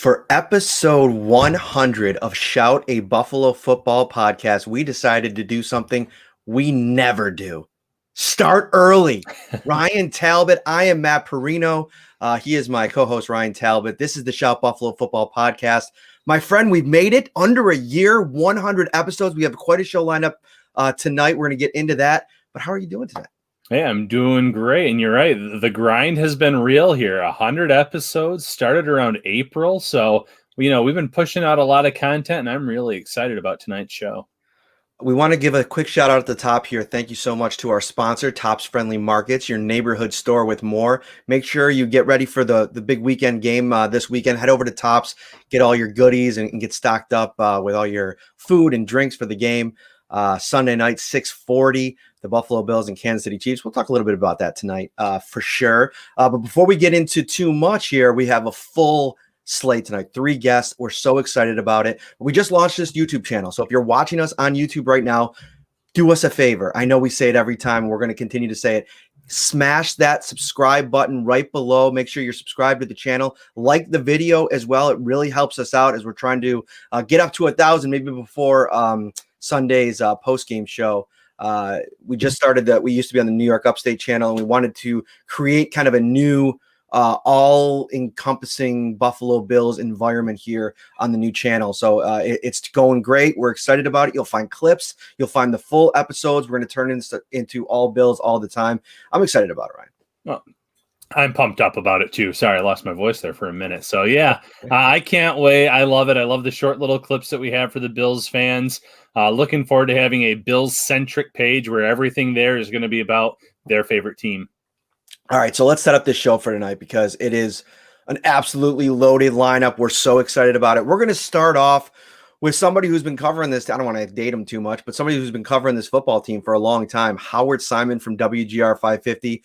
For episode 100 of Shout, a Buffalo Football Podcast, we decided to do something we never do. Start early. Ryan Talbot. I am Matt Perino. He is my co-host, Ryan Talbot. This is the Shout Buffalo Football Podcast. My friend, we've made it under a year, 100 episodes. We have quite a show lined up tonight. We're going to get into that. But how are you doing tonight? Hey, I'm doing great. And you're right. The grind has been real here. 100 episodes started around April. So, we've been pushing out a lot of content, and I'm really excited about tonight's show. We want to give a quick shout out at the top here. Thank you so much to our sponsor, Tops Friendly Markets, your neighborhood store with more. Make sure you get ready for the big weekend game this weekend. Head over to Tops, get all your goodies, and get stocked up with all your food and drinks for the game. Sunday night, 6:40, the Buffalo Bills and Kansas City Chiefs. We'll talk a little bit about that tonight for sure. But before we get into too much here, we have a full slate tonight. 3 guests. We're so excited about it. We just launched this YouTube channel. So if you're watching us on YouTube right now, do us a favor. I know we say it every time. We're going to continue to say it. Smash that subscribe button right below. Make sure you're subscribed to the channel. Like the video as well. It really helps us out as we're trying to get up to 1,000 maybe before Sunday's post-game show. We just started that. We used to be on the New York Upstate channel, and we wanted to create kind of a new all-encompassing Buffalo Bills environment here on the new channel. So it's going great. We're excited about it. You'll find clips. You'll find the full episodes. We're going to turn into all Bills all the time. I'm excited about it, Ryan. Well, I'm pumped up about it too. Sorry, I lost my voice there for a minute. So yeah, I can't wait. I love it. I love the short little clips that we have for the Bills fans. Looking forward to having a Bills-centric page where everything there is going to be about their favorite team. All right, so let's set up this show for tonight because it is an absolutely loaded lineup. We're so excited about it. We're going to start off with somebody who's been covering this. I don't want to date him too much, but somebody who's been covering this football team for a long time. Howard Simon from WGR 550.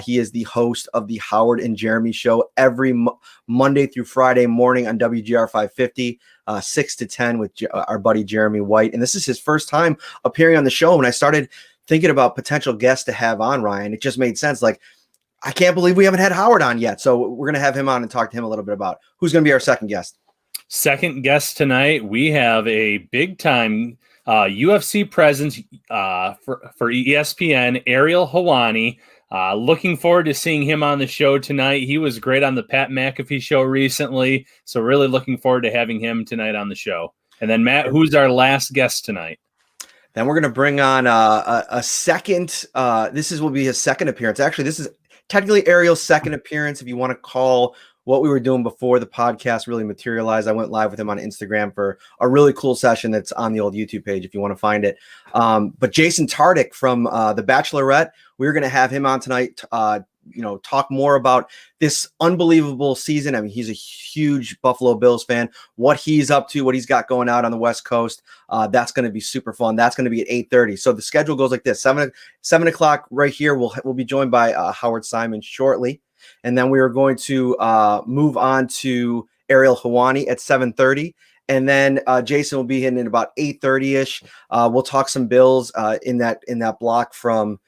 He is the host of the Howard and Jeremy Show every Monday through Friday morning on WGR 550, 6 to 10 with our buddy Jeremy White. And this is his first time appearing on the show. When I started thinking about potential guests to have on, Ryan, it just made sense. Like, I can't believe we haven't had Howard on yet. So we're going to have him on and talk to him a little bit about who's going to be our second guest. Second guest tonight, we have a big-time UFC presence for ESPN, Ariel Helwani. Looking forward to seeing him on the show tonight. He was great on the Pat McAfee show recently, so really looking forward to having him tonight on the show. And then, Matt, who's our last guest tonight? Then we're going to bring on a second. This will be his second appearance. Actually, this is technically Ariel's second appearance, if you want to call what we were doing before the podcast really materialized. I went live with him on Instagram for a really cool session that's on the old YouTube page if you want to find it. But Jason Tartick from the Bachelorette, we're going to have him on tonight, talk more about this unbelievable season. I mean, he's a huge Buffalo Bills fan, what he's up to, what he's got going out on the West Coast. That's going to be super fun. That's going to be at 8:30. So the schedule goes like this: 7 o'clock right here. We'll be joined by Howard Simon shortly. And then we are going to move on to Ariel Helwani at 7:30. And then Jason will be in about 8:30-ish. We'll talk some Bills in that block from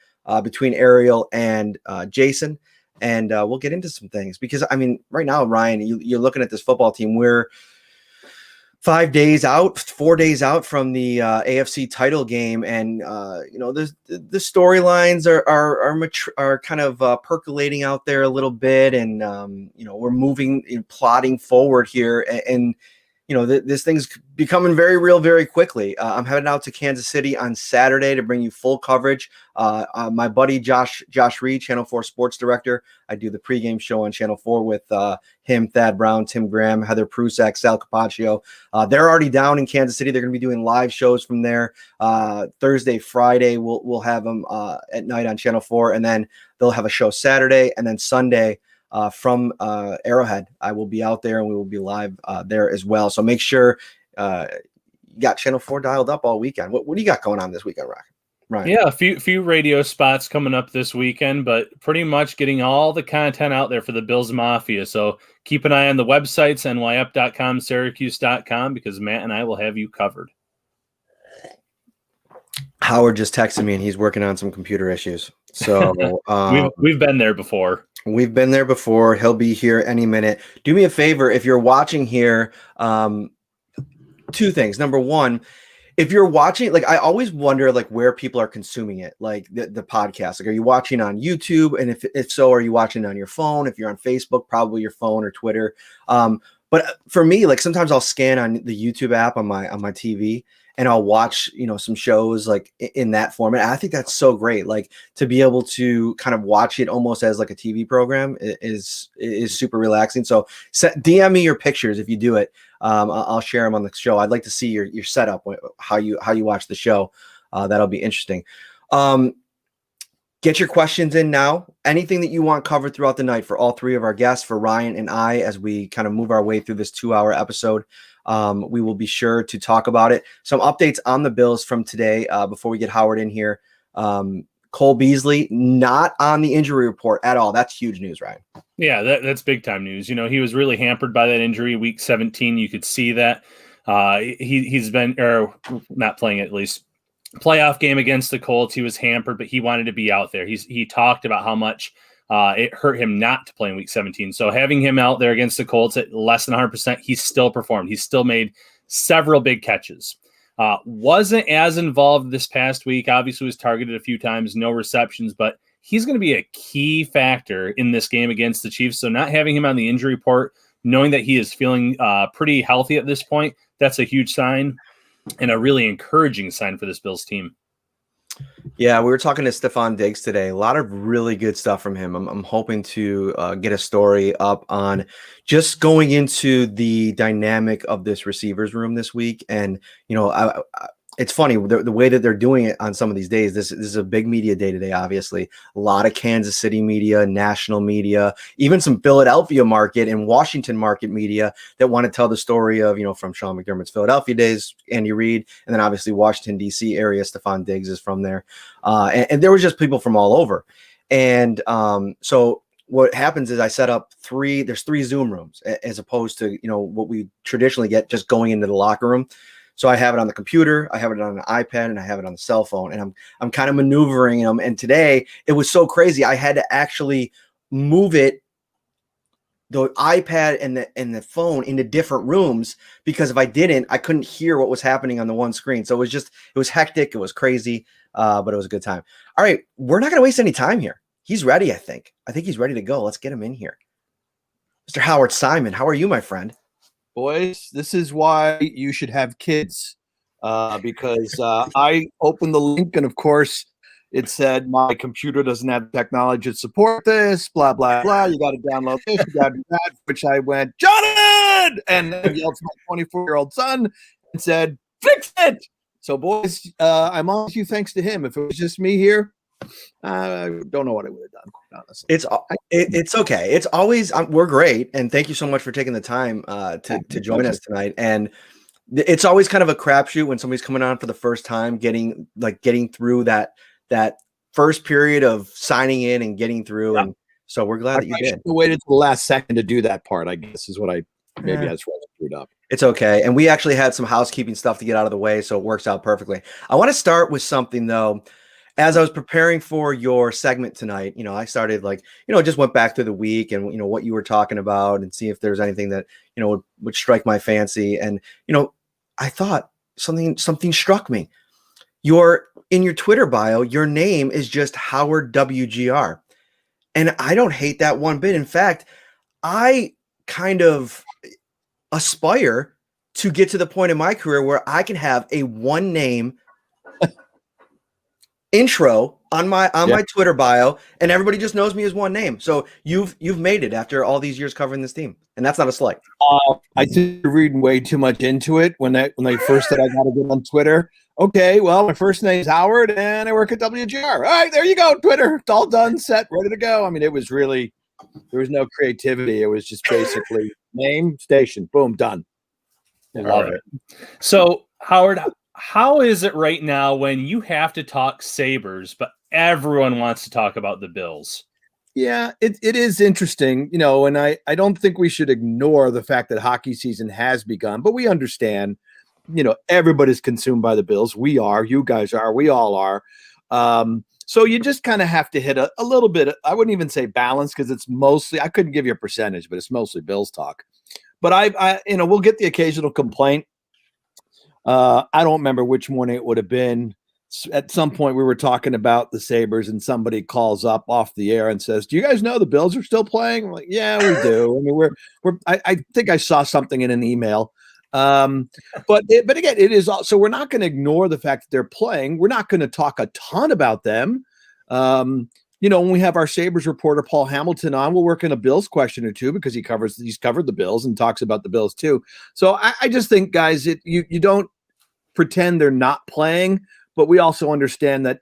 between Ariel and Jason. And we'll get into some things because, I mean, right now, Ryan, you're looking at this football team. We're 4 days out from the AFC title game, and the storylines are kind of percolating out there a little bit, and we're moving and plotting forward here, and this thing's becoming very real very quickly. I'm heading out to Kansas City on Saturday to bring you full coverage. My buddy Josh Reed, Channel 4 sports director. I do the pregame show on Channel 4 with him, Thad Brown, Tim Graham, Heather Prusak, Sal Capaccio. They're already down in Kansas City. They're going to be doing live shows from there. Thursday, Friday, we'll have them at night on Channel 4, and then they'll have a show Saturday, and then Sunday from Arrowhead. I will be out there, and we will be live there as well. So make sure you got Channel 4 dialed up all weekend. What do you got going on this weekend, Ryan? Yeah, a few radio spots coming up this weekend, but pretty much getting all the content out there for the Bills Mafia. So keep an eye on the websites, nyup.com, syracuse.com, because Matt and I will have you covered. Howard just texted me, and he's working on some computer issues. So we've been there before. We've been there before. He'll be here any minute. Do me a favor if you're watching here. Two things. Number one, if you're watching, like I always wonder, like where people are consuming it, like the podcast. Like, are you watching on YouTube? And if so, are you watching on your phone? If you're on Facebook, probably your phone or Twitter. But for me, like sometimes I'll scan on the YouTube app on my TV and I'll watch, some shows like in that format. I think that's so great. Like to be able to kind of watch it almost as like a TV program is super relaxing. So DM me your pictures if you do it. I'll share them on the show. I'd like to see your setup, how you watch the show. That'll be interesting. Get your questions in now. Anything that you want covered throughout the night for all three of our guests, for Ryan and I, as we kind of move our way through this 2-hour episode. We will be sure to talk about it. Some updates on the Bills from today before we get Howard in here. Cole Beasley not on the injury report at all. That's huge news, Ryan. Yeah, that's big time news. He was really hampered by that injury week 17. You could see that. He's been, or not playing at least, playoff game against the Colts. He was hampered, but he wanted to be out there. He talked about how much it hurt him not to play in week 17. So having him out there against the Colts at less than 100%, he still performed. He still made several big catches. Wasn't as involved this past week. Obviously was targeted a few times, no receptions, but he's going to be a key factor in this game against the Chiefs. So not having him on the injury report, knowing that he is feeling pretty healthy at this point, that's a huge sign and a really encouraging sign for this Bills team. Yeah, we were talking to Stephon Diggs today. A lot of really good stuff from him. I'm hoping to get a story up on just going into the dynamic of this receivers room this week. And, it's funny, the way that they're doing it on some of these days. This is a big media day today, obviously. A lot of Kansas City media, national media, even some Philadelphia market and Washington market media that want to tell the story of, from Sean McDermott's Philadelphia days, Andy Reid, and then obviously Washington, D.C. area. Stephon Diggs is from there. And there was just people from all over. And so what happens is I set up there's three Zoom rooms as opposed to, what we traditionally get just going into the locker room. So I have it on the computer, I have it on an iPad, and I have it on the cell phone, and I'm kind of maneuvering them. And today it was so crazy. I had to actually move the iPad and the phone into different rooms, because if I didn't, I couldn't hear what was happening on the one screen. So it was hectic. It was crazy, but it was a good time. All right, we're not going to waste any time here. He's ready, I think. I think he's ready to go. Let's get him in here. Mr. Howard Simon, how are you, my friend? Boys, this is why you should have kids, because I opened the link and, of course, it said my computer doesn't have technology to support this, blah, blah, blah. You got to download this, you got to do that, which I went, Jonathan! And yelled to my 24-year-old son and said, fix it! So, boys, I'm on to you thanks to him. If it was just me here, I don't know what I would have done, honestly. It's okay. It's always we're great, and thank you so much for taking the time to join us tonight. And it's always kind of a crapshoot when somebody's coming on for the first time, getting through that first period of signing in and getting through. Yeah. And so we're glad that you did. I waited to the last second to do that part, I guess, is what I just screwed up. It's okay. And we actually had some housekeeping stuff to get out of the way, so it works out perfectly. I want to start with something though. As I was preparing for your segment tonight, I started just went back through the week and, what you were talking about and see if there's anything that, would strike my fancy. And, I thought something struck me. In your Twitter bio, your name is just Howard WGR. And I don't hate that one bit. In fact, I kind of aspire to get to the point in my career where I can have a one name intro on my Twitter bio, and everybody just knows me as one name. So you've made it after all these years covering this team, and that's not a slight. I think you're reading way too much into it. When they first said I got to get on Twitter, okay, well, my first name's Howard, and I work at WGR. All right, there you go, Twitter. It's all done, set, ready to go. I mean, it was really, there was no creativity. It was just basically name, station, boom, done. I love it. So, Howard, how is it right now when you have to talk Sabres, but everyone wants to talk about the Bills? Yeah, it is interesting, and I don't think we should ignore the fact that hockey season has begun, but we understand, everybody's consumed by the Bills. We are, you guys are, we all are. So you just kind of have to hit a little bit. I wouldn't even say balance because it's mostly, I couldn't give you a percentage, but it's mostly Bills talk. But I we'll get the occasional complaint. I don't remember which morning it would have been. At some point we were talking about the Sabres and somebody calls up off the air and says, do you guys know the Bills are still playing? I'm like, yeah, we do. I mean, I think I saw something in an email. But again, it is also, we're not going to ignore the fact that they're playing. We're not going to talk a ton about them. When we have our Sabres reporter, Paul Hamilton, on, we'll work in a Bills question or two because he's covered the Bills and talks about the Bills too. So I just think, guys, you don't pretend they're not playing, but we also understand that,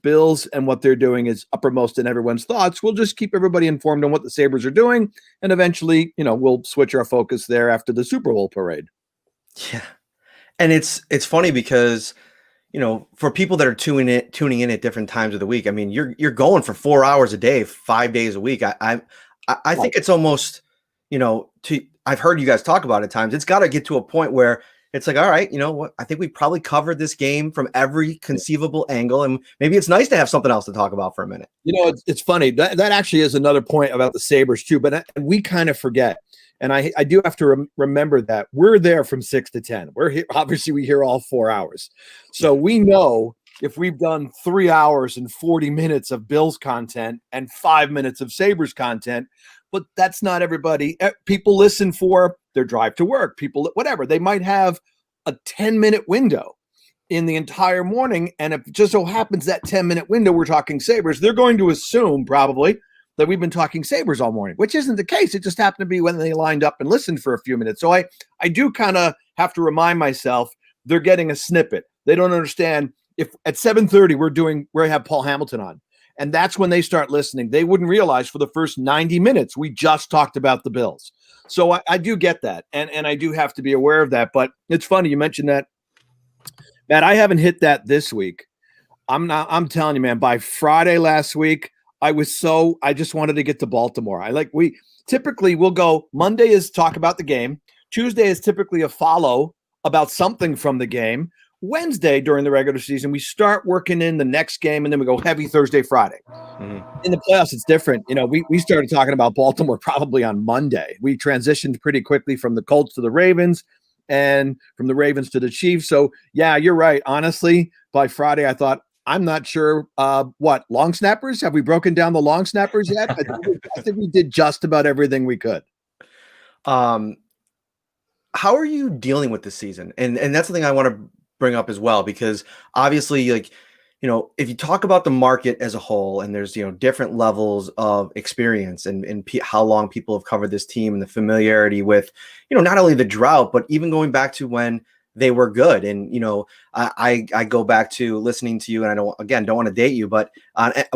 Bills and what they're doing is uppermost in everyone's thoughts. We'll just keep everybody informed on what the Sabres are doing. And eventually, we'll switch our focus there after the Super Bowl parade. Yeah. And it's funny because, for people that are tuning in at different times of the week, I mean, you're going for 4 hours a day, 5 days a week. I think it's almost, I've heard you guys talk about it at times. It's got to get to a point where it's like, all right, you know what? I think we probably covered this game from every conceivable angle, and maybe it's nice to have something else to talk about for a minute. It's funny. That actually is another point about the Sabres too, but we kind of forget. And I do have to remember that we're there from 6 to 10. We're here. Obviously, we hear all 4 hours. So we know if we've done 3 hours and 40 minutes of Bills content and 5 minutes of Sabres content, but that's not everybody. People listen for their drive to work. People, whatever. They might have a 10-minute window in the entire morning. And if it just so happens that 10-minute window we're talking Sabres, they're going to assume probably that we've been talking Sabres all morning, which isn't the case. It just happened to be when they lined up and listened for a few minutes. So I do kind of have to remind myself they're getting a snippet. They don't understand if at 7:30 we have Paul Hamilton on, and that's when they start listening. They wouldn't realize for the first 90 minutes we just talked about the Bills. So I do get that, and I do have to be aware of that. But it's funny you mentioned that, Matt. I haven't hit that this week. I'm telling you, man. By Friday last week, I just wanted to get to Baltimore. We typically will go, Monday is talk about the game. Tuesday is typically a follow about something from the game. Wednesday during the regular season, we start working in the next game, and then we go heavy Thursday, Friday. Mm-hmm. In the playoffs, it's different. We started talking about Baltimore probably on Monday. We transitioned pretty quickly from the Colts to the Ravens and from the Ravens to the Chiefs. So, yeah, you're right. Honestly, by Friday, I thought, I'm not sure long snappers. Have we broken down the long snappers yet? I think we did just about everything we could. How are you dealing with this season? And that's something I want to bring up as well, because obviously, if you talk about the market as a whole, and there's, different levels of experience and how long people have covered this team and the familiarity with, not only the drought, but even going back to when they were good. And, I go back to listening to you, and I don't want to date you, but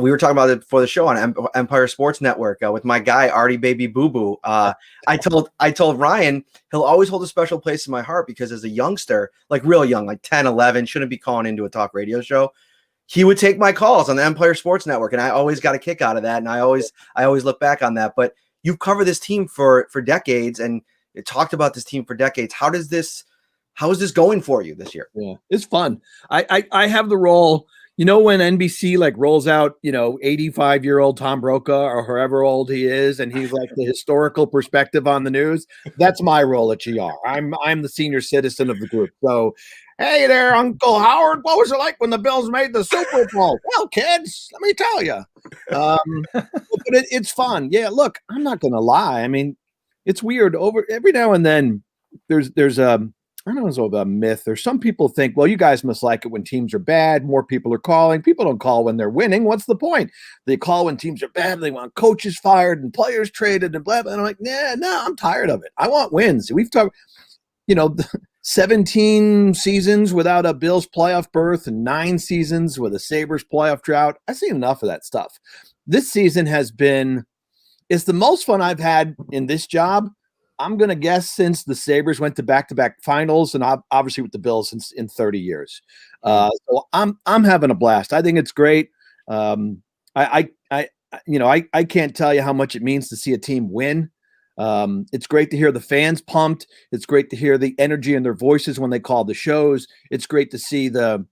we were talking about it before the show on Empire Sports Network with my guy, Artie Baby Boo Boo. I told Ryan, he'll always hold a special place in my heart because as a youngster, like real young, like 10, 11, shouldn't be calling into a talk radio show. He would take my calls on the Empire Sports Network. And I always got a kick out of that. And I always look back on that, but you've covered this team for decades and talked about this team for decades. How is this going for you this year? Yeah, it's fun. I have the role, when NBC rolls out, 85-year-old Tom Brokaw or however old he is, and he's like the historical perspective on the news. That's my role at GR. I'm the senior citizen of the group. So, hey there, Uncle Howard. What was it like when the Bills made the Super Bowl? Well, kids, let me tell you. But it's fun. Yeah, look, I'm not gonna lie. I mean, it's weird. Every now and then, there's I don't know about a myth, or some people think, well, you guys must like it when teams are bad. More people are calling. People don't call when they're winning. What's the point? They call when teams are bad. They want coaches fired and players traded and blah, blah. And I'm like, no, I'm tired of it. I want wins. We've talked, 17 seasons without a Bills playoff berth and 9 seasons with a Sabres playoff drought. I've seen enough of that stuff. This season it's the most fun I've had in this job. I'm going to guess since the Sabres went to back-to-back finals, and obviously with the Bills in 30 years. So I'm having a blast. I think it's great. I can't tell you how much it means to see a team win. It's great to hear the fans pumped. It's great to hear the energy in their voices when they call the shows. It's great to see the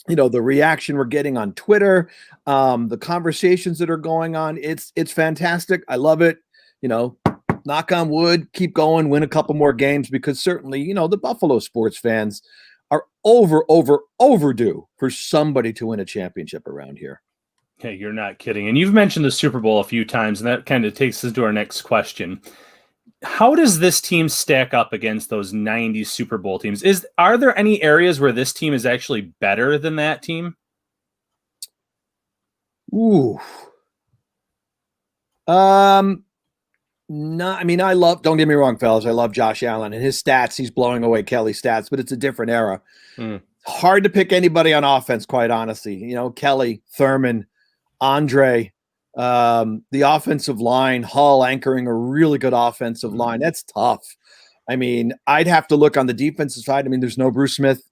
the reaction we're getting on Twitter, the conversations that are going on. It's fantastic. I love it. Knock on wood, keep going, win a couple more games, because certainly, the Buffalo sports fans are overdue for somebody to win a championship around here. Hey, you're not kidding. And you've mentioned the Super Bowl a few times, and that kind of takes us to our next question. How does this team stack up against those 90s Super Bowl teams? Are there any areas where this team is actually better than that team? Ooh. No, I mean, don't get me wrong, fellas. I love Josh Allen and his stats. He's blowing away Kelly's stats, but it's a different era. Hard to pick anybody on offense, quite honestly. Kelly, Thurman, Andre, the offensive line, Hull anchoring a really good offensive line. That's tough. I mean, I'd have to look on the defensive side. I mean, there's no Bruce Smith.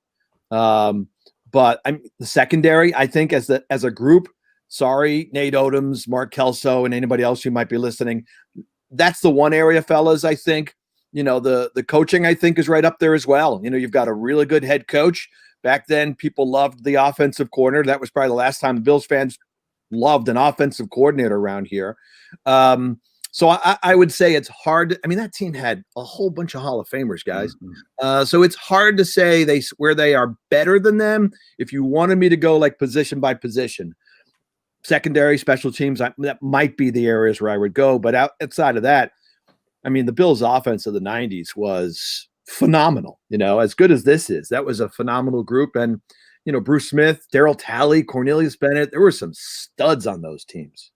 But the secondary, I think as a group, sorry, Nate Odoms, Mark Kelso, and anybody else who might be listening, that's the one area, fellas, I think, the coaching, I think, is right up there as well. You've got a really good head coach. Back then, people loved the offensive coordinator. That was probably the last time the Bills fans loved an offensive coordinator around here. So I would say it's hard. I mean, that team had a whole bunch of Hall of Famers, guys. So it's hard to say where they are better than them. If you wanted me to go like position by position, secondary, special teams, that might be the areas where I would go. But outside of that, I mean, the Bills' offense of the 90s was phenomenal. As good as this is, that was a phenomenal group. And, Bruce Smith, Darryl Talley, Cornelius Bennett, there were some studs on those teams.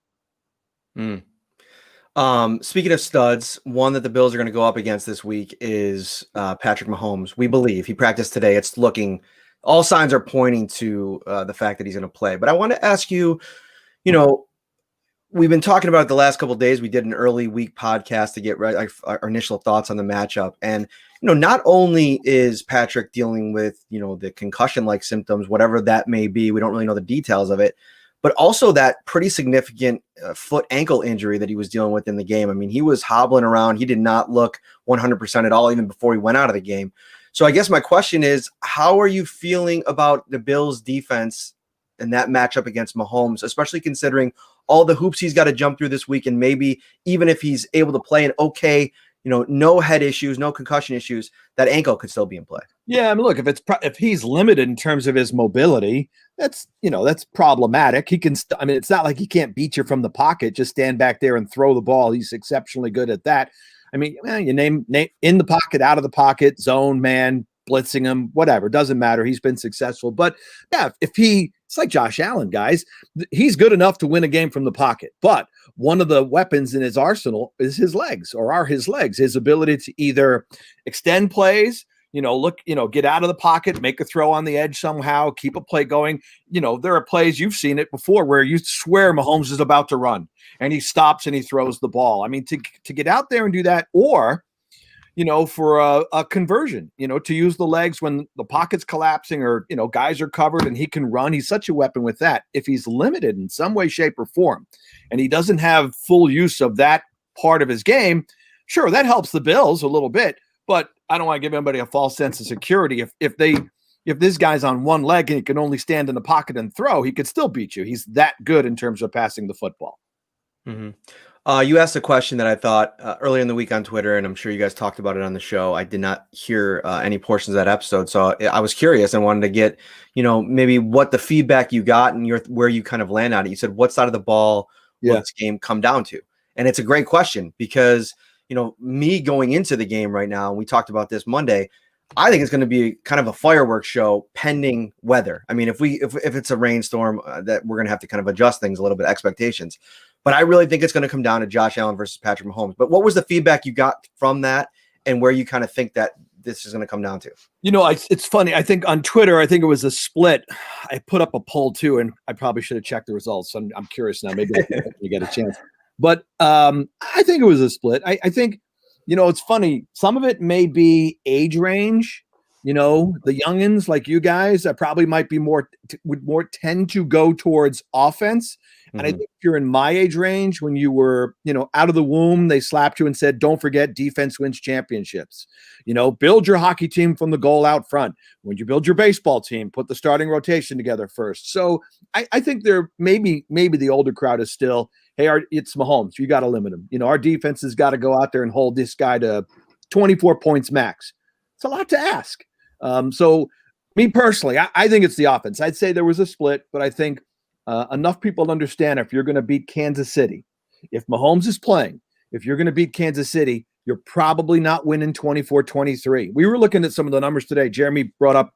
Speaking of studs, one that the Bills are going to go up against this week is Patrick Mahomes. We believe he practiced today. All signs are pointing to the fact that he's going to play. But I want to ask you, we've been talking about it the last couple of days. We did an early week podcast to get our initial thoughts on the matchup. And, not only is Patrick dealing with, the concussion-like symptoms, whatever that may be, we don't really know the details of it, but also that pretty significant foot ankle injury that he was dealing with in the game. I mean, he was hobbling around. He did not look 100% at all, even before he went out of the game. So I guess my question is, how are you feeling about the Bills defense in that matchup against Mahomes, especially considering all the hoops he's got to jump through this week? And maybe even if he's able to play an okay, no head issues, no concussion issues, that ankle could still be in play. Yeah, I mean, look, if he's limited in terms of his mobility, that's problematic. He can, it's not like he can't beat you from the pocket, just stand back there and throw the ball. He's exceptionally good at that. I mean, you name in the pocket, out of the pocket, zone, man, blitzing him, whatever, doesn't matter. He's been successful. But yeah, it's like Josh Allen, guys. He's good enough to win a game from the pocket. But one of the weapons in his arsenal is his legs, his ability to either extend plays, get out of the pocket, make a throw on the edge somehow, keep a play going. There are plays, you've seen it before, where you swear Mahomes is about to run and he stops and he throws the ball. I mean, to get out there and do that, or for a conversion, to use the legs when the pocket's collapsing or, guys are covered and he can run. He's such a weapon with that. If he's limited in some way, shape, or form, and he doesn't have full use of that part of his game, sure, that helps the Bills a little bit, but I don't want to give anybody a false sense of security. If this guy's on one leg and he can only stand in the pocket and throw, he could still beat you. He's that good in terms of passing the football. You asked a question that I thought earlier in the week on Twitter, and I'm sure you guys talked about it on the show. I did not hear any portions of that episode, so I was curious and wanted to get, maybe what the feedback you got and where you kind of land on it. You said, what side of the ball will this game come down to? And it's a great question because, me going into the game right now, we talked about this Monday, I think it's going to be kind of a fireworks show pending weather. I mean, if it's a rainstorm, that we're going to have to kind of adjust things a little bit, expectations. But I really think it's going to come down to Josh Allen versus Patrick Mahomes. But what was the feedback you got from that and where you kind of think that this is going to come down to? It's funny. I think on Twitter, it was a split. I put up a poll too, and I probably should have checked the results. So I'm curious now. Maybe you get a chance. But I think it was a split. I think, it's funny. Some of it may be age range. the youngins like you guys probably might be would more tend to go towards offense. And I think if you're in my age range, when you were, out of the womb, they slapped you and said, don't forget defense wins championships. Build your hockey team from the goal out front. When you build your baseball team, put the starting rotation together first. So I think maybe the older crowd is still, hey, it's Mahomes. You got to limit him. Our defense has got to go out there and hold this guy to 24 points max. It's a lot to ask. So me personally, I think it's the offense. I'd say there was a split, but I think enough people understand if you're going to beat Kansas City, if Mahomes is playing, if you're going to beat Kansas City, you're probably not winning 24-23. We were looking at some of the numbers today. Jeremy brought up,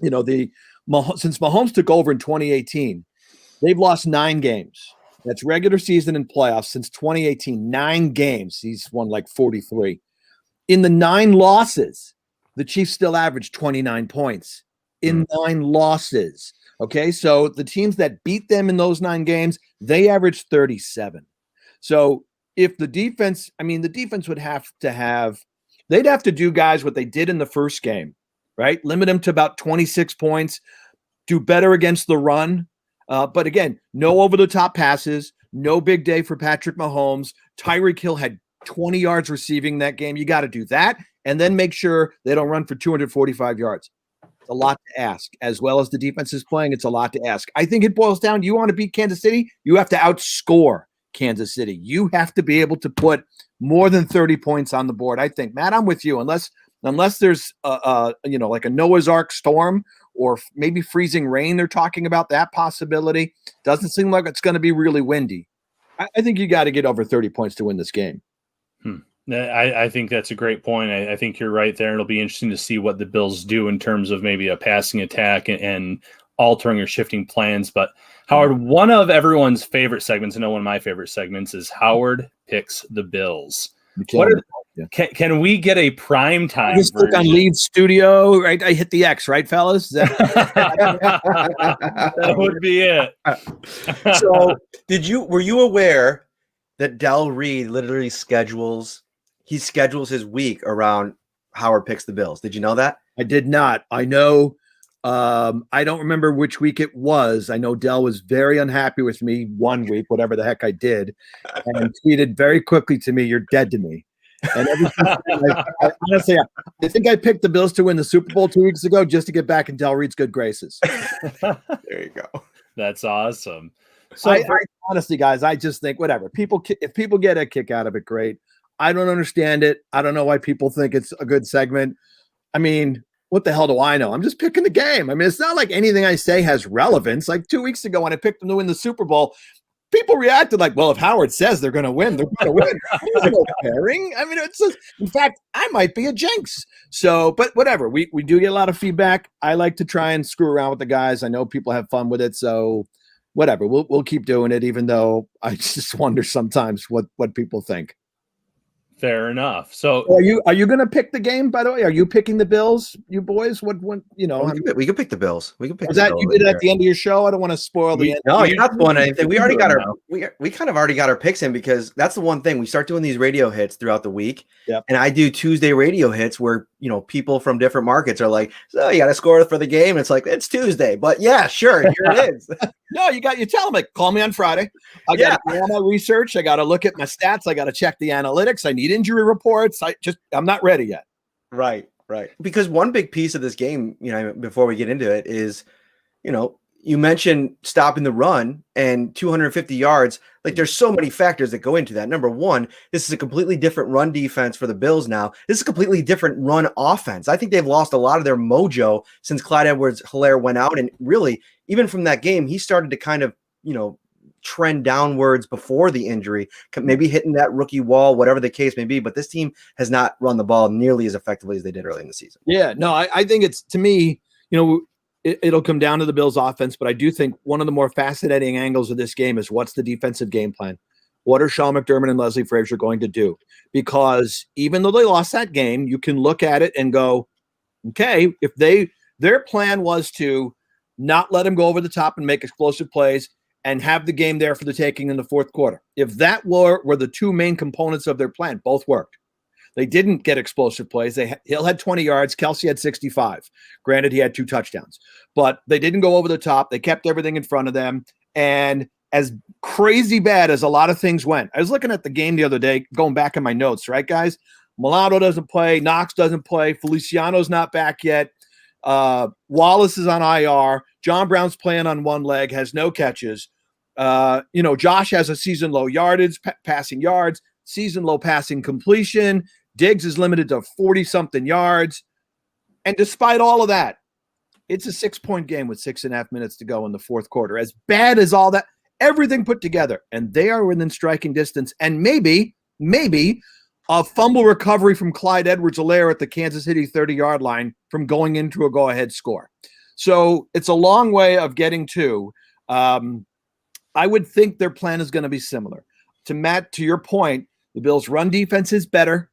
since Mahomes took over in 2018, they've lost 9 games. That's regular season and playoffs since 2018. 9 games. He's won like 43. In the 9 losses, the Chiefs still averaged 29 points in 9 losses. Okay, so the teams that beat them in those 9 games, they averaged 37. So if the defense would they'd have to do, guys, what they did in the first game, right? Limit them to about 26 points, do better against the run. But again, no over-the-top passes, no big day for Patrick Mahomes. Tyreek Hill had 20 yards receiving that game. You got to do that. And then make sure they don't run for 245 yards. It's a lot to ask. As well as the defense is playing, it's a lot to ask. I think it boils down, you want to beat Kansas City, you have to outscore Kansas City. You have to be able to put more than 30 points on the board, I think. Matt, I'm with you. Unless there's like a Noah's Ark storm or maybe freezing rain, they're talking about that possibility. Doesn't seem like it's going to be really windy. I think you got to get over 30 points to win this game. I think that's a great point. I think you're right there. It'll be interesting to see what the Bills do in terms of maybe a passing attack and altering or shifting plans. But Howard, one of everyone's favorite segments, I know one of my favorite segments, is Howard Picks the Bills. Can we get a prime time? Just click on Lead Studio, right? I hit the X, right, fellas? That would be it. So were you aware that Del Reed literally schedules his week around Howard Picks the Bills? Did you know that? I did not. I know. I don't remember which week it was. I know Del was very unhappy with me one week, whatever the heck I did, and tweeted very quickly to me, "You're dead to me." And honestly, I think I picked the Bills to win the Super Bowl 2 weeks ago just to get back in Del Reed's good graces. There you go. That's awesome. So I honestly, guys, I just think whatever. If people get a kick out of it, great. I don't understand it. I don't know why people think it's a good segment. I mean, what the hell do I know? I'm just picking the game. I mean, it's not like anything I say has relevance. Like 2 weeks ago when I picked them to win the Super Bowl, people reacted like, well, if Howard says they're going to win, they're going to win. There's no caring. I mean, in fact, I might be a jinx. So, but whatever. We do get a lot of feedback. I like to try and screw around with the guys. I know people have fun with it. So whatever. We'll keep doing it, even though I just wonder sometimes what people think. Fair enough. So are you going to pick the game, by the way? Are you picking the Bills, you boys? What we can pick the Bills. We can pick you did it at the end of your show? I don't want to spoil the end. No, you're not spoiling anything. We already got we kind of already got our picks in, because that's the one thing. We start doing these radio hits throughout the week. Yep. And I do Tuesday radio hits where, people from different markets are like, so you got to score for the game. It's like, it's Tuesday, but yeah, sure. Here it is. No, you tell them, like, call me on Friday. I got to do all my research. I got to look at my stats. I got to check the analytics. I need injury reports. I'm not ready yet. Right. Because one big piece of this game, before we get into it is, you mentioned stopping the run and 250 yards. Like, there's so many factors that go into that. Number one, this is a completely different run defense for the Bills now. This is a completely different run offense. I think they've lost a lot of their mojo since Clyde Edwards-Helaire went out. And really, even from that game, he started to kind of, trend downwards before the injury, maybe hitting that rookie wall, whatever the case may be. But this team has not run the ball nearly as effectively as they did early in the season. Yeah, no, I think it's, to me, it'll come down to the Bills offense, but I do think one of the more fascinating angles of this game is what's the defensive game plan? What are Sean McDermott and Leslie Frazier going to do? Because even though they lost that game, you can look at it and go, okay, if their plan was to not let him go over the top and make explosive plays and have the game there for the taking in the fourth quarter. If that were the two main components of their plan, both worked. They didn't get explosive plays. Hill had 20 yards. Kelsey had 65. Granted, he had 2 touchdowns, but they didn't go over the top. They kept everything in front of them. And as crazy bad as a lot of things went, I was looking at the game the other day, going back in my notes, right, guys? Milano doesn't play. Knox doesn't play. Feliciano's not back yet. Wallace is on IR. John Brown's playing on one leg, has no catches. Josh has a season low yardage, passing yards, season low passing completion. Diggs is limited to 40-something yards. And despite all of that, it's a 6-point game with 6.5 minutes to go in the fourth quarter. As bad as all that, everything put together, and they are within striking distance. And maybe a fumble recovery from Clyde Edwards-Helaire at the Kansas City 30-yard line from going into a go-ahead score. So it's a long way of getting to. I would think their plan is going to be similar. To Matt, to your point, the Bills' run defense is better.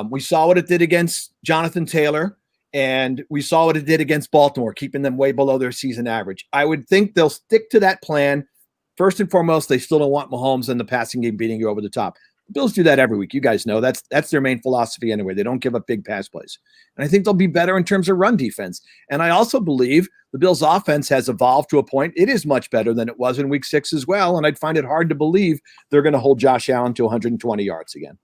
We saw what it did against Jonathan Taylor, and we saw what it did against Baltimore, keeping them way below their season average. I would think they'll stick to that plan. First and foremost, they still don't want Mahomes in the passing game beating you over the top. The Bills do that every week. You guys know that's their main philosophy anyway. They don't give up big pass plays. And I think they'll be better in terms of run defense. And I also believe the Bills' offense has evolved to a point. It is much better than it was in week 6 as well. And I'd find it hard to believe they're going to hold Josh Allen to 120 yards again.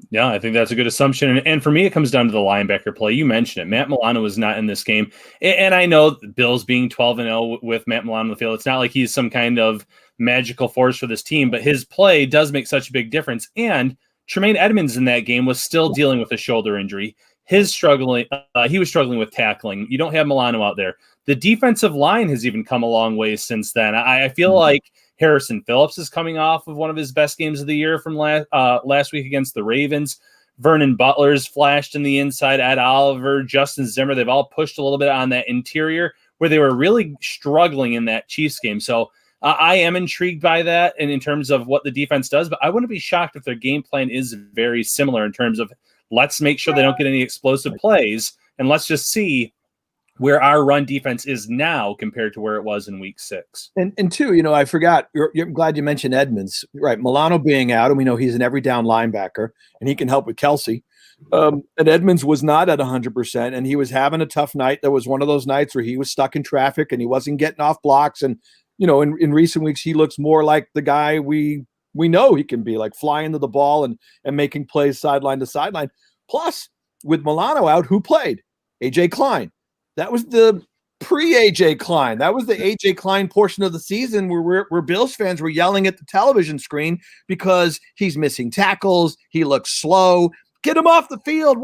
Yeah, I think that's a good assumption. And for me, it comes down to the linebacker play. You mentioned it. Matt Milano was not in this game. And I know the Bills being 12-0 with Matt Milano on the field, it's not like he's some kind of magical force for this team, but his play does make such a big difference. And Tremaine Edmonds in that game was still dealing with a shoulder injury. He was struggling with tackling. You don't have Milano out there. The defensive line has even come a long way since then. I feel like Harrison Phillips is coming off of one of his best games of the year from last week against the Ravens. Vernon Butler's flashed in the inside. Ed Oliver, Justin Zimmer, they've all pushed a little bit on that interior where they were really struggling in that Chiefs game. So I am intrigued by that and in terms of what the defense does, but I wouldn't be shocked if their game plan is very similar in terms of let's make sure they don't get any explosive plays and let's just see where our run defense is now compared to where it was in week 6. And two, I forgot, I'm glad you mentioned Edmonds, right? Milano being out, and we know he's an every down linebacker and he can help with Kelsey. And Edmonds was not at 100% and he was having a tough night. There was one of those nights where he was stuck in traffic and he wasn't getting off blocks. And, in recent weeks, he looks more like the guy we know he can be, like flying to the ball and making plays sideline to sideline. Plus, with Milano out, who played? A.J. Klein. That was the pre-A.J. Klein. That was the A.J. Klein portion of the season where Bills fans were yelling at the television screen because he's missing tackles. He looks slow. Get him off the field.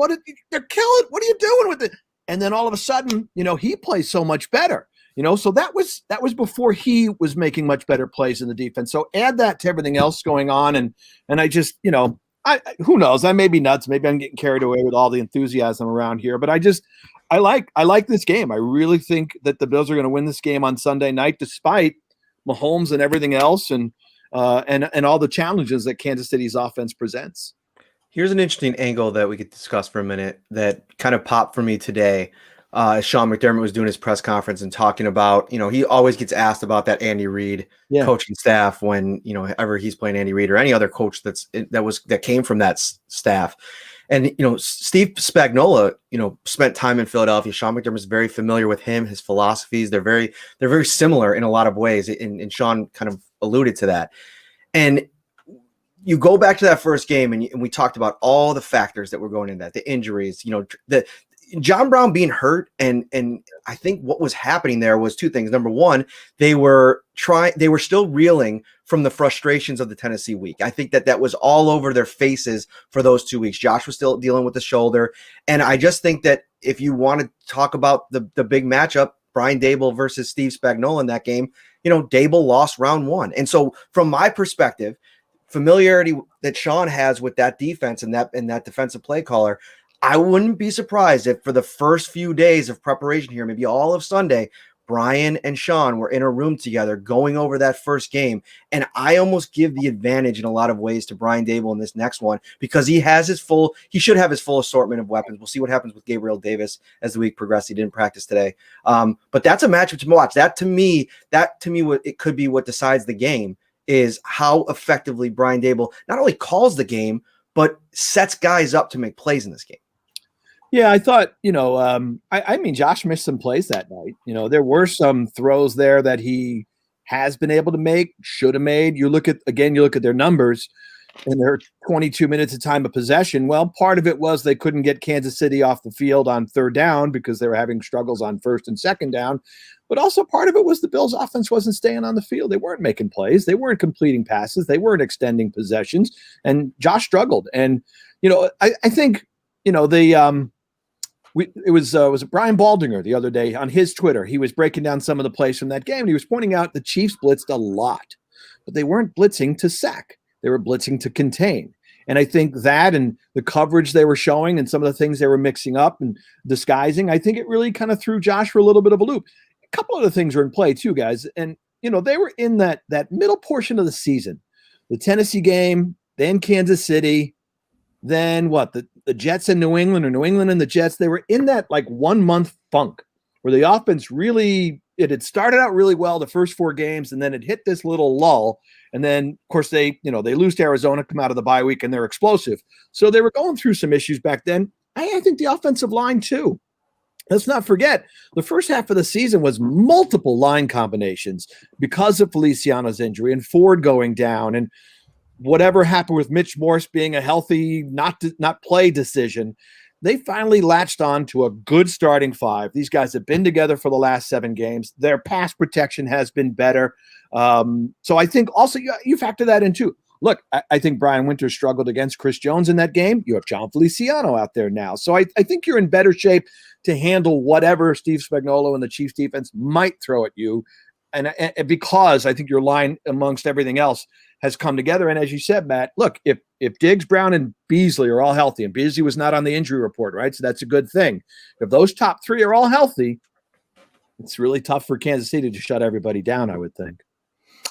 They're killing. What are you doing with it? And then all of a sudden, he plays so much better. So that was before he was making much better plays in the defense. So add that to everything else going on, and I just, who knows? I may be nuts. Maybe I'm getting carried away with all the enthusiasm around here, but I like this game. I really think that the Bills are going to win this game on Sunday night, despite Mahomes and everything else, and all the challenges that Kansas City's offense presents. Here's an interesting angle that we could discuss for a minute that kind of popped for me today. As Sean McDermott was doing his press conference and talking about, he always gets asked about that Andy Reid coaching staff when, ever he's playing Andy Reid or any other coach that came from that staff. And, Steve Spagnuolo, spent time in Philadelphia. Sean McDermott's very familiar with him, his philosophies. They're very similar in a lot of ways. And Sean kind of alluded to that. And you go back to that first game and we talked about all the factors that were going in that, the injuries, the John Brown being hurt, and I think what was happening there was two things. Number one, they were still reeling from the frustrations of the Tennessee week. I think that was all over their faces for those 2 weeks. Josh was still dealing with the shoulder, and I just think that if you want to talk about the big matchup, Brian Daboll versus Steve Spagnuolo in that game, Daboll lost round 1, and so from my perspective, familiarity that Sean has with that defense and that defensive play caller, I wouldn't be surprised if for the first few days of preparation here, maybe all of Sunday, Brian and Sean were in a room together going over that first game. And I almost give the advantage in a lot of ways to Brian Daboll in this next one because he should have his full assortment of weapons. We'll see what happens with Gabriel Davis as the week progresses. He didn't practice today. But that's a matchup to watch. That to me, what it could be what decides the game is how effectively Brian Daboll not only calls the game, but sets guys up to make plays in this game. Yeah, I thought, I mean, Josh missed some plays that night. There were some throws there that he has been able to make, should have made. You look at their numbers, and they're 22 minutes of time of possession. Well, part of it was they couldn't get Kansas City off the field on third down because they were having struggles on first and second down. But also part of it was the Bills' offense wasn't staying on the field. They weren't making plays. They weren't completing passes. They weren't extending possessions. And Josh struggled. And, I think, it was Brian Baldinger the other day on his Twitter. He was breaking down some of the plays from that game, and he was pointing out the Chiefs blitzed a lot, but they weren't blitzing to sack. They were blitzing to contain. And I think that and the coverage they were showing and some of the things they were mixing up and disguising, I think it really kind of threw Josh for a little bit of a loop. A couple other things were in play too, guys. And, they were in that middle portion of the season, the Tennessee game, then Kansas City, then what? The Jets and New England, or New England and the Jets. They were in that 1 month funk where the offense it had started out really well the first 4 games, and then it hit this little lull. And then, of course, they lose to Arizona, come out of the bye week, and they're explosive. So they were going through some issues back then. I think the offensive line too. Let's not forget, the first half of the season was multiple line combinations because of Feliciano's injury and Ford going down and whatever happened with Mitch Morse being a healthy, not play decision. They finally latched on to a good starting 5. These guys have been together for the last 7 games. Their pass protection has been better. So I think also you factor that in too. Look, I think Brian Winters struggled against Chris Jones in that game. You have John Feliciano out there now. So I think you're in better shape to handle whatever Steve Spagnuolo and the Chiefs defense might throw at you. And because I think your line amongst everything else has come together. And as you said, Matt, look, if Diggs, Brown, and Beasley are all healthy, and Beasley was not on the injury report, right? So that's a good thing. If those top 3 are all healthy, it's really tough for Kansas City to shut everybody down, I would think.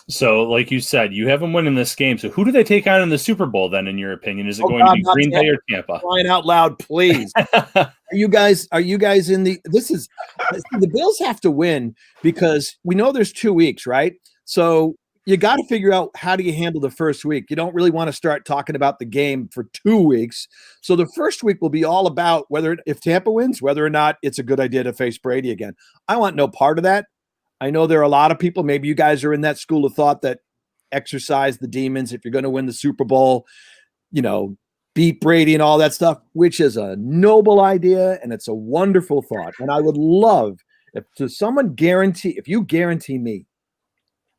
So, like you said, you have them winning this game. So who do they take on in the Super Bowl then, in your opinion? Is it going to be Green Bay or Tampa? Crying out loud, please. Are you guys in the Bills have to win because we know there's 2 weeks, right? So you got to figure out how do you handle the first week. You don't really want to start talking about the game for 2 weeks. So the first week will be all about if Tampa wins, whether or not it's a good idea to face Brady again. I want no part of that. I know there are a lot of people, maybe you guys are in that school of thought, that exercise the demons if you're going to win the Super Bowl, beat Brady and all that stuff, which is a noble idea and it's a wonderful thought. And I would love if you guarantee me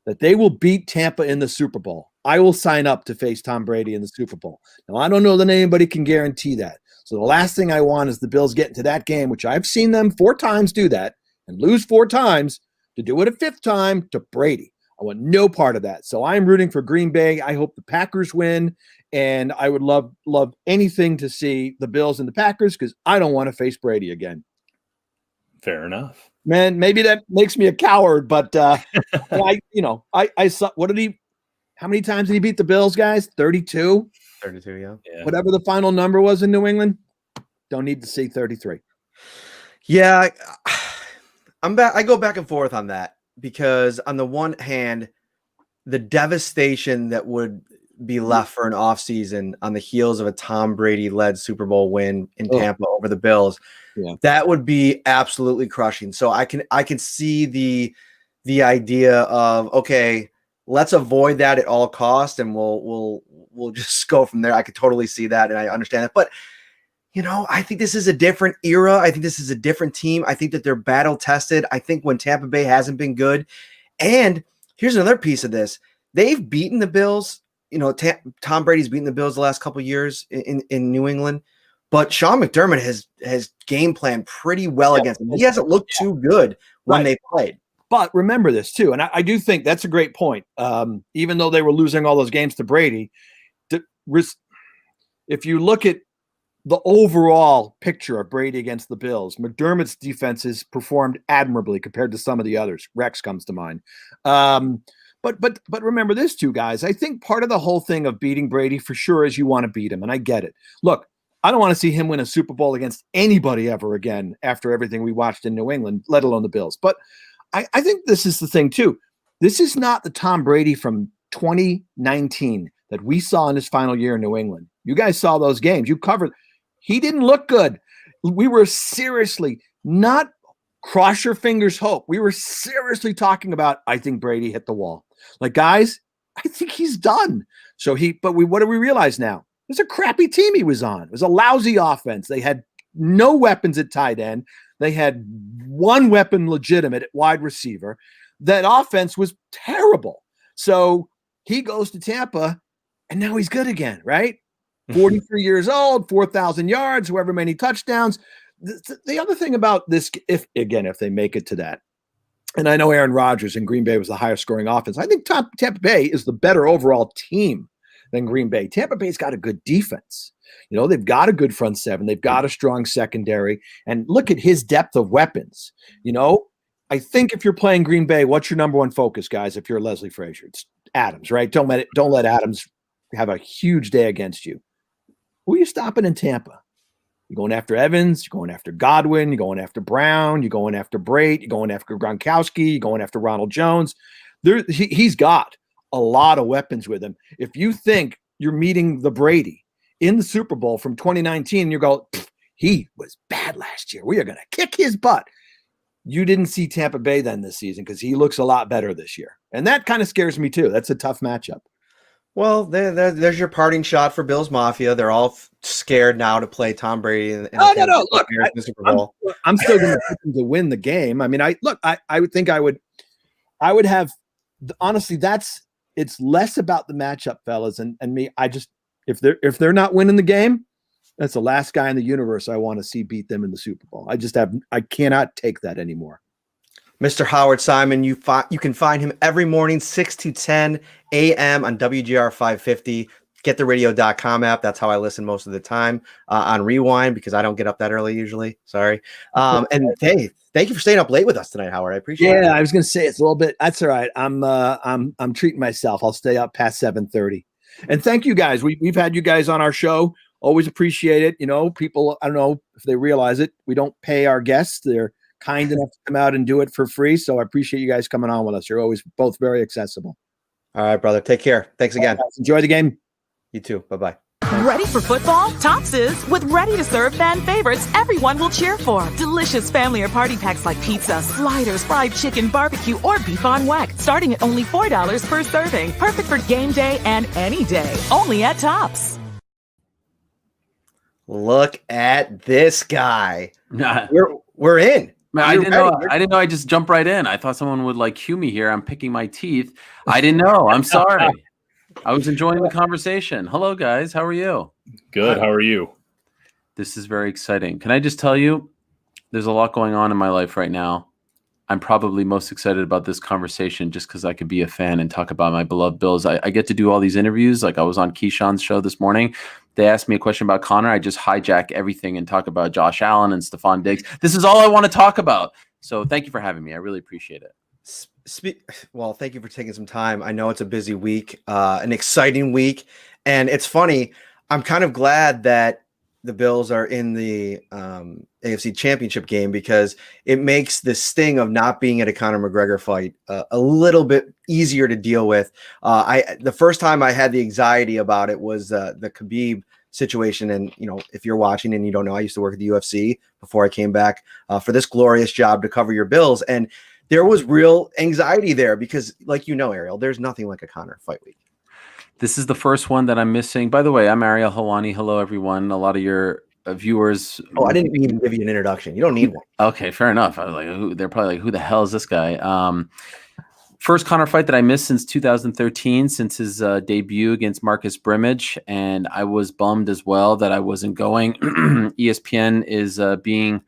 that they will beat Tampa in the Super Bowl, I will sign up to face Tom Brady in the Super Bowl. Now, I don't know that anybody can guarantee that. So the last thing I want is the Bills get into that game, which I've seen them 4 times do that and lose 4 times, to do it a 5th time to Brady. I want no part of that. So I'm rooting for Green Bay. I hope the Packers win. And I would love anything to see the Bills and the Packers because I don't want to face Brady again. Fair enough. Man, maybe that makes me a coward, but I saw, how many times did he beat the Bills, guys? 32? 32, yeah. Whatever the final number was in New England, don't need to see 33. Yeah, I go back and forth on that because on the one hand, the devastation that would be left for an offseason on the heels of a Tom Brady-led Super Bowl win in Tampa over the Bills, that would be absolutely crushing. So I can see the idea of, okay, let's avoid that at all costs, and we'll just go from there. I could totally see that, and I understand that. But I think this is a different era. I think this is a different team. I think that they're battle tested. I think when Tampa Bay hasn't been good, and here's another piece of this: they've beaten the Bills. Tom Brady's beaten the Bills the last couple of years in New England, but Sean McDermott has game planned pretty well against them. He hasn't looked too good when they played. But remember this too, and I do think that's a great point. Even though they were losing all those games to Brady, if you look at the overall picture of Brady against the Bills, McDermott's defenses performed admirably compared to some of the others. Rex comes to mind. But remember this too, guys. I think part of the whole thing of beating Brady for sure is you want to beat him, and I get it. Look, I don't want to see him win a Super Bowl against anybody ever again after everything we watched in New England, let alone the Bills. But I think this is the thing too. This is not the Tom Brady from 2019 that we saw in his final year in New England. You guys saw those games. You covered. He didn't look good. We were seriously not cross your fingers hope. We were seriously talking about, I think Brady hit the wall. Like, guys, I think he's done. What do we realize now? It was a crappy team he was on. It was a lousy offense. They had no weapons at tight end. They had one weapon legitimate at wide receiver. That offense was terrible. So he goes to Tampa, and now he's good again, right? 43 years old, 4,000 yards, however many touchdowns. The other thing about this, if they make it to that, and I know Aaron Rodgers in Green Bay was the highest scoring offense. I think Tampa Bay is the better overall team than Green Bay. Tampa Bay's got a good defense. They've got a good front seven. They've got a strong secondary. And look at his depth of weapons. I think if you're playing Green Bay, what's your number one focus, guys? If you're Leslie Frazier, it's Adams, right? Don't let Adams have a huge day against you. Who are you stopping in Tampa? You're going after Evans. You're going after Godwin. You're going after Brown. You're going after Brate. You're going after Gronkowski. You're going after Ronald Jones. He's got a lot of weapons with him. If you think you're meeting the Brady in the Super Bowl from 2019, you go, he was bad last year. We are going to kick his butt. You didn't see Tampa Bay then this season because he looks a lot better this year. And that kind of scares me too. That's a tough matchup. Well, there's your parting shot for Bills Mafia. They're all scared now to play Tom Brady in no. Look, the Super Bowl. I'm still going to pick him to win the game. I mean, I would think I would have, honestly, it's less about the matchup, fellas, and me. If they're not winning the game, that's the last guy in the universe I want to see beat them in the Super Bowl. I cannot take that anymore. Mr. Howard Simon, you can find him every morning, 6 to 10 a.m. on WGR 550. GetTheRadio.com app. That's how I listen most of the time on Rewind because I don't get up that early usually. Sorry. And hey, thank you for staying up late with us tonight, Howard. I appreciate it. Yeah, I was going to say it's a little bit. That's all right. I'm treating myself. I'll stay up past 7:30. And thank you guys. We've had you guys on our show. Always appreciate it. People, I don't know if they realize it. We don't pay our guests. They're kind enough to come out and do it for free. So I appreciate you guys coming on with us. You're always both very accessible. All right, brother. Take care. Thanks again. Right, enjoy the game. You too. Bye-bye. Ready for football? Tops is with ready-to-serve fan favorites everyone will cheer for. Delicious family or party packs like pizza, sliders, fried chicken, barbecue, or beef on weck. Starting at only $4 per serving. Perfect for game day and any day. Only at Tops. Look at this guy. We're in. Man, I didn't know I just jumped right in. I thought someone would cue me here. I'm picking my teeth. I didn't know. I'm sorry. I was enjoying the conversation. Hello, guys. How are you? Good. How are you? This is very exciting. Can I just tell you, there's a lot going on in my life right now. I'm probably most excited about this conversation just because I could be a fan and talk about my beloved Bills. I get to do all these interviews. Like I was on Keyshawn's show this morning. They asked me a question about Connor. I just hijack everything and talk about Josh Allen and Stephon Diggs. This is all I want to talk about. So thank you for having me. I really appreciate it. Well, thank you for taking some time. I know it's a busy week, an exciting week. And it's funny. I'm kind of glad that the Bills are in the AFC Championship game because it makes the sting of not being at a Conor McGregor fight a little bit easier to deal with. The first time I had the anxiety about it was the Khabib situation. And, if you're watching and you don't know, I used to work at the UFC before I came back for this glorious job to cover your Bills. And there was real anxiety there because, like Ariel, there's nothing like a Conor fight week. This is the first one that I'm missing. By the way, I'm Ariel Helwani. Hello, everyone. A lot of your viewers. Oh, I didn't even give you an introduction. You don't need one. Okay, fair enough. I was like, they're probably like, who the hell is this guy? First Conor fight that I missed since 2013, since his debut against Marcus Brimage, and I was bummed as well that I wasn't going. ESPN is being,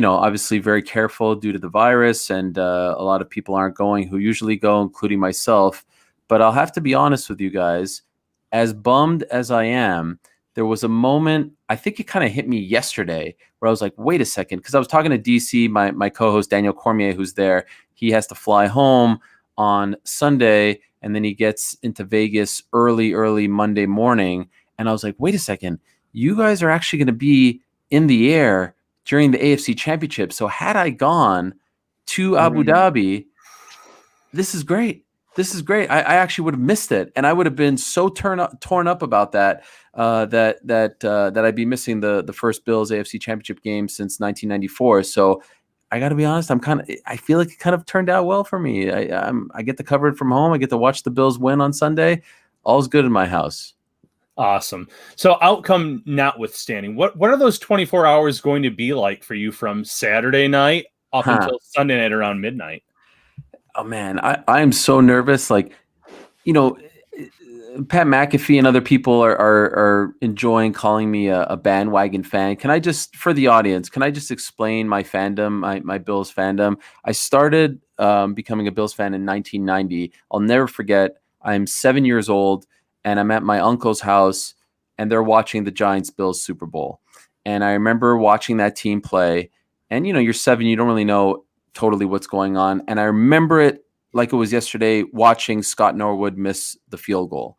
obviously very careful due to the virus, and a lot of people aren't going who usually go, including myself. But I'll have to be honest with you guys, as bummed as I am, there was a moment, I think it kind of hit me yesterday, where I was like, wait a second, because I was talking to DC, my co-host Daniel Cormier, who's there. He has to fly home on Sunday, and then he gets into Vegas early Monday morning. And I was like, wait a second, you guys are actually going to be in the air during the AFC Championship. So had I gone to Abu Dhabi, this is great. this is great. I actually would have missed it, and I would have been so torn up about that. That I'd be missing the first Bills AFC Championship game since 1994. So I got to be honest, I feel like it kind of turned out well for me. I get to cover it from home. I get to watch the Bills win on Sunday. All's good in my house. Awesome. So outcome notwithstanding, what are those 24 hours going to be like for you from Saturday night up until Sunday night around midnight? Oh man, I am so nervous. Like, Pat McAfee and other people are enjoying calling me a bandwagon fan. Can I just, for the audience, explain my fandom, my Bills fandom? I started becoming a Bills fan in 1990. I'll never forget. I'm 7 years old, and I'm at my uncle's house, and they're watching the Giants-Bills Super Bowl. And I remember watching that team play. And, you're 7, you don't really know totally what's going on. And I remember it like it was yesterday, watching Scott Norwood miss the field goal.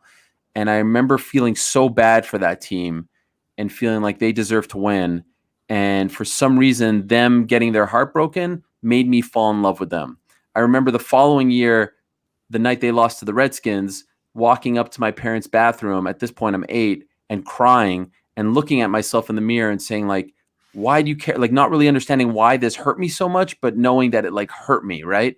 And I remember feeling so bad for that team and feeling like they deserve to win. And for some reason, them getting their heart broken made me fall in love with them. I remember the following year, the night they lost to the Redskins, walking up to my parents' bathroom. At this point, I'm 8, and crying and looking at myself in the mirror and saying, like, why do you care? Like, not really understanding why this hurt me so much, but knowing that it like hurt me, right?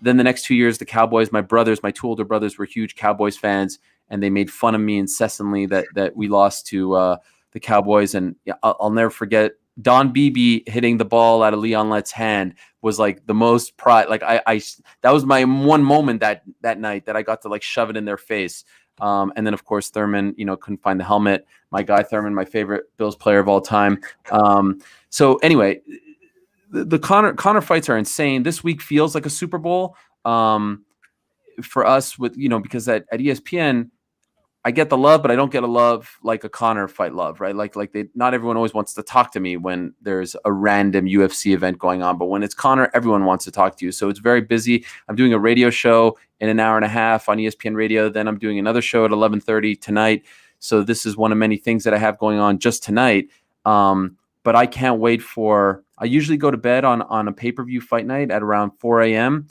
Then the next 2 years, the Cowboys, my 2 older brothers were huge Cowboys fans, and they made fun of me incessantly that we lost to the Cowboys. And I'll never forget Don Beebe hitting the ball out of Leon Lett's hand was like the most pride. Like I that was my one moment that night that I got to like shove it in their face. And then of course Thurman, couldn't find the helmet. My guy Thurman, my favorite Bills player of all time. So anyway, the Connor fights are insane. This week feels like a Super Bowl for us with because at ESPN. I get the love, but I don't get a love like a Connor fight love, right? Like not everyone always wants to talk to me when there's a random UFC event going on, but when it's Connor, everyone wants to talk to you. So it's very busy. I'm doing a radio show in an hour and a half on ESPN Radio. Then I'm doing another show at 11:30 tonight. So this is one of many things that I have going on just tonight. But I can't wait I usually go to bed on a pay-per-view fight night at around 4 a.m.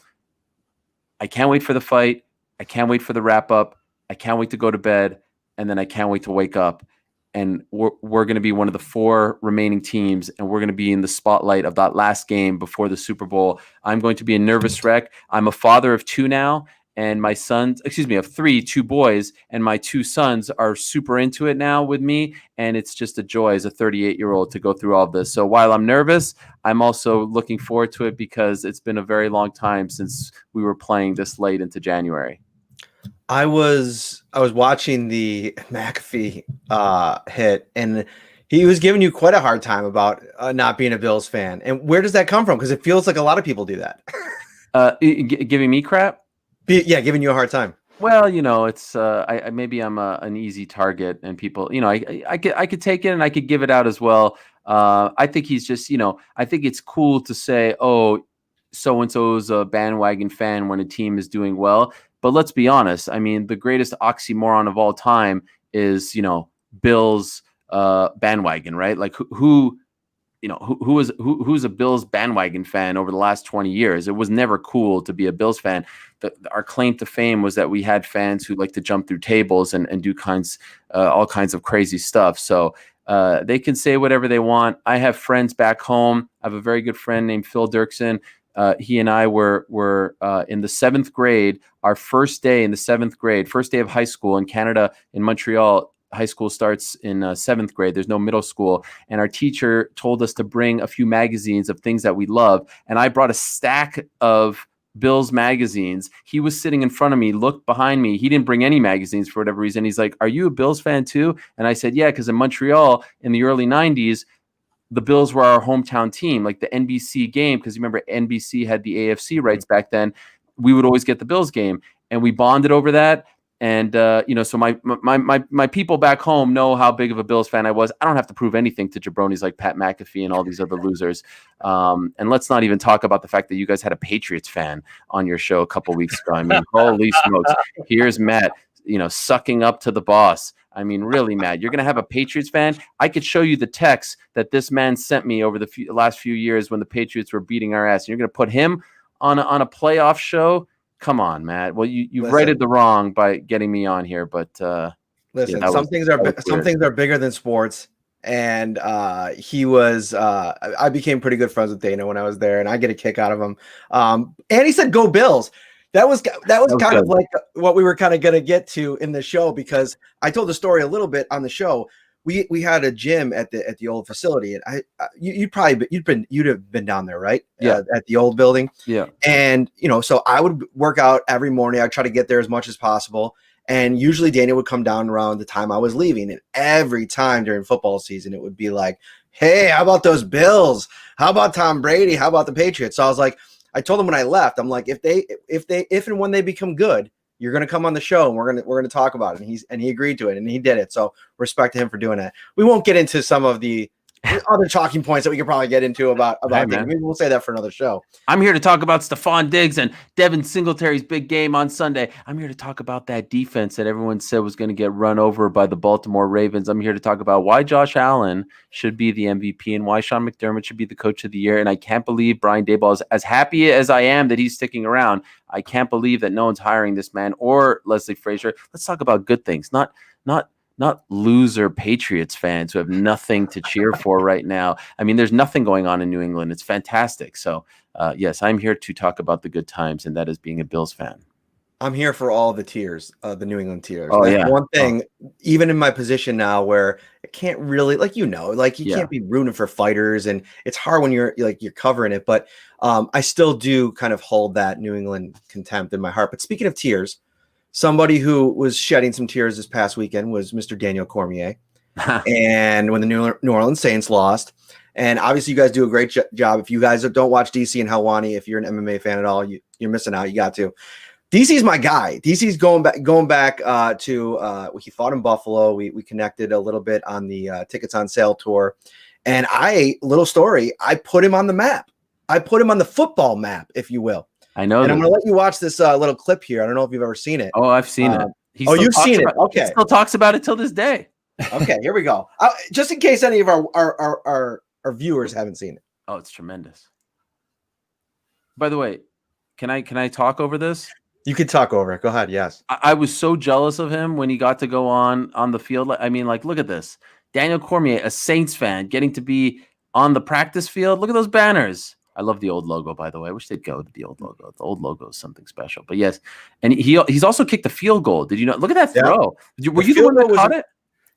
I can't wait for the fight. I can't wait for the wrap-up. I can't wait to go to bed, and then I can't wait to wake up. And we're going to be one of the 4 remaining teams, and we're going to be in the spotlight of that last game before the Super Bowl. I'm going to be a nervous wreck. I'm a father of 2 now, and my sons, of 3, 2 boys, and my 2 sons are super into it now with me, and it's just a joy as a 38-year-old to go through all of this. So while I'm nervous, I'm also looking forward to it because it's been a very long time since we were playing this late into January. I was watching the McAfee hit, and he was giving you quite a hard time about not being a Bills fan. And where does that come from? Because it feels like a lot of people do that. Giving me crap? Yeah, giving you a hard time. Well, it's maybe I'm an easy target, and people, I could take it and I could give it out as well. I think he's just, I think it's cool to say, oh, so and so's a bandwagon fan when a team is doing well. But let's be honest. I mean, the greatest oxymoron of all time is, Bills bandwagon, right? Like who's a Bills bandwagon fan over the last 20 years? It was never cool to be a Bills fan. Our claim to fame was that we had fans who like to jump through tables and do all kinds of crazy stuff. So they can say whatever they want. I have friends back home. I have a very good friend named Phil Dirksen. He and I were in the 7th grade, our first day in the 7th grade, first day of high school in Canada, in Montreal. High school starts in 7th grade. There's no middle school. And our teacher told us to bring a few magazines of things that we love. And I brought a stack of Bills magazines. He was sitting in front of me, looked behind me. He didn't bring any magazines for whatever reason. He's like, "Are you a Bills fan too?" And I said, "Yeah, because in Montreal in the early 90s, the Bills were our hometown team, like the NBC game, because you remember NBC had the AFC rights back then. We would always get the Bills game, and we bonded over that. And so my people back home know how big of a Bills fan I was. I don't have to prove anything to jabronis like Pat McAfee and all these other losers. And let's not even talk about the fact that you guys had a Patriots fan on your show a couple weeks ago. I mean, holy smokes! Here's Matt, sucking up to the boss. I mean, really, Matt, you're going to have a Patriots fan? I could show you the text that this man sent me over the last few years when the Patriots were beating our ass. And you're going to put him on a playoff show? Come on, Matt. Well, you Listen. righted the wrong by getting me on here, but Listen, yeah, some things are bigger than sports. And he was I became pretty good friends with Dana when I was there, and I get a kick out of him. And he said, "Go Bills." That was kind good. of like what we were kind of going to get to in the show, because I told the story a little bit on the show. We had a gym at the old facility, and you'd have been down there, right? Yeah, at the old building. Yeah. And so I would work out every morning. I'd try to get there as much as possible. And usually Dana would come down around the time I was leaving. And every time during football season, it would be like, hey, how about those Bills? How about Tom Brady? How about the Patriots? So I was like, I told him when I left, I'm like, if and when they become good, you're going to come on the show and we're going to talk about it. And he agreed to it, and he did it. So respect to him for doing that. We won't get into some of the other talking points that we could probably get into about Dana. Maybe we'll say that for another show. I'm here to talk about Stephon Diggs and Devin Singletary's big game on Sunday. I'm here to talk about that defense that everyone said was going to get run over by the Baltimore Ravens. I'm here to talk about why Josh Allen should be the MVP and why Sean McDermott should be the coach of the year. And I can't believe Brian Daboll is as happy as I am that he's sticking around. I can't believe that no one's hiring this man or Leslie Frazier. Let's talk about good things, not loser Patriots fans who have nothing to cheer for right now. I mean, there's nothing going on in New England. It's fantastic. So, yes, I'm here to talk about the good times, and that is being a Bills fan. I'm here for all the tears, the New England tears. Oh, That's yeah. one thing, even in my position now where I can't really, you can't be rooting for fighters, and it's hard when you're covering it. But I still do kind of hold that New England contempt in my heart. But speaking of tears, somebody who was shedding some tears this past weekend was Mr. Daniel Cormier. And when the New Orleans Saints lost, and obviously you guys do a great job. If you guys don't watch DC and Helwani, if you're an MMA fan at all, you're missing out. You got to. DC's my guy. DC's going back to he fought in Buffalo. We connected a little bit on the tickets on sale tour. And I put him on the map. I put him on the football map, if you will. I know. And I'm going to let you watch this little clip here. I don't know if you've ever seen it. Oh, I've seen it. You've seen it. Okay. He still talks about it till this day. Okay, here we go. Just in case any of our viewers haven't seen it. Oh, it's tremendous. By the way, can I talk over this? You can talk over it. Go ahead. Yes. I was so jealous of him when he got to go on the field. I mean, look at this. Daniel Cormier, a Saints fan, getting to be on the practice field. Look at those banners. I love the old logo, by the way. I wish they'd go to the old logo. The old logo is something special. But yes, and he's also kicked a field goal. Did you know? Look at that throw. Were you the one that caught it?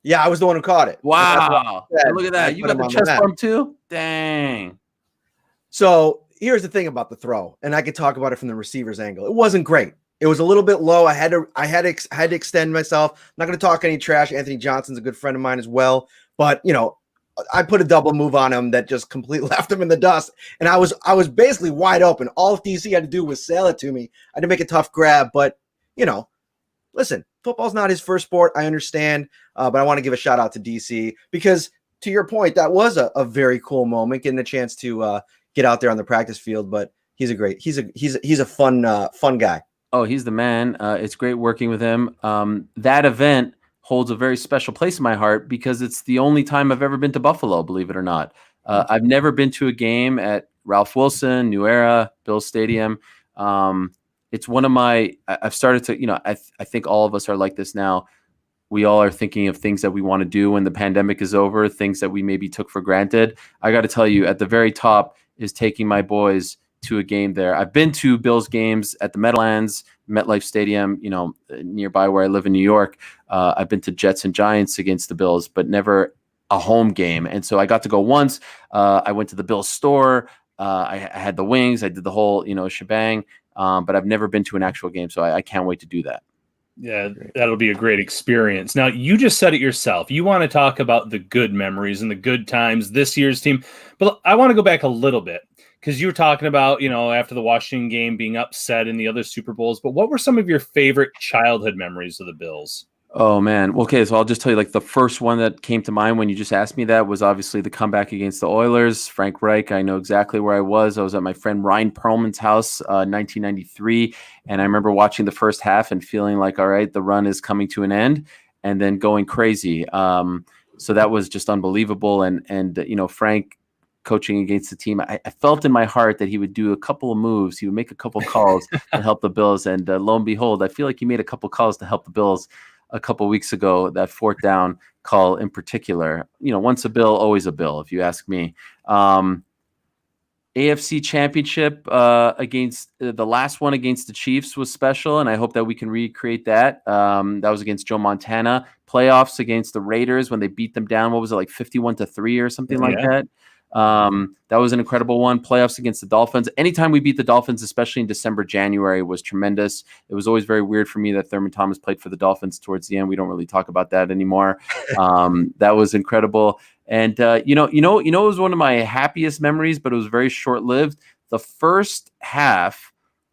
Yeah, I was the one who caught it. Wow. Look at that. You got the chest bump too? Dang. So here's the thing about the throw, and I could talk about it from the receiver's angle. It wasn't great. It was a little bit low. I had to extend myself. I'm not going to talk any trash. Anthony Johnson's a good friend of mine as well. But, I put a double move on him that just completely left him in the dust. And I was basically wide open. All DC had to do was sail it to me. I had to make a tough grab. But, listen, football's not his first sport. I understand. But I want to give a shout out to DC because, to your point, that was a very cool moment, getting a chance to get out there on the practice field. But he's a fun guy. Oh, he's the man. It's great working with him. That event holds a very special place in my heart because it's the only time I've ever been to Buffalo, believe it or not. I've never been to a game at Ralph Wilson, New Era, Bills Stadium. It's one of my, I've started to, I think all of us are like this now. We all are thinking of things that we want to do when the pandemic is over, things that we maybe took for granted. I got to tell you, at the very top is taking my boys to a game there. I've been to Bills games at the Meadowlands, MetLife Stadium, nearby where I live in New York. I've been to Jets and Giants against the Bills, but never a home game. And so I got to go once. I went to the Bills store. I had the wings. I did the whole, shebang. But I've never been to an actual game, so I can't wait to do that. Yeah, that'll be a great experience. Now, you just said it yourself. You want to talk about the good memories and the good times, this year's team. But I want to go back a little bit because you were talking about, after the Washington game being upset in the other Super Bowls. But what were some of your favorite childhood memories of the Bills? Oh, man. Okay, so I'll just tell you, the first one that came to mind when you just asked me that was obviously the comeback against the Oilers. Frank Reich, I know exactly where I was. I was at my friend Ryan Perlman's house, 1993, and I remember watching the first half and feeling like, all right, the run is coming to an end, and then going crazy. So that was just unbelievable, and Frank coaching against the team, I felt in my heart that he would do a couple of moves. He would make a couple of calls to help the Bills. And lo and behold, I feel like he made a couple of calls to help the Bills a couple of weeks ago, that fourth down call in particular. Once a Bill, always a Bill, if you ask me. AFC Championship against the last one against the Chiefs was special, and I hope that we can recreate that. That was against Joe Montana. Playoffs against the Raiders when they beat them down. What was it, like 51-3 or something like that? That was an incredible one. Playoffs against the Dolphins. Anytime we beat the Dolphins, especially in December, January, was tremendous. It was always very weird for me that Thurman Thomas played for the Dolphins towards the end. We don't really talk about that anymore. That was incredible. And it was one of my happiest memories, but it was very short-lived. The first half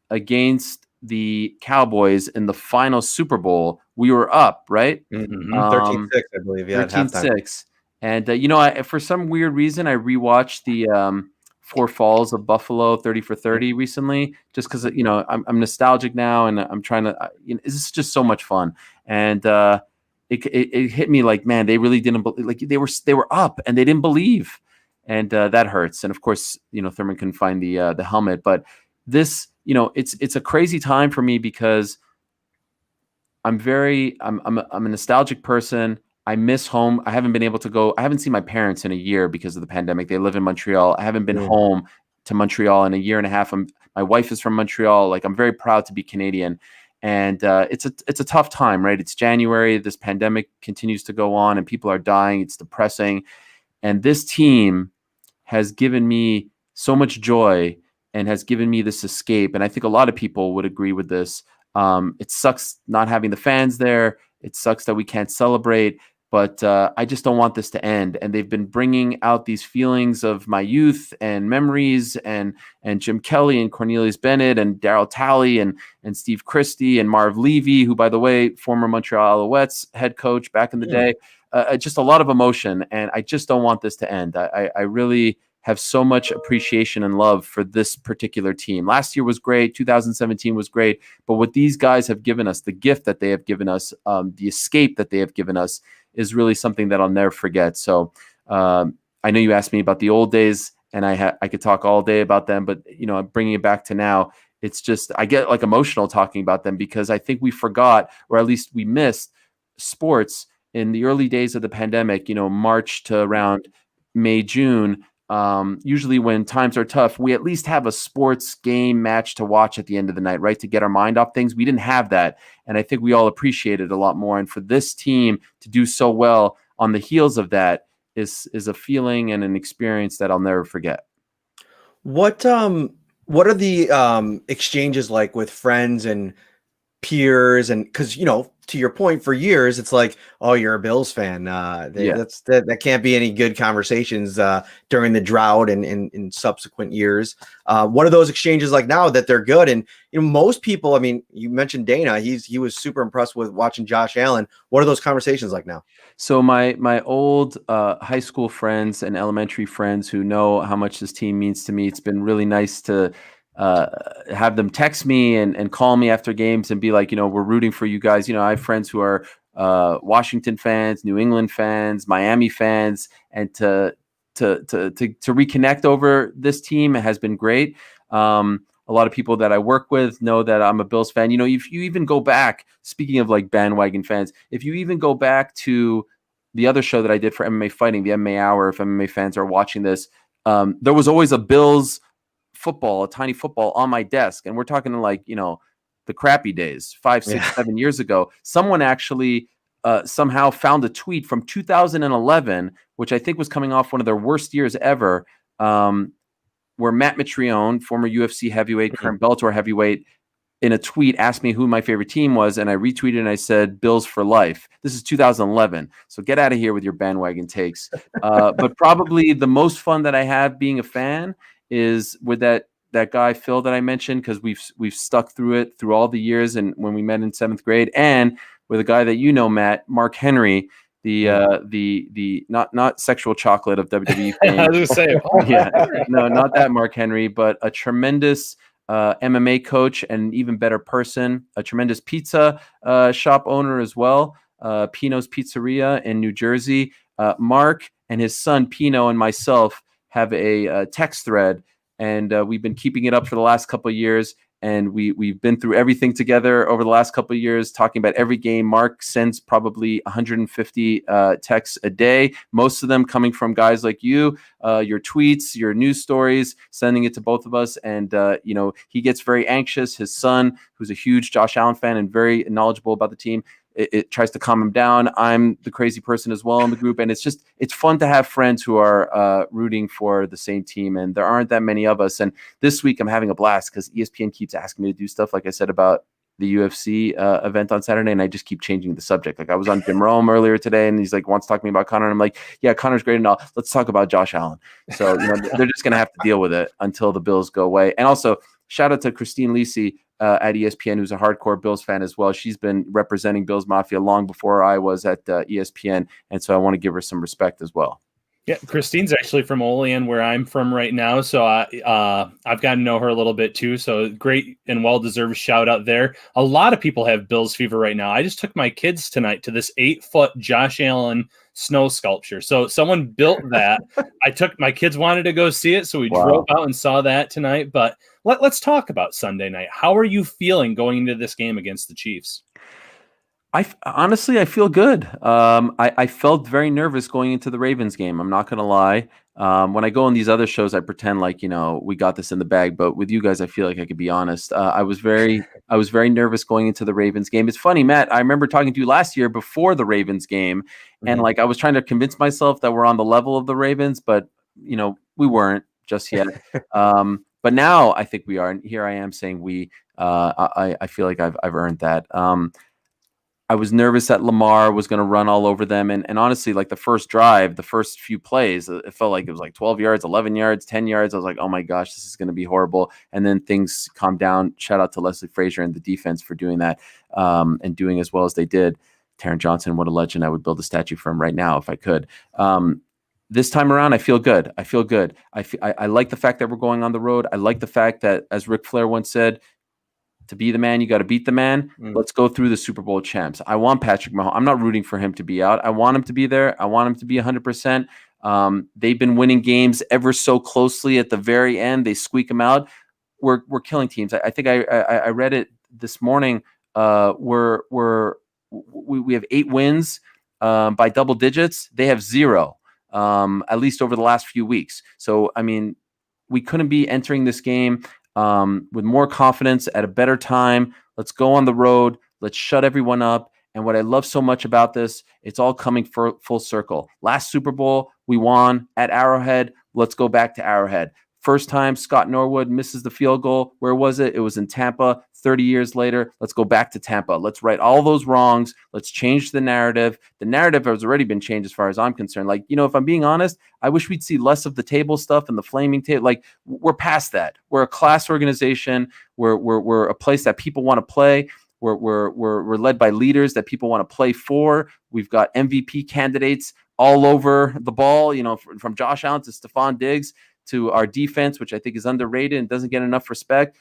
against the Cowboys in the final Super Bowl, we were up, right? 13-6, I believe. Yeah, 13-6. And for some weird reason, I rewatched the Four Falls of Buffalo 30 for 30 recently, just because I'm nostalgic now, and I'm trying to. This is just so much fun, and it hit me like, man, they really didn't like they were up and they didn't believe, and that hurts. And of course, Thurman couldn't find the helmet, but this, it's a crazy time for me because I'm a nostalgic person. I miss home. I haven't been able to go. I haven't seen my parents in a year because of the pandemic. They live in Montreal. I haven't been home to Montreal in a year and a half. My wife is from Montreal. Like, I'm very proud to be Canadian. And it's a tough time, right? It's January. This pandemic continues to go on and people are dying. It's depressing. And this team has given me so much joy and has given me this escape. And I think a lot of people would agree with this. It sucks not having the fans there. It sucks that we can't celebrate. But I just don't want this to end. And they've been bringing out these feelings of my youth and memories, and Jim Kelly and Cornelius Bennett and Darryl Talley and Steve Christie and Marv Levy, who, by the way, former Montreal Alouettes head coach back in the day. Just a lot of emotion. And I just don't want this to end. I really have so much appreciation and love for this particular team. Last year was great. 2017 was great. But what these guys have given us, the gift that they have given us, the escape that they have given us, is really something that I'll never forget. So I know you asked me about the old days, and I could talk all day about them, but bringing it back to now, it's just, I get like emotional talking about them because I think we forgot, or at least we missed, sports in the early days of the pandemic, March to around May, June. Usually when times are tough, we at least have a sports game match to watch at the end of the night, right? To get our mind off things. We didn't have that. And I think we all appreciate it a lot more. And for this team to do so well on the heels of that is a feeling and an experience that I'll never forget. What are the exchanges like with friends and peers? And because to your point, for years it's like, oh, you're a Bills fan. That can't be any good conversations during the drought and in subsequent years. What are those exchanges like now that they're good? And most people, I mean, you mentioned Dana, he was super impressed with watching Josh Allen. What are those conversations like now? So my old high school friends and elementary friends who know how much this team means to me, it's been really nice to have them text me and call me after games and be like, we're rooting for you guys. I have friends who are Washington fans, New England fans, Miami fans, and to reconnect over this team has been great. A lot of people that I work with know that I'm a Bills fan. If you even go back, speaking of like bandwagon fans, if you even go back to the other show that I did for MMA Fighting, the MMA Hour, if MMA fans are watching this, there was always a Bills football, a tiny football on my desk. And we're talking like, the crappy days, 5, 6, 7 years ago. Someone actually somehow found a tweet from 2011, which I think was coming off one of their worst years ever, where Matt Mitrione, former UFC heavyweight, current Bellator heavyweight, in a tweet asked me who my favorite team was, and I retweeted and I said, Bills for life. This is 2011. So get out of here with your bandwagon takes. But probably the most fun that I have being a fan is with that guy Phil that I mentioned, because we've stuck through it through all the years, and when we met in 7th grade, and with a guy that Matt, Mark Henry, the not sexual chocolate of WWE fame. I was just saying, no, not that Mark Henry, but a tremendous MMA coach and an even better person, a tremendous pizza shop owner as well, Pino's Pizzeria in New Jersey. Mark and his son Pino and myself have a text thread, and we've been keeping it up for the last couple of years. And we've been through everything together over the last couple of years, talking about every game. Mark sends probably 150 texts a day, most of them coming from guys like you, your tweets, your news stories, sending it to both of us. And, he gets very anxious. His son, who's a huge Josh Allen fan and very knowledgeable about the team, it tries to calm him down. I'm the crazy person as well in the group. And it's fun to have friends who are rooting for the same team. And there aren't that many of us. And this week I'm having a blast because ESPN keeps asking me to do stuff, like I said, about the UFC event on Saturday. And I just keep changing the subject. Like I was on Jim Rome earlier today and he's like, wants to talk to me about Connor. And I'm like, yeah, Connor's great and all. Let's talk about Josh Allen. So, they're just going to have to deal with it until the Bills go away. And also shout out to Christine Lisi at ESPN, who's a hardcore Bills fan as well. She's been representing Bills Mafia long before I was at ESPN, and so I want to give her some respect as well. Yeah, Christine's actually from Olean, where I'm from right now, so I've gotten to know her a little bit too, so great and well-deserved shout-out there. A lot of people have Bills fever right now. I just took my kids tonight to this 8-foot Josh Allen snow sculpture. So someone built that. My kids wanted to go see it, so we drove out and saw that tonight. But let's talk about Sunday night. How are you feeling going into this game against the Chiefs? Honestly, I feel good. I felt very nervous going into the Ravens game. I'm not going to lie. When I go on these other shows, I pretend like, we got this in the bag. But with you guys, I feel like I could be honest. I was very nervous going into the Ravens game. It's funny, Matt. I remember talking to you last year before the Ravens game. And I was trying to convince myself that we're on the level of the Ravens, but, we weren't just yet. But now I think we are. And here I am saying we. I feel like I've earned that. I was nervous that Lamar was going to run all over them. And honestly, like the first drive, the first few plays, it felt like it was like 12 yards, 11 yards, 10 yards. I was like, oh my gosh, this is going to be horrible. And then things calmed down. Shout out to Leslie Frazier and the defense for doing that and doing as well as they did. Taron Johnson, what a legend. I would build a statue for him right now if I could. This time around, I feel good. I like the fact that we're going on the road. I like the fact that, as Ric Flair once said, to be the man, you got to beat the man. Let's go through the Super Bowl champs. I want Patrick Mahomes. I'm not rooting for him to be out. I want him to be there. I want him to be 100%. They've been winning games ever so closely at the very end. They squeak them out. We're killing teams. I think I read it this morning. We have 8 wins by double digits. They have 0, at least over the last few weeks. So, we couldn't be entering this game with more confidence at a better time. Let's go on the road. Let's shut everyone up. And what I love so much about this, it's all coming full circle. Last Super Bowl, we won at Arrowhead. Let's go back to Arrowhead. First time Scott Norwood misses the field goal. Where was it? It was in Tampa. 30 years later, let's go back to Tampa. Let's right all those wrongs. Let's change the narrative. The narrative has already been changed as far as I'm concerned. Like, if I'm being honest, I wish we'd see less of the table stuff and the flaming table. Like, we're past that. We're a class organization. We're a place that people want to play. We're led by leaders that people want to play for. We've got MVP candidates all over the ball, from Josh Allen to Stephon Diggs to our defense, which I think is underrated and doesn't get enough respect.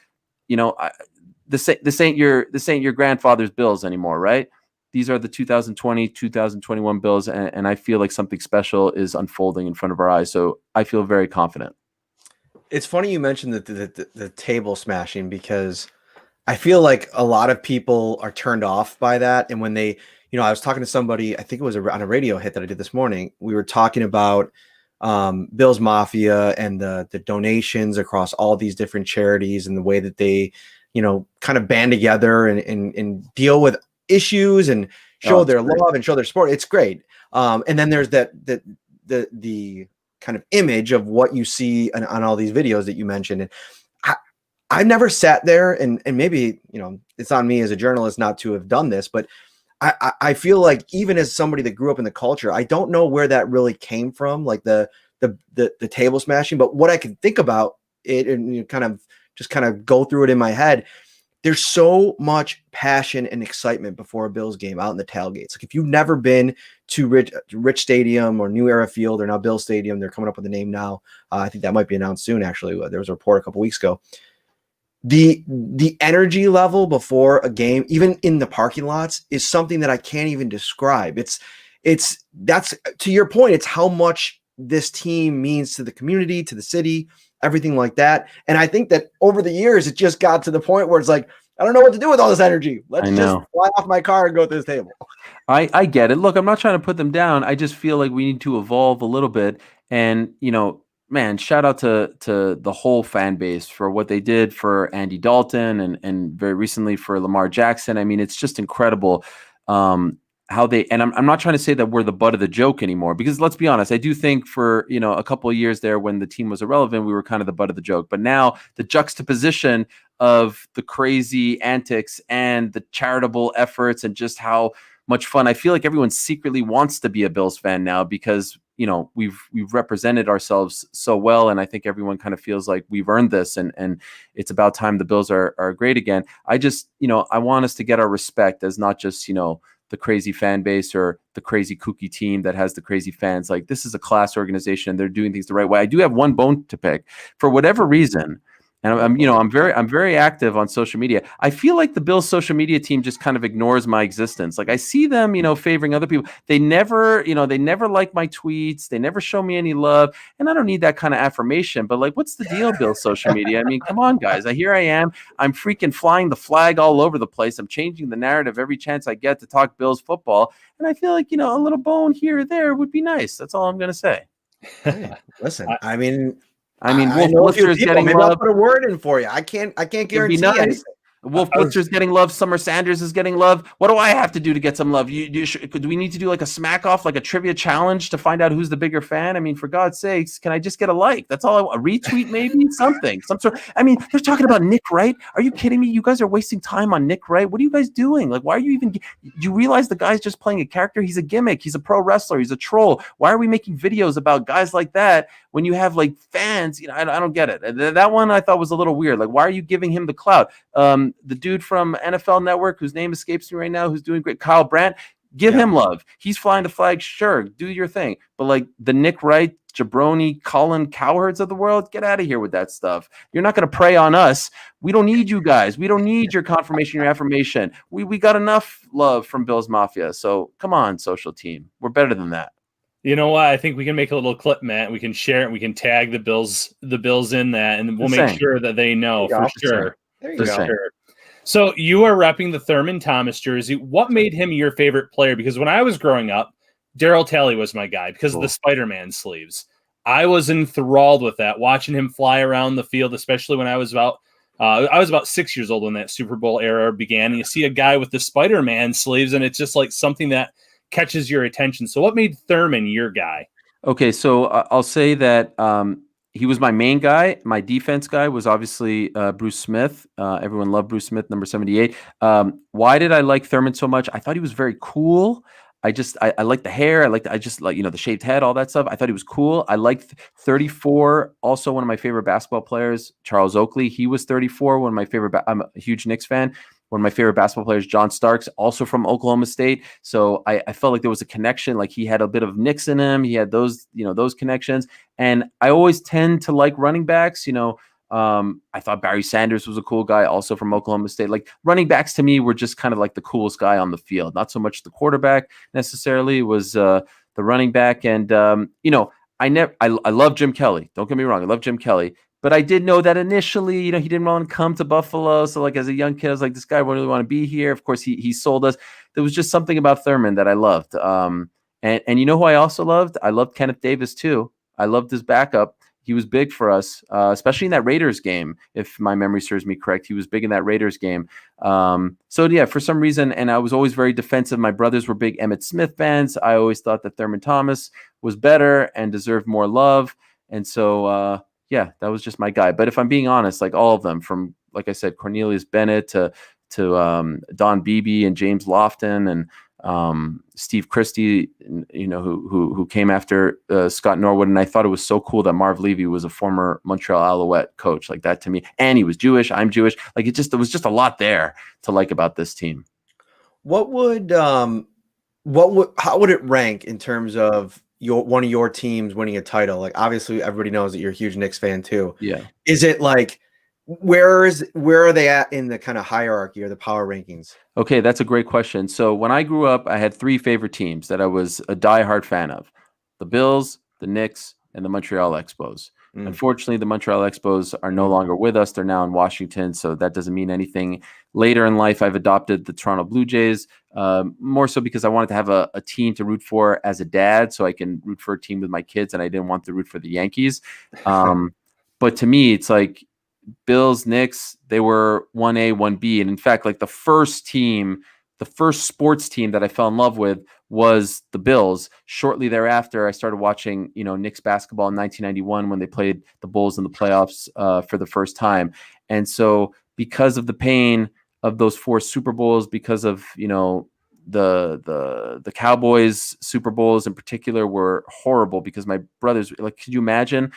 This ain't your grandfather's Bills anymore, right? These are the 2020, 2021 Bills, and I feel like something special is unfolding in front of our eyes. So I feel very confident. It's funny you mentioned the table smashing, because I feel like a lot of people are turned off by that. And when they, I was talking to somebody, I think it was on a radio hit that I did this morning. We were talking about Bills Mafia and the donations across all these different charities and the way that they, kind of band together and deal with issues and show their love and show their support. It's great. And then there's the kind of image of what you see on all these videos that you mentioned. And I've never sat there and maybe, it's on me as a journalist not to have done this, but I feel like even as somebody that grew up in the culture, I don't know where that really came from, like the table smashing. But what I can think about it and kind of go through it in my head, there's so much passion and excitement before a Bills game out in the tailgates. Like if you've never been to Rich Stadium or New Era Field or now Bill Stadium, they're coming up with a name now. I think that might be announced soon. Actually, there was a report a couple weeks ago. The energy level before a game, even in the parking lots, is something that I can't even describe. That's to your point. It's how much this team means to the community, to the city, everything like that. And I think that over the years, it just got to the point where it's like, I don't know what to do with all this energy. Let's just fly off my car and go to this table. I get it. Look, I'm not trying to put them down. I just feel like we need to evolve a little bit. And, man, shout out to the whole fan base for what they did for Andy Dalton and very recently for Lamar Jackson. I mean, it's just incredible how they, and I'm not trying to say that we're the butt of the joke anymore, because let's be honest, I do think for, a couple of years there when the team was irrelevant, we were kind of the butt of the joke. But now the juxtaposition of the crazy antics and the charitable efforts and just how much fun, I feel like everyone secretly wants to be a Bills fan now because, we've represented ourselves so well. And I think everyone kind of feels like we've earned this and it's about time the Bills are great again. I just, I want us to get our respect as not just, the crazy fan base or the crazy kooky team that has the crazy fans. Like, this is a class organization. They're doing things the right way. I do have one bone to pick for whatever reason. And I'm very active on social media. I feel like the Bills social media team just kind of ignores my existence. Like, I see them, favoring other people. They never like my tweets. They never show me any love. And I don't need that kind of affirmation. But like, what's the deal, Bills social media? I mean, come on, guys. Here I am. I'm freaking flying the flag all over the place. I'm changing the narrative every chance I get to talk Bills football. And I feel like, a little bone here or there would be nice. That's all I'm going to say. Hey, listen, I mean, Wolf Blitzer is getting maybe love. I'll put a word in for you. I can't guarantee nice. anything. Wolf Blitzer is getting love. Summer Sanders is getting love. What do I have to do to get some love? Do we need to do like a smack off, like a trivia challenge to find out who's the bigger fan? I mean, for God's sakes, can I just get a like? That's all. A retweet, maybe something, some sort. I mean, they're talking about Nick Wright. Are you kidding me? You guys are wasting time on Nick Wright. What are you guys doing? Like, why are you even? Do you realize the guy's just playing a character? He's a gimmick. He's a pro wrestler. He's a troll. Why are we making videos about guys like that when you have like fans? I don't get it. That one I thought was a little weird. Like, why are you giving him the clout? The dude from NFL Network, whose name escapes me right now, who's doing great, Kyle Brandt, give him love. He's flying the flag. Sure, do your thing. But like the Nick Wright, Jabroni, Colin Cowherds of the world, get out of here with that stuff. You're not going to prey on us. We don't need you guys. We don't need your confirmation, your affirmation. We got enough love from Bills Mafia. So come on, social team. We're better than that. You know what? I think we can make a little clip, Matt. We can share it. We can tag the Bills in that, and we'll make sure that they know for sure. There you go. Sure. So you are repping the Thurman Thomas jersey. What made him your favorite player? Because when I was growing up, Darryl Talley was my guy because of the Spider-Man sleeves. I was enthralled with that, watching him fly around the field, especially when I was about 6 years old when that Super Bowl era began. And you see a guy with the Spider-Man sleeves, and it's just like something that catches your attention. So what made Thurman your guy? Okay, so I'll say that he was my main guy. My defense guy was obviously Bruce Smith. Everyone loved Bruce Smith, number 78. Why did I like Thurman so much? I thought he was very cool. I liked the hair. I just like, the shaved head, all that stuff. I thought he was cool. I liked 34. Also, one of my favorite basketball players, Charles Oakley. He was 34. One of my favorite. I'm a huge Knicks fan. One of my favorite basketball players, John Starks, also from Oklahoma State. So I felt like there was a connection. Like he had a bit of Knicks in him. He had those connections. And I always tend to like running backs. I thought Barry Sanders was a cool guy, also from Oklahoma State. Like running backs to me were just kind of like the coolest guy on the field. Not so much the quarterback necessarily, was the running back. And I love Jim Kelly. Don't get me wrong, I love Jim Kelly. But I did know that initially, he didn't want to come to Buffalo. So like as a young kid, I was like, this guy wouldn't really want to be here. Of course, he sold us. There was just something about Thurman that I loved. And you know who I also loved? I loved Kenneth Davis too. I loved his backup. He was big for us, especially in that Raiders game. If my memory serves me correct, he was big in that Raiders game. So yeah, for some reason, and I was always very defensive. My brothers were big Emmitt Smith fans. I always thought that Thurman Thomas was better and deserved more love. And so, yeah, that was just my guy. But if I'm being honest, like all of them, from like I said, Cornelius Bennett to Don Beebe and James Lofton and Steve Christie, who came after Scott Norwood. And I thought it was so cool that Marv Levy was a former Montreal Alouette coach. Like that to me, and he was Jewish. I'm Jewish. Like there was just a lot there to like about this team. How would it rank in terms of one of your teams winning a title? Like obviously everybody knows that you're a huge Knicks fan too. Yeah. Is it like where are they at in the kind of hierarchy or the power rankings? Okay, that's a great question. So when I grew up, I had three favorite teams that I was a diehard fan of: the Bills, the Knicks, and the Montreal Expos. Mm. Unfortunately, the Montreal Expos are no longer with us. They're now in Washington, so that doesn't mean anything. Later in life, I've adopted the Toronto Blue Jays, more so because I wanted to have a team to root for as a dad, so I can root for a team with my kids, and I didn't want to root for the Yankees. But to me, it's like Bills, Knicks, they were 1A, 1B. And in fact, like the first sports team that I fell in love with was the Bills. Shortly thereafter, I started watching, Knicks basketball in 1991 when they played the Bulls in the playoffs for the first time. And so because of the pain of those 4 Super Bowls, because of, the Cowboys Super Bowls in particular were horrible because my brothers, like, could you imagine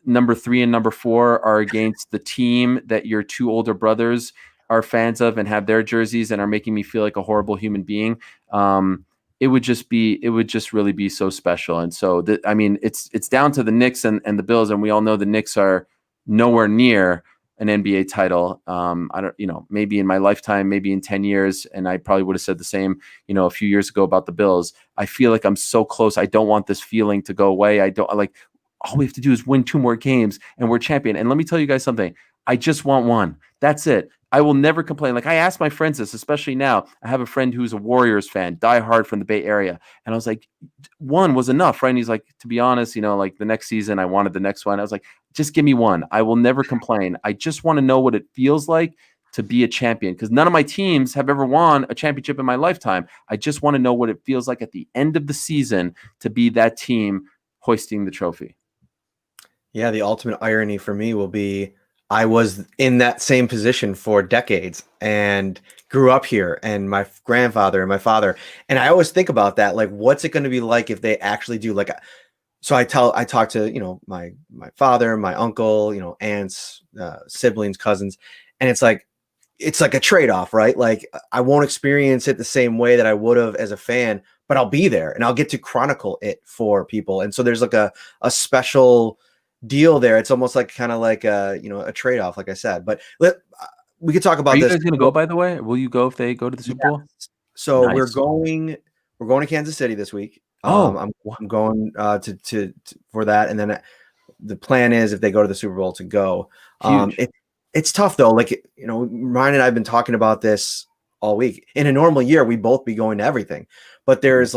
number 3 and number 4 are against the team that your 2 older brothers are fans of and have their jerseys and are making me feel like a horrible human being. It would just really be so special. And so it's down to the Knicks and the Bills. And we all know the Knicks are nowhere near an NBA title. I don't, maybe in my lifetime, maybe in 10 years. And I probably would have said the same, a few years ago about the Bills. I feel like I'm so close. I don't want this feeling to go away. All we have to do is win 2 more games and we're champion. And let me tell you guys something. I just want one. That's it. I will never complain. Like I ask my friends this, especially now. I have a friend who's a Warriors fan, die hard from the Bay Area. And I was like, 1 was enough, right? And he's like, to be honest, like the next season, I wanted the next one. I was like, just give me 1. I will never complain. I just want to know what it feels like to be a champion because none of my teams have ever won a championship in my lifetime. I just want to know what it feels like at the end of the season to be that team hoisting the trophy. Yeah, the ultimate irony for me will be I was in that same position for decades and grew up here, and my grandfather and my father. And I always think about that, like, what's it going to be like if they actually do? Like, so I talk to, my father, my uncle, aunts, siblings, cousins, and it's like a trade-off, right? Like I won't experience it the same way that I would have as a fan, but I'll be there and I'll get to chronicle it for people. And so there's like a special deal there. It's almost like kind of like a trade-off, like I said. But we could talk about this. Are you guys gonna go, by the way? Will you go if they go to the Super Bowl? So nice. We're going to Kansas City this week. I'm going to for that, and then the plan is if they go to the Super Bowl to go. It's tough though. Like Ryan and I have been talking about this all week. In a normal year, we'd both be going to everything, but there's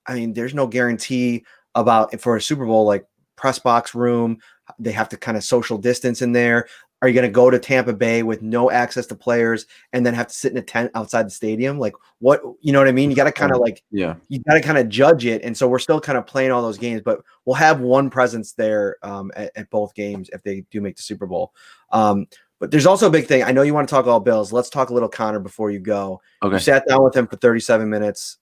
there's no guarantee about for a Super Bowl, like press box room. They have to kind of social distance in there. Are you going to go to Tampa Bay with no access to players and then have to sit in a tent outside the stadium? Like what, you know what I mean? You got to kind of you got to kind of judge it. And so we're still kind of playing all those games, but we'll have one presence there at both games if they do make the Super Bowl. But there's also a big thing. I know you want to talk all Bills. Let's talk a little Connor before you go. Okay. You sat down with him for 37 minutes,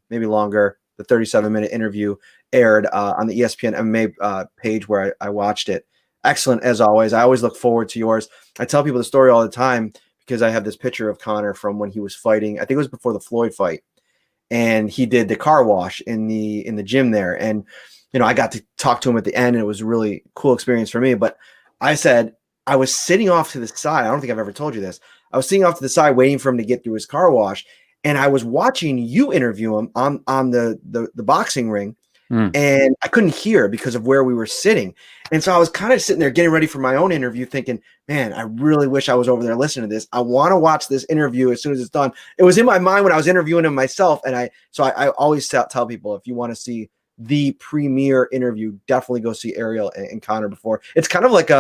maybe longer. The 37-minute interview aired on the ESPN MMA page where I watched it. Excellent as always. I always look forward to yours. I tell people the story all the time because I have this picture of Connor from when he was fighting. I think it was before the Floyd fight, and he did the car wash in the gym there. And I got to talk to him at the end, and it was a really cool experience for me. But I said I was sitting off to the side. I don't think I've ever told you this. I was sitting off to the side waiting for him to get through his car wash, and I was watching you interview him on the boxing ring. And I couldn't hear because of where we were sitting. And so I was kind of sitting there getting ready for my own interview thinking, man, I really wish I was over there listening to this. I want to watch this interview as soon as it's done. It was in my mind when I was interviewing him myself. And I always tell people, if you want to see the premiere interview, definitely go see Ariel and Connor before. It's kind of like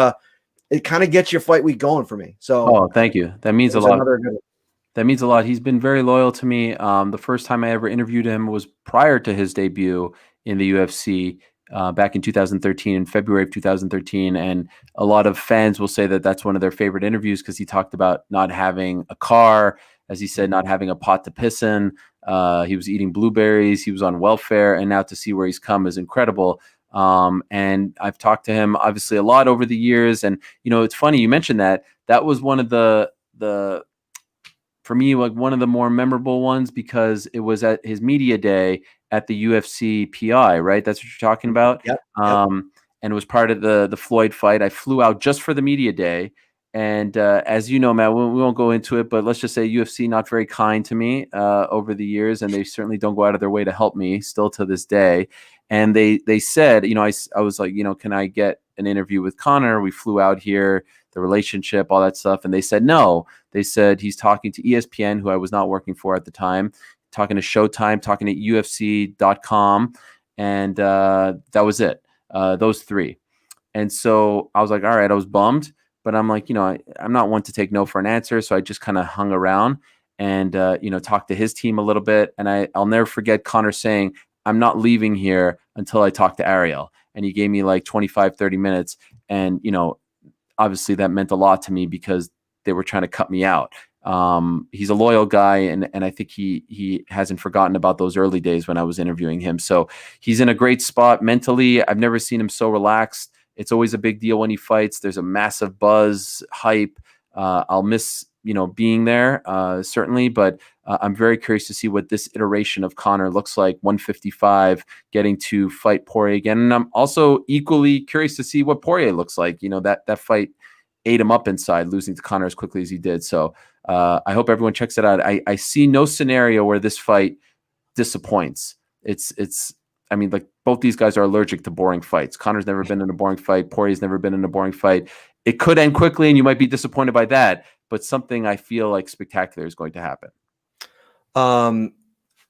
it kind of gets your fight week going for me. So thank you. That means a lot. That means a lot. He's been very loyal to me. The first time I ever interviewed him was prior to his debut in the UFC back in 2013, in February of 2013. And a lot of fans will say that that's one of their favorite interviews because he talked about not having a car, as he said, not having a pot to piss in. He was eating blueberries. He was on welfare. And now to see where he's come is incredible. And I've talked to him obviously a lot over the years. And, it's funny you mentioned that. That was one of the for me, like one of the more memorable ones because it was at his media day at the UFC PI, right? That's what you're talking about. Yep. And it was part of the Floyd fight. I flew out just for the media day. And as you know, Matt, we won't go into it, but let's just say UFC not very kind to me over the years, and they certainly don't go out of their way to help me still to this day. And they said, I was like, can I get an interview with Connor? We flew out here, the relationship, all that stuff. And they said, no. They said he's talking to ESPN, who I was not working for at the time, talking to Showtime, talking to UFC.com. And that was it, those three. And so I was like, all right, I was bummed. But I'm like, I'm not one to take no for an answer. So I just kind of hung around and, talked to his team a little bit. And I'll never forget Connor saying, I'm not leaving here until I talk to Ariel. And he gave me like 25, 30 minutes. And, obviously that meant a lot to me because they were trying to cut me out. He's a loyal guy. And I think he hasn't forgotten about those early days when I was interviewing him. So he's in a great spot mentally. I've never seen him so relaxed. It's always a big deal when he fights. There's a massive buzz, hype. I'll miss, being there, certainly, but I'm very curious to see what this iteration of Connor looks like, 155, getting to fight Poirier again. And I'm also equally curious to see what Poirier looks like. That fight ate him up inside, losing to Connor as quickly as he did. So I hope everyone checks it out. I see no scenario where this fight disappoints. Like both these guys are allergic to boring fights. Connor's never been in a boring fight. Poirier's never been in a boring fight. It could end quickly and you might be disappointed by that, but something I feel like spectacular is going to happen.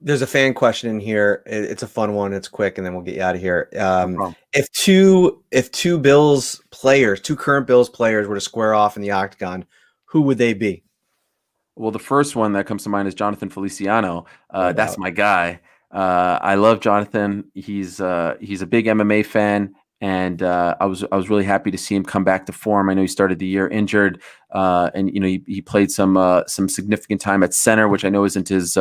There's a fan question in here. It's a fun one. It's quick and then we'll get you out of here. If two current Bills players were to square off in the octagon, who would they be? Well, the first one that comes to mind is Jonathan Feliciano. That's my guy. I love Jonathan. He's a big MMA fan, and I was really happy to see him come back to form. I know he started the year injured, and he played some significant time at center, which I know isn't his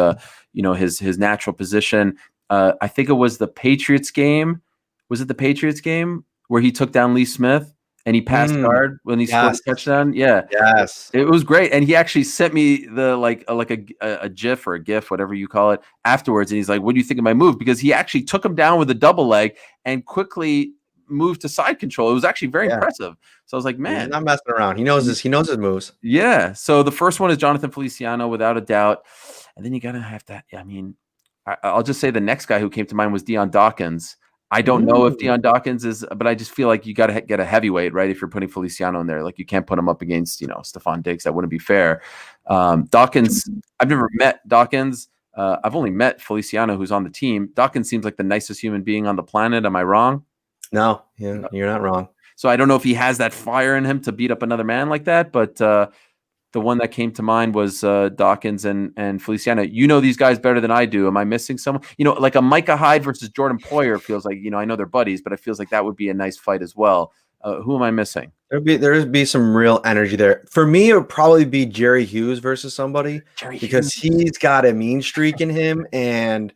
his natural position. I think it was the Patriots game. Was it the Patriots game where he took down Lee Smith? And he passed guard when he scored a touchdown. Yeah. Yes. It was great. And he actually sent me a GIF or a GIF, whatever you call it, afterwards. And he's like, what do you think of my move? Because he actually took him down with a double leg and quickly moved to side control. It was actually very impressive. So I was like, man. He's not messing around. He knows his moves. Yeah. So the first one is Jonathan Feliciano, without a doubt. And then you got to have that. I'll just say the next guy who came to mind was Deion Dawkins. I don't know if Deion Dawkins is, but I just feel like you got to get a heavyweight, right? If you're putting Feliciano in there, like you can't put him up against, Stephon Diggs. That wouldn't be fair. Dawkins, I've never met Dawkins. I've only met Feliciano, who's on the team. Dawkins seems like the nicest human being on the planet. Am I wrong? No, you're not wrong. So I don't know if he has that fire in him to beat up another man like that, but the one that came to mind was Dawkins and Feliciano. These guys better than I do. Am I missing someone? Like a Micah Hyde versus Jordan Poyer feels like, I know they're buddies, but it feels like that would be a nice fight as well. Who am I missing? There'd be some real energy there. For me, it would probably be Jerry Hughes versus somebody because he's got a mean streak in him and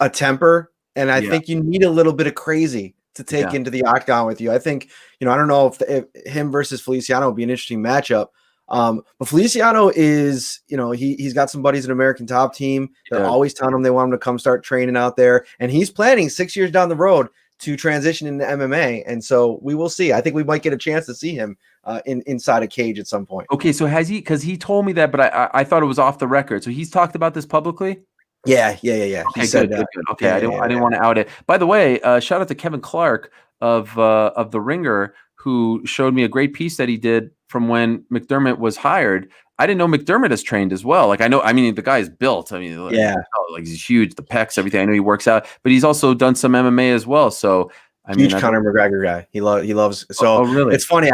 a temper. And I think you need a little bit of crazy to take into the octagon with you. I think, I don't know if him versus Feliciano would be an interesting matchup. But Feliciano is, he's got some buddies in American Top Team. They're always telling him they want him to come start training out there. And he's planning 6 years down the road to transition into MMA. And so we will see. I think we might get a chance to see him inside a cage at some point. Okay, so has he? Because he told me that, but I thought it was off the record. So he's talked about this publicly? Yeah. Okay, he said good. Okay, I didn't want to out it. By the way, shout out to Kevin Clark of The Ringer, who showed me a great piece that he did from when McDermott was hired. I didn't know McDermott has trained as well. The guy is built. Like he's huge, the pecs, everything. I know he works out, but he's also done some MMA as well. So huge Conor McGregor guy. He loves. So really? It's funny.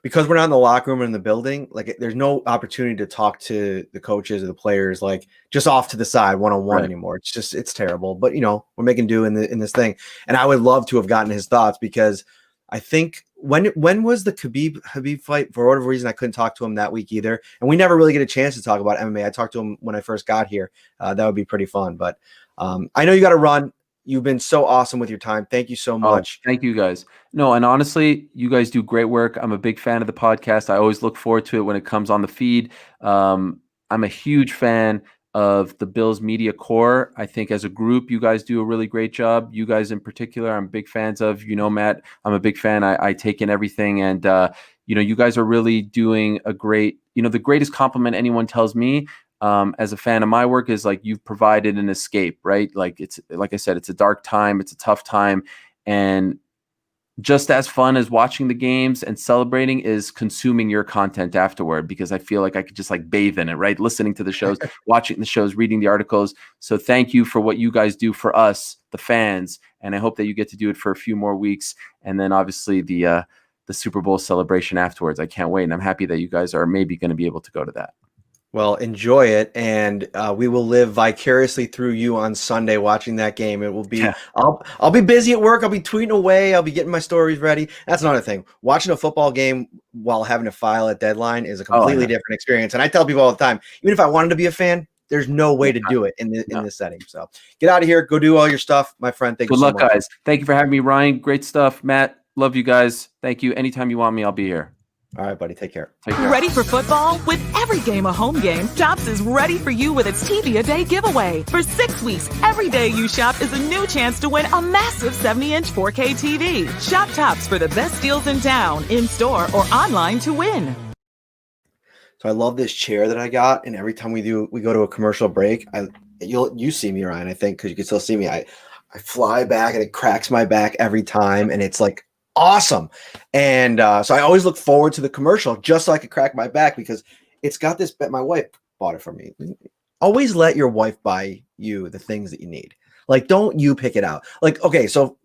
Because we're not in the locker room or in the building. Like there's no opportunity to talk to the coaches or the players, like just off to the side, one-on-one anymore. It's terrible. But we're making do in this thing. And I would love to have gotten his thoughts because I think when was the Khabib fight? For whatever reason, I couldn't talk to him that week either. And we never really get a chance to talk about MMA. I talked to him when I first got here. That would be pretty fun. But I know you got to run. You've been so awesome with your time. Thank you so much. Thank you, guys. No, and honestly, you guys do great work. I'm a big fan of the podcast. I always look forward to it when it comes on the feed. I'm a huge fan of the Bills media core. I think as a group, you guys do a really great job. You guys in particular, I'm big fans of. Matt, I'm a big fan. I take in everything. And, you guys are really doing a great, the greatest compliment anyone tells me, as a fan of my work is like you've provided an escape, right? Like it's like I said, it's a dark time, it's a tough time, and just as fun as watching the games and celebrating is consuming your content afterward, because I feel like I could just like bathe in it, right? Listening to the shows, watching the shows, reading the articles. So thank you for what you guys do for us, the fans. And I hope that you get to do it for a few more weeks. And then obviously the Super Bowl celebration afterwards. I can't wait. And I'm happy that you guys are maybe going to be able to go to that. Well, enjoy it, and we will live vicariously through you on Sunday watching that game. It will be. Yeah. I'll be busy at work. I'll be tweeting away. I'll be getting my stories ready. That's another thing. Watching a football game while having to file at deadline is a completely different experience. And I tell people all the time, even if I wanted to be a fan, there's no way to do it in this setting. So get out of here. Go do all your stuff, my friend. Thank you so much. Good luck, guys. Thank you for having me, Ryan. Great stuff, Matt. Love you guys. Thank you. Anytime you want me, I'll be here. All right, buddy. Take care. Ready for football? With every game a home game, Tops is ready for you with its TV a Day giveaway. For 6 weeks, every day you shop is a new chance to win a massive 70-inch 4K TV. Shop Tops for the best deals in town, in-store, or online to win. So I love this chair that I got, and every time we go to a commercial break, you see me, Ryan, I think, because you can still see me. I fly back, and it cracks my back every time, and it's like awesome. And so I always look forward to the commercial just so I could crack my back, because it's got this. My wife bought it for me. Always let your wife buy you the things that you need. Like, don't you pick it out. Like, okay, so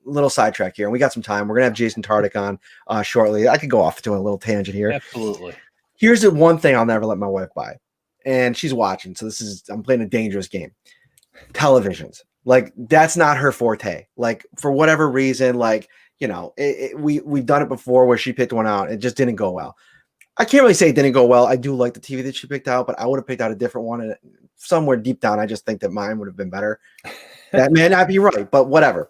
little sidetrack here, and we got some time. We're gonna have Jason Tartick on shortly. I could go off to a little tangent here. Absolutely. Here's the one thing I'll never let my wife buy, and she's watching. So I'm playing a dangerous game. Televisions, like, that's not her forte. Like, for whatever reason, like, you know, we've done it before where she picked one out. It just didn't go well. I can't really say it didn't go well. I do like the TV that she picked out, but I would have picked out a different one. And somewhere deep down, I just think that mine would have been better. That may not be right, but whatever.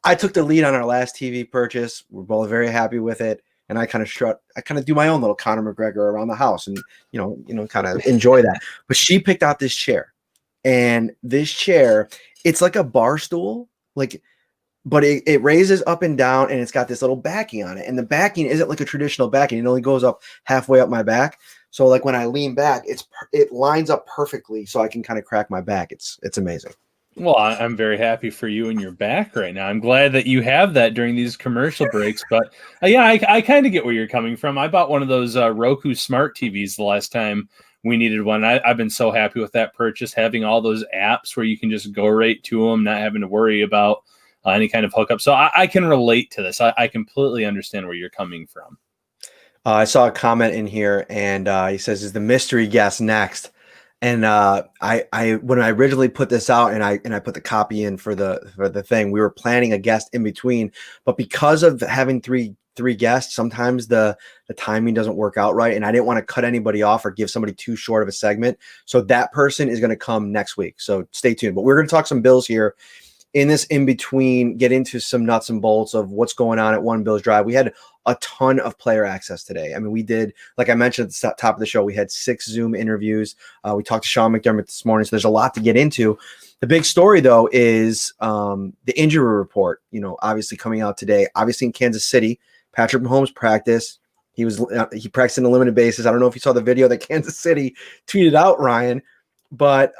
I took the lead on our last TV purchase. We're both very happy with it. And I kind of do my own little Conor McGregor around the house and, you know, kind of enjoy that. But she picked out this chair, and this chair, it's like a bar stool, like, but it raises up and down, and it's got this little backing on it. And the backing isn't like a traditional backing. It only goes up halfway up my back. So like when I lean back, it lines up perfectly so I can kind of crack my back. It's amazing. Well, I'm very happy for you and your back right now. I'm glad that you have that during these commercial breaks. But yeah, I kind of get where you're coming from. I bought one of those Roku smart TVs the last time we needed one. I've been so happy with that purchase, having all those apps where you can just go right to them, not having to worry about any kind of hookup. So I can relate to this. I completely understand where you're coming from. I saw a comment in here, and he says, "Is the mystery guest next?" And I when I originally put this out and I put the copy in for the thing, we were planning a guest in between, but because of having three guests, sometimes the timing doesn't work out right, and I didn't want to cut anybody off or give somebody too short of a segment. So that person is going to come next week. So stay tuned. But we're going to talk some Bills here in this in between, get into some nuts and bolts of what's going on at One Bills Drive. We had a ton of player access today. I mean, we did, like I mentioned at the top of the show, we had 6 Zoom interviews. We talked to Sean McDermott this morning, so there's a lot to get into. The big story, though, is the injury report, you know, obviously coming out today. Obviously in Kansas City, Patrick Mahomes practiced. He practiced on a limited basis. I don't know if you saw the video that Kansas City tweeted out, Ryan, but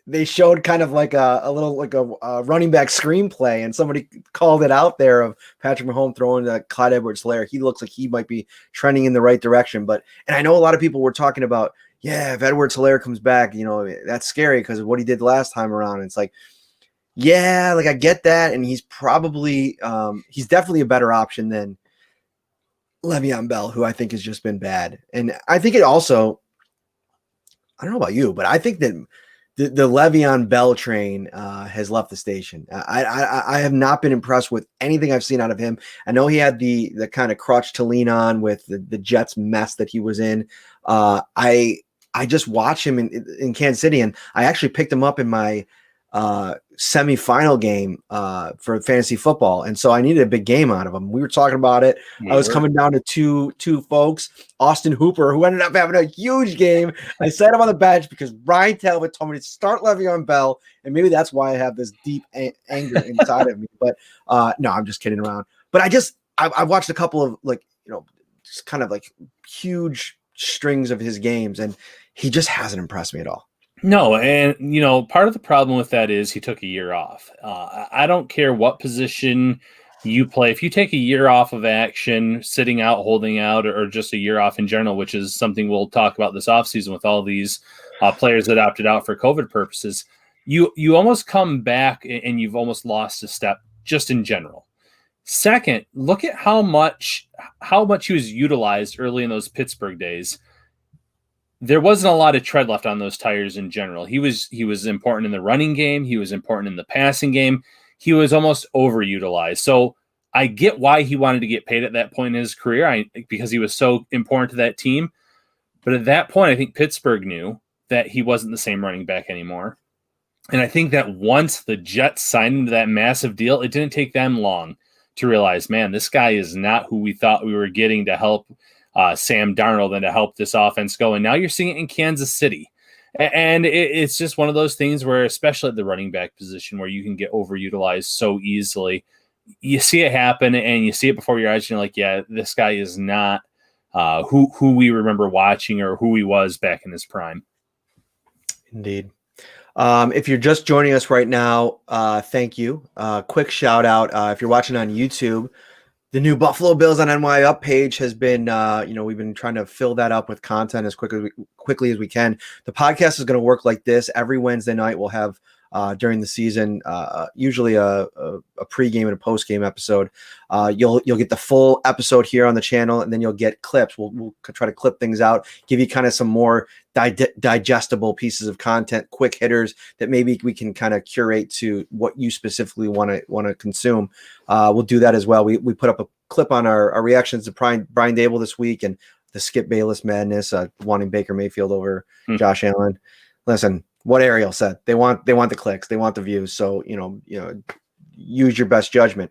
they showed kind of like a little like a running back screenplay, and somebody called it out there of Patrick Mahomes throwing to Clyde Edwards-Helaire. He looks like he might be trending in the right direction, and I know a lot of people were talking about, yeah, if Edwards-Helaire comes back, you know, that's scary because of what he did last time around. And it's like, yeah, like I get that, and he's probably he's definitely a better option than Le'Veon Bell, who I think has just been bad. And I think it also, I don't know about you, but I think that the Le'Veon Bell train has left the station. I have not been impressed with anything I've seen out of him. I know he had the kind of crutch to lean on with the Jets mess that he was in. I just watch him in Kansas City, and I actually picked him up in my semifinal game for fantasy football, and so I needed a big game out of him. We were talking about it. I was coming down to two folks, Austin Hooper, who ended up having a huge game. I set him on the bench because Ryan Talbot told me to start Le'Veon Bell, and maybe that's why I have this deep anger inside of me. But no, I'm just kidding around. But I've watched a couple of, like, you know, just kind of like huge strings of his games, and he just hasn't impressed me at all. No, and part of the problem with that is he took a year off. I don't care what position you play. If you take a year off of action, sitting out, holding out, or just a year off in general, which is something we'll talk about this offseason with all these players that opted out for COVID purposes, you almost come back and you've almost lost a step just in general. Second, look at how much he was utilized early in those Pittsburgh days. There wasn't a lot of tread left on those tires in general. He was important in the running game. He was important in the passing game. He was almost overutilized. So I get why he wanted to get paid at that point in his career, because he was so important to that team. But at that point, I think Pittsburgh knew that he wasn't the same running back anymore. And I think that once the Jets signed into that massive deal, it didn't take them long to realize, man, this guy is not who we thought we were getting to help Sam Darnold and to help this offense go. And now you're seeing it in Kansas City. And it's just one of those things where, especially at the running back position, where you can get overutilized so easily, you see it happen and you see it before your eyes. And you're like, yeah, this guy is not who we remember watching or who he was back in his prime. Indeed. If you're just joining us right now, thank you. Quick shout out. If you're watching on YouTube, the new Buffalo Bills on NY Up page has been, we've been trying to fill that up with content as quickly as we can. The podcast is going to work like this. Every Wednesday night we'll have during the season, usually a pregame and a postgame episode. You'll get the full episode here on the channel, and then you'll get clips. We'll try to clip things out, give you kind of some more digestible pieces of content, quick hitters that maybe we can kind of curate to what you specifically want to consume. We'll do that as well. We put up a clip on our reactions to Brian Dable this week and the Skip Bayless madness, wanting Baker Mayfield over Josh Allen. Listen, what Ariel said, they want the clicks, they want the views. So, use your best judgment.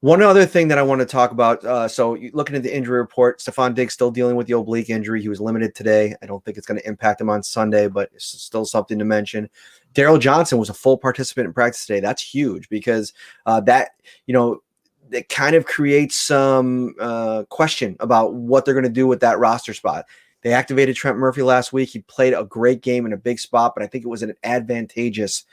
One other thing that I want to talk about. So looking at the injury report, Stephon Diggs still dealing with the oblique injury. He was limited today. I don't think it's going to impact him on Sunday, but it's still something to mention. Daryl Johnson was a full participant in practice today. That's huge because it kind of creates some question about what they're going to do with that roster spot. They activated Trent Murphy last week. He played a great game in a big spot, but I think it was an advantageous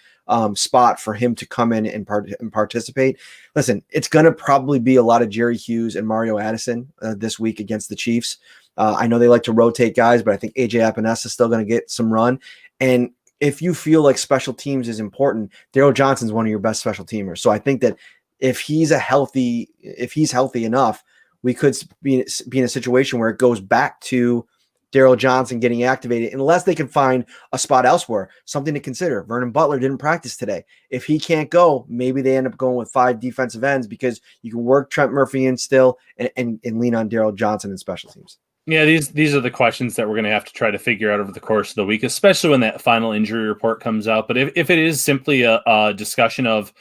spot for him to come in and participate. Listen, it's going to probably be a lot of Jerry Hughes and Mario Addison this week against the Chiefs. I know they like to rotate guys, but I think AJ Epinesa is still going to get some run. And if you feel like special teams is important, Daryl Johnson's one of your best special teamers. So I think that if he's healthy enough, we could be in a situation where it goes back to Daryl Johnson getting activated, unless they can find a spot elsewhere. Something to consider. Vernon Butler didn't practice today. If he can't go, maybe they end up going with 5 defensive ends because you can work Trent Murphy in still and lean on Daryl Johnson in special teams. Yeah, these are the questions that we're going to have to try to figure out over the course of the week, especially when that final injury report comes out. But if it is simply a discussion of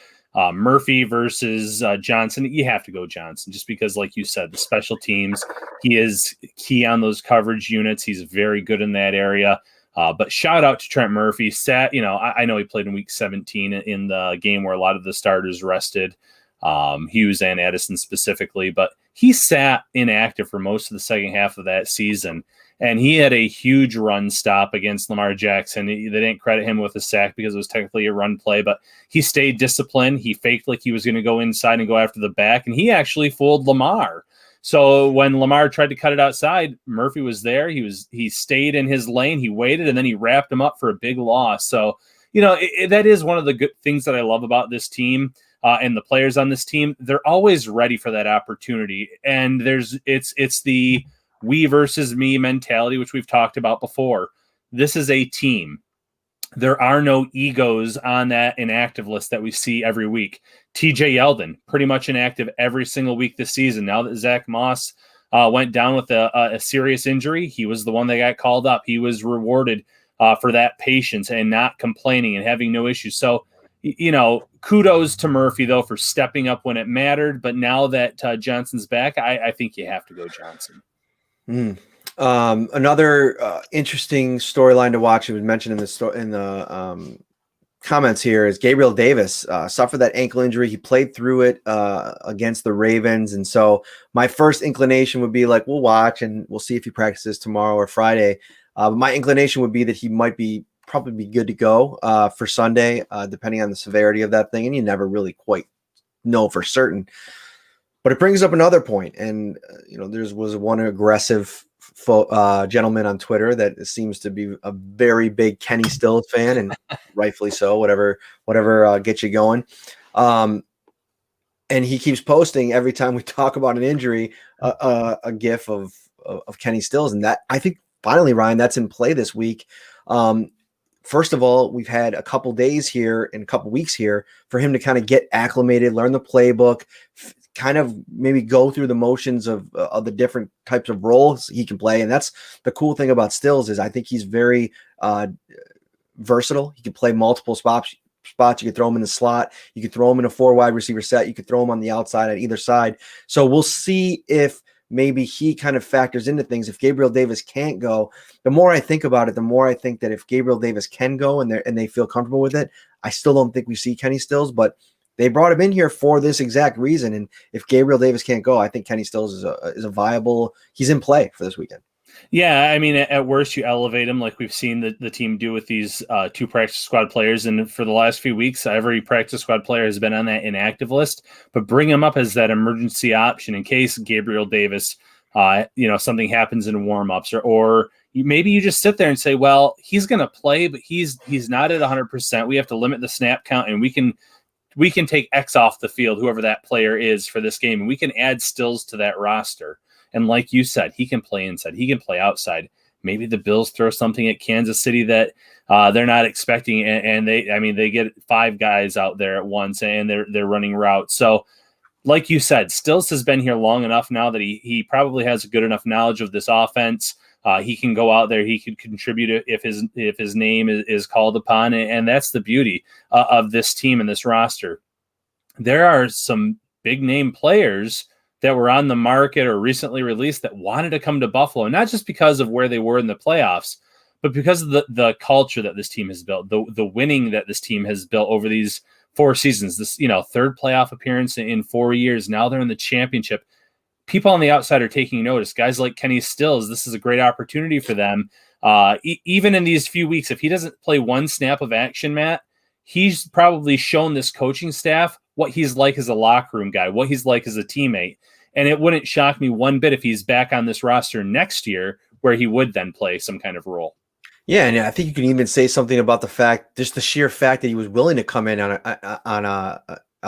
Murphy versus Johnson, you have to go Johnson, just because, like you said, the special teams, he is key on those coverage units. He's very good in that area. But shout out to Trent Murphy. I know he played in week 17 in the game where a lot of the starters rested, Hughes and Addison specifically, but he sat inactive for most of the second half of that season. And he had a huge run stop against Lamar Jackson. They didn't credit him with a sack because it was technically a run play, but he stayed disciplined. He faked like he was going to go inside and go after the back, and he actually fooled Lamar. So when Lamar tried to cut it outside, Murphy was there. He stayed in his lane. He waited, and then he wrapped him up for a big loss. So, that is one of the good things that I love about this team and the players on this team. They're always ready for that opportunity. And it's the we versus me mentality, which we've talked about before. This is a team. There are no egos on that inactive list that we see every week. TJ Yeldon, pretty much inactive every single week this season. Now that Zach Moss went down with a serious injury, he was the one that got called up. He was rewarded for that patience and not complaining and having no issues. So, kudos to Murphy, though, for stepping up when it mattered. But now that Johnson's back, I think you have to go Johnson. Another interesting storyline to watch, it was mentioned in the comments here, is Gabriel Davis suffered that ankle injury. He played through it against the Ravens. And so my first inclination would be like, we'll watch and we'll see if he practices tomorrow or Friday. My inclination would be that he might probably be good to go for Sunday, depending on the severity of that thing. And you never really quite know for certain. But it brings up another point. And, there was one aggressive gentleman on Twitter that seems to be a very big Kenny Stills fan, and rightfully so, whatever gets you going. And he keeps posting every time we talk about an injury, a gif of Kenny Stills. And that, I think, finally, Ryan, that's in play this week. First of all, we've had a couple days here and a couple weeks here for him to kind of get acclimated, learn the playbook, kind of maybe go through the motions of the different types of roles he can play. And that's the cool thing about Stills, is I think he's very versatile. He can play multiple spots. You could throw him in the slot. You could throw him in a 4 wide receiver set. You could throw him on the outside at either side. So we'll see if maybe he kind of factors into things. If Gabriel Davis can't go, the more I think about it, the more I think that if Gabriel Davis can go and they feel comfortable with it, I still don't think we see Kenny Stills, but they brought him in here for this exact reason. And if Gabriel Davis can't go, I think Kenny Stills is a viable, he's in play for this weekend. Yeah, I mean, at worst, you elevate him like we've seen the team do with these 2 practice squad players. And for the last few weeks, every practice squad player has been on that inactive list. But bring him up as that emergency option in case Gabriel Davis, something happens in warm-ups. Or maybe you just sit there and say, well, he's going to play, but he's not at 100%. We have to limit the snap count, and we can take X off the field, whoever that player is for this game, and we can add Stills to that roster. And like you said, he can play inside. He can play outside. Maybe the Bills throw something at Kansas City that they're not expecting, and they get 5 guys out there at once, and they're running routes. So, like you said, Stills has been here long enough now that he probably has a good enough knowledge of this offense. He can go out there. He can contribute if his name is called upon, and that's the beauty of this team and this roster. There are some big name players that were on the market or recently released that wanted to come to Buffalo, not just because of where they were in the playoffs, but because of the culture that this team has built, the winning that this team has built over these 4 seasons, this, 3rd playoff appearance in 4 years. Now they're in the championship. People on the outside are taking notice. Guys like Kenny Stills, this is a great opportunity for them. Even in these few weeks, if he doesn't play 1 snap of action, Matt, he's probably shown this coaching staff what he's like as a locker room guy, what he's like as a teammate. And it wouldn't shock me one bit if he's back on this roster next year, where he would then play some kind of role. Yeah, and I think you can even say something about the fact, just the sheer fact that he was willing to come in on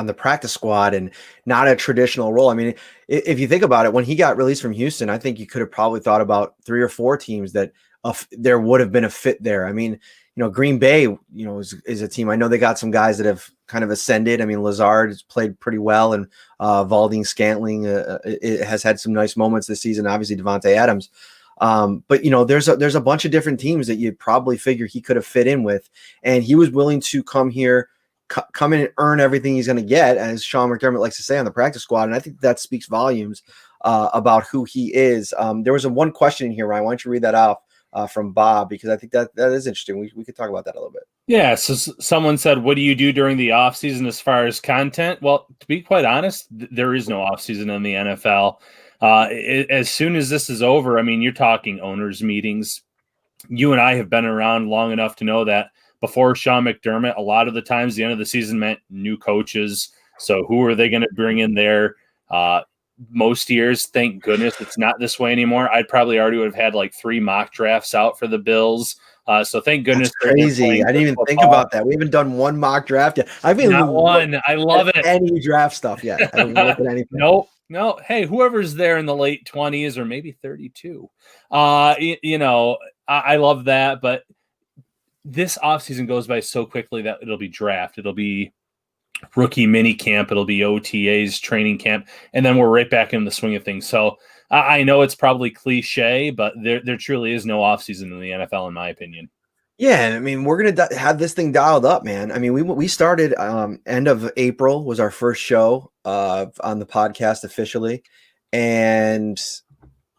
the practice squad and not a traditional role. I mean, if you think about it, when he got released from Houston, I think you could have probably thought about 3 or 4 teams that there would have been a fit there. I mean, Green Bay, is a team. I know they got some guys that have kind of ascended. I mean, Lazard has played pretty well, and Valdez Scantling has had some nice moments this season. Obviously, Devontae Adams. But there's a bunch of different teams that you'd probably figure he could have fit in with, and he was willing to come here, come in and earn everything he's going to get, as Sean McDermott likes to say, on the practice squad. And I think that speaks volumes about who he is. There was one question in here, Ryan. Why don't you read that off? From Bob, because I think that is interesting. We could talk about that a little bit. Yeah. So someone said, what do you do during the off season as far as content? Well, to be quite honest, there is no off season in the NFL. As soon as this is over, I mean, you're talking owners meetings. You and I have been around long enough to know that before Sean McDermott, a lot of the times the end of the season meant new coaches. So who are they going to bring in there? Most years, thank goodness it's not this way anymore. I'd probably already would have had like 3 mock drafts out for the Bills. So thank goodness. That's crazy. I didn't even think about that. We haven't done 1 mock draft yet. I've been not one. I love it. Any draft stuff yet? I haven't looked at anything. No. Hey, whoever's there in the late 20s or maybe 32. I love that. But this offseason goes by so quickly that it'll be draft. It'll be rookie mini camp, it'll be OTAs, training camp, and then we're right back in the swing of things. So I know it's probably cliche, but there truly is no offseason in the NFL, in my opinion. Yeah, I mean, we're gonna have this thing dialed up, man. I mean, we started end of April was our first show on the podcast officially, and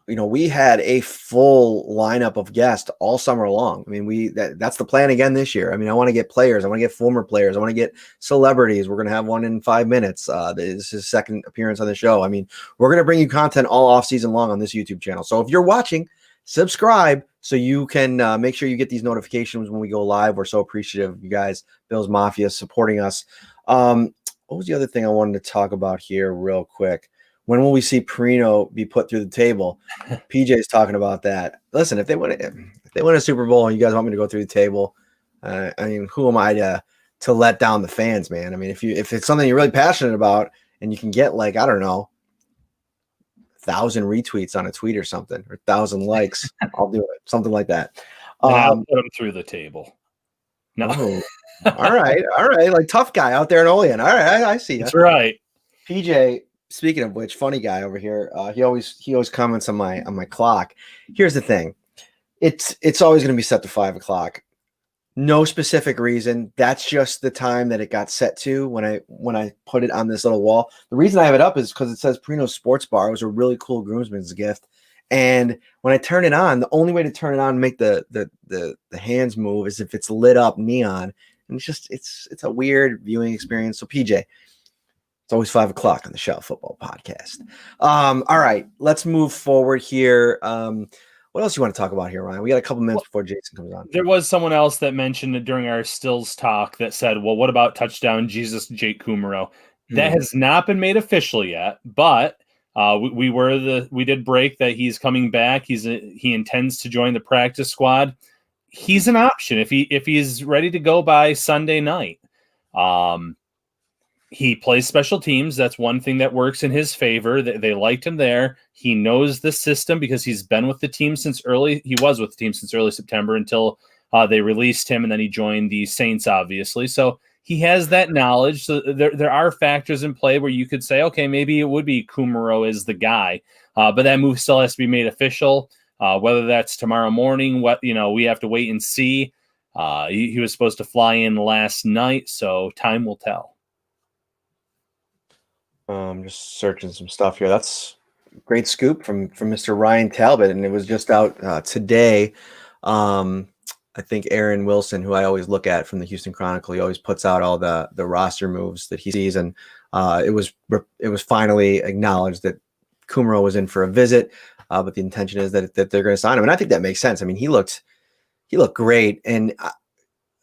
we had a full lineup of guests all summer long. I mean, that's the plan again this year. I mean, I want to get players. I want to get former players. I want to get celebrities. We're going to have one in 5 minutes. This is his 2nd appearance on the show. I mean, we're going to bring you content all off season long on this YouTube channel. So if you're watching, subscribe so you can make sure you get these notifications when we go live. We're so appreciative of you guys, Bills Mafia, supporting us. What was the other thing I wanted to talk about here real quick? When will we see Perino be put through the table? PJ's talking about that. Listen, if they win a Super Bowl and you guys want me to go through the table, I mean, who am I to let down the fans, man? I mean, if it's something you're really passionate about and you can get like, I don't know, 1,000 retweets on a tweet or something, or 1,000 likes, I'll do it. Something like that. I'll put them through the table. No. All right. Like tough guy out there in Olean. All right, I see you. That's right. PJ, speaking of which, funny guy over here. He always comments on my clock. Here's the thing. It's always going to be set to 5 o'clock. No specific reason. That's just the time that it got set to when I put it on this little wall. The reason I have it up is because it says Perino's Sports Bar. It was a really cool groomsman's gift. And when I turn it on, the only way to turn it on and make the hands move is if it's lit up neon. And it's a weird viewing experience. So PJ, it's always 5 o'clock on the Shell Football Podcast. All right, let's move forward here. What else you want to talk about here, Ryan? We got a couple minutes before Jason comes on. There was someone else that mentioned during our Stills talk that said, well, what about touchdown Jesus Jake Kumaro? That has not been made official yet, but we did break that he's coming back. He intends to join the practice squad. He's an option if he's ready to go by Sunday night. He plays special teams. That's one thing that works in his favor. They liked him there. He knows the system because he's been with the team since early. He was with the team since early September until they released him, and then he joined the Saints, obviously. So he has that knowledge. So there are factors in play where you could say, okay, maybe it would be Kumaro as the guy, but that move still has to be made official. Whether that's tomorrow morning, we have to wait and see. He was supposed to fly in last night, so time will tell. Just searching some stuff here. That's a great scoop from Mr. Ryan Talbot, and it was just out today. I think Aaron Wilson, who I always look at from the Houston Chronicle, he always puts out all the roster moves that he sees, and it was finally acknowledged that Kumaro was in for a visit, but the intention is that they're going to sign him, and I think that makes sense. I mean, he looked great, and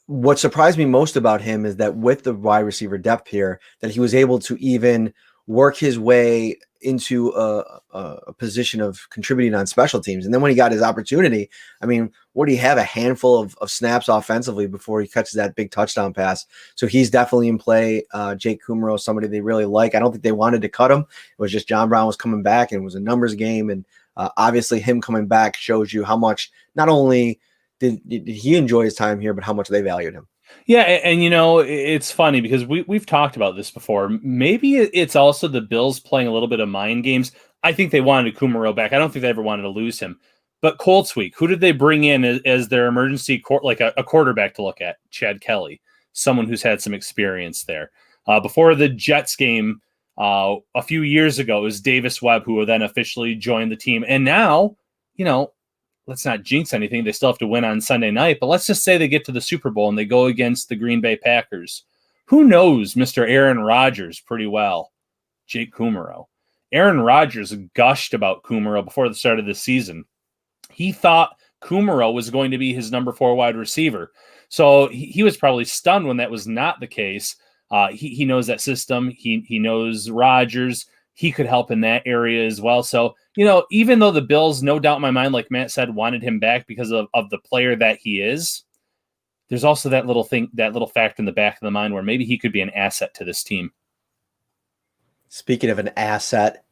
what surprised me most about him is that with the wide receiver depth here, that he was able to even work his way into a position of contributing on special teams. And then when he got his opportunity, I mean, what do you have? A handful of snaps offensively before he catches that big touchdown pass. So he's definitely in play. Jake Kumaro, somebody they really like. I don't think they wanted to cut him. It was just John Brown was coming back, and it was a numbers game. And obviously him coming back shows you how much, not only did he enjoy his time here, but how much they valued him. Yeah, and it's funny because we've talked about this before. Maybe it's also the Bills playing a little bit of mind games. I think they wanted Kumaro back. I don't think they ever wanted to lose him. But Colts week, who did they bring in as their emergency a quarterback to look at? Chad Kelly, someone who's had some experience there. Before the Jets game a few years ago, it was Davis Webb who then officially joined the team. And now, let's not jinx anything. They still have to win on Sunday night, but let's just say they get to the Super Bowl and they go against the Green Bay Packers. Who knows Mr. Aaron Rodgers pretty well? Jake Kumaro. Aaron Rodgers gushed about Kumaro before the start of the season. He thought Kumaro was going to be his number 4 wide receiver. So he was probably stunned when that was not the case. He knows that system. He knows Rodgers. He could help in that area as well. So, even though the Bills, no doubt in my mind, like Matt said, wanted him back because of the player that he is, there's also that little fact in the back of the mind where maybe he could be an asset to this team. Speaking of an asset,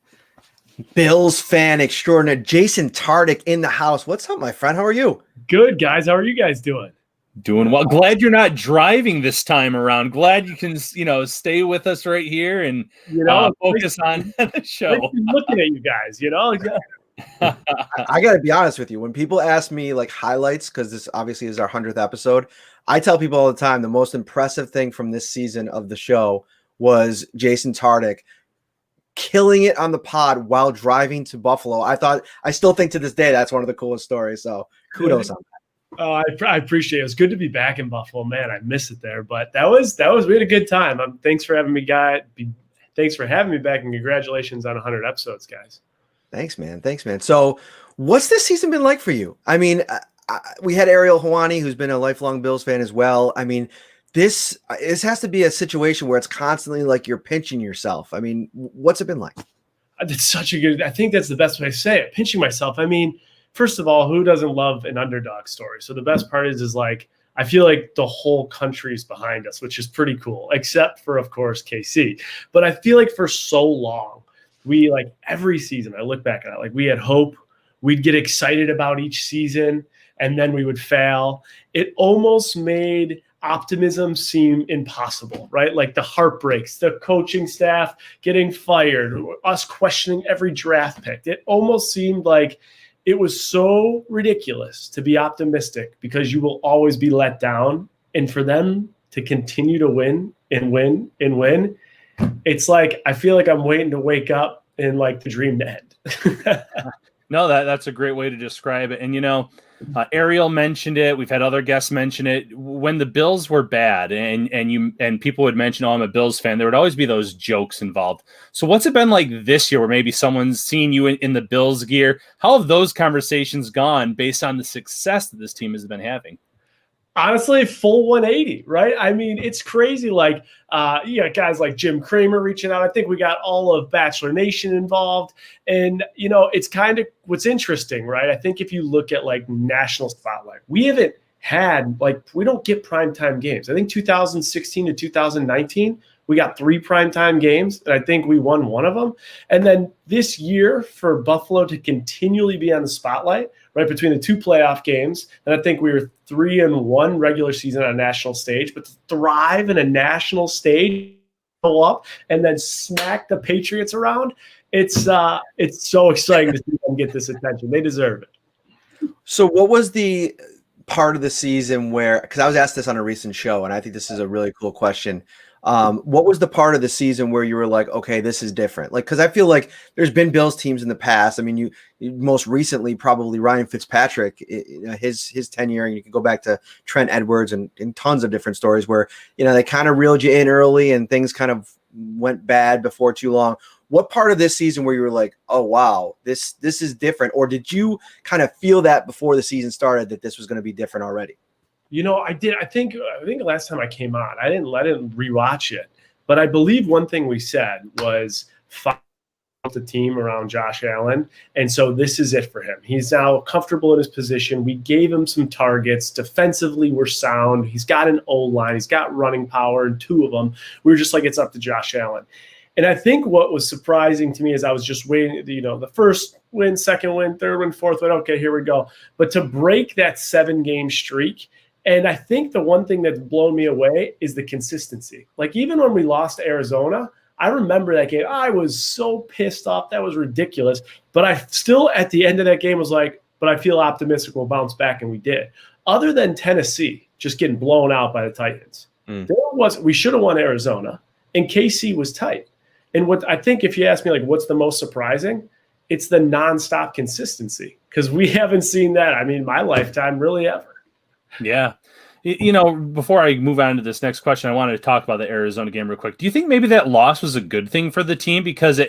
Bills fan extraordinaire, Jason Tartick in the house. What's up, my friend? How are you? Good, guys. How are you guys doing? Doing well. Glad you're not driving this time around. Glad you can, stay with us right here and focus on the show. Looking at you guys, I got to be honest with you. When people ask me like highlights, because this obviously is our 100th episode, I tell people all the time the most impressive thing from this season of the show was Jason Tartick killing it on the pod while driving to Buffalo. I still think to this day that's one of the coolest stories. So kudos on that. Oh, I appreciate it. It was good to be back in Buffalo, man. I miss it there, but that was we had a good time. Thanks for having me, Thanks for having me back, and congratulations on 100 episodes, guys. Thanks, man. So What's this season been like for you? I mean, we had Ariel Helwani, who's been a lifelong Bills fan as well. I mean, this has to be a situation where it's constantly like you're pinching yourself. I mean, what's it been like? It's such a good, I think that's the best way to say it. Pinching myself. I mean, first of all, who doesn't love an underdog story? So the best part is like, I feel like the whole country is behind us, which is pretty cool, except for, of course, KC. But I feel like for so long, we like every season, I look back at it, like we had hope. We'd get excited about each season, and then we would fail. It almost made optimism seem impossible, right? Like the heartbreaks, the coaching staff getting fired, us questioning every draft pick. It almost seemed like it was so ridiculous to be optimistic because you will always be let down. And for them to continue to win and win and win, it's like I feel like I'm waiting to wake up and like the dream to end. No, that's a great way to describe it. And, you know, Ariel mentioned it. We've had other guests mention it. When the Bills were bad and people would mention, oh, I'm a Bills fan, there would always be those jokes involved. So what's it been like this year where maybe someone's seen you in the Bills gear? How have those conversations gone based on the success that this team has been having? Honestly, full 180, right? I mean, it's crazy. Like, guys like Jim Cramer reaching out. I think we got all of Bachelor Nation involved. And, you know, it's kind of what's interesting, right? I think if you look at like national spotlight, we haven't had, like, we don't get primetime games. I think 2016 to 2019, we got 3 primetime games, and I think we won one of them. And then this year, for Buffalo to continually be on the spotlight, right, between the 2 playoff games, and I think we were 3-1 regular season on a national stage, but to thrive in a national stage, go up, and then smack the Patriots around, it's so exciting to see them get this attention. They deserve it. So what was the part of the season where, because I was asked this on a recent show, and I think this is a really cool question. What was the part of the season where you were like, okay, this is different? Like, because I feel like there's been Bills teams in the past. I mean, you most recently probably Ryan Fitzpatrick, his tenure, and you can go back to Trent Edwards and tons of different stories where, you know, they kind of reeled you in early and things kind of went bad before too long. What part of this season where you were like, oh, wow, this is different? Or did you kind of feel that before the season started that this was going to be different already? You know, I did. I think last time I came on, I didn't rewatch it, but I believe one thing we said was the team around Josh Allen, and so this is it for him. He's now comfortable in his position. We gave him some targets. Defensively, we're sound. He's got an O-line. He's got running power, and 2 of them. We were just like, it's up to Josh Allen. And I think what was surprising to me is I was just waiting, you know, the first win, second win, third win, fourth win. Okay, here we go. But to break that 7-game streak. And I think the one thing that's blown me away is the consistency. Like, even when we lost to Arizona, I remember that game. I was so pissed off. That was ridiculous. But I still, at the end of that game, was like, but I feel optimistic we'll bounce back, and we did. Other than Tennessee just getting blown out by the Titans, we should have won Arizona, and KC was tight. And what I think, if you ask me, like, what's the most surprising, it's the nonstop consistency, because we haven't seen that, I mean, my lifetime, really ever. Yeah. You know, before I move on to this next question, I wanted to talk about the Arizona game real quick. Do you think maybe that loss was a good thing for the team? Because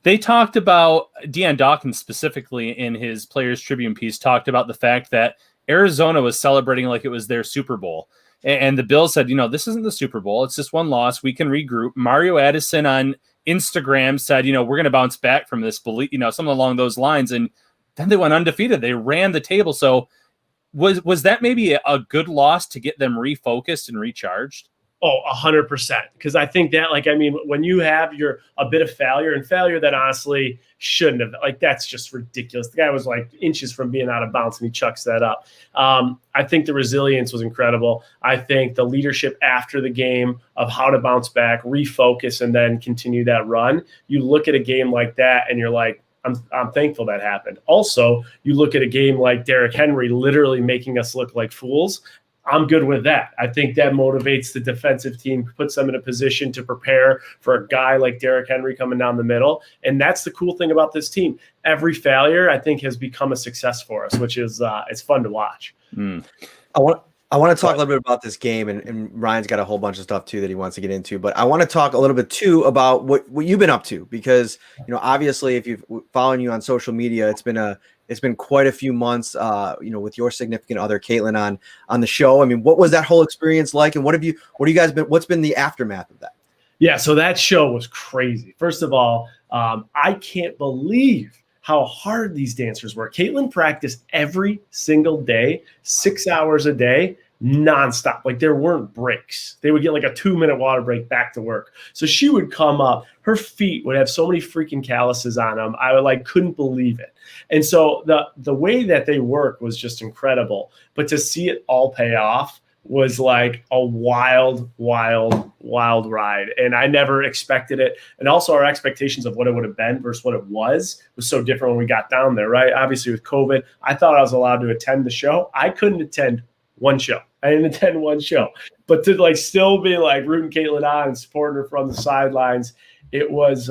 they talked about, Deion Dawkins specifically in his Players Tribune piece, talked about the fact that Arizona was celebrating like it was their Super Bowl. And the Bills said, you know, this isn't the Super Bowl. It's just one loss. We can regroup. Mario Addison on Instagram said, you know, we're going to bounce back from this, you know, something along those lines. And then they went undefeated. They ran the table. So was that maybe a good loss to get them refocused and recharged? Oh, 100%. Because I think that, like, I mean, when you have a bit of failure that honestly shouldn't have, like, that's just ridiculous. The guy was like inches from being out of bounds and he chucks that up. I think the resilience was incredible. I think the leadership after the game of how to bounce back, refocus, and then continue that run. You look at a game like that and you're like, I'm thankful that happened. Also, you look at a game like Derrick Henry literally making us look like fools. I'm good with that. I think that motivates the defensive team, puts them in a position to prepare for a guy like Derrick Henry coming down the middle. And that's the cool thing about this team. Every failure, I think, has become a success for us, which is it's fun to watch. I want to talk a little bit about this game, and Ryan's got a whole bunch of stuff too that he wants to get into. But I want to talk a little bit too about what you've been up to, because, you know, obviously if you've following you on social media, it's been it's been quite a few months, with your significant other, Caitlin, on the show. I mean, what was that whole experience like? And what's been the aftermath of that? Yeah, so that show was crazy. First of all, I can't believe how hard these dancers were. Caitlin practiced every single day, 6 hours a day, nonstop. Like there weren't breaks. They would get like a 2-minute water break back to work. So she would come up, her feet would have so many freaking calluses on them. I couldn't believe it. And so the way that they work was just incredible. But to see it all pay off was like a wild ride. And I never expected it. And also our expectations of what it would have been versus what it was so different when we got down there, right? Obviously with COVID, I thought I was allowed to attend the show. I couldn't attend one show. I didn't attend one show. But to still be rooting Caitlin on and supporting her from the sidelines, it was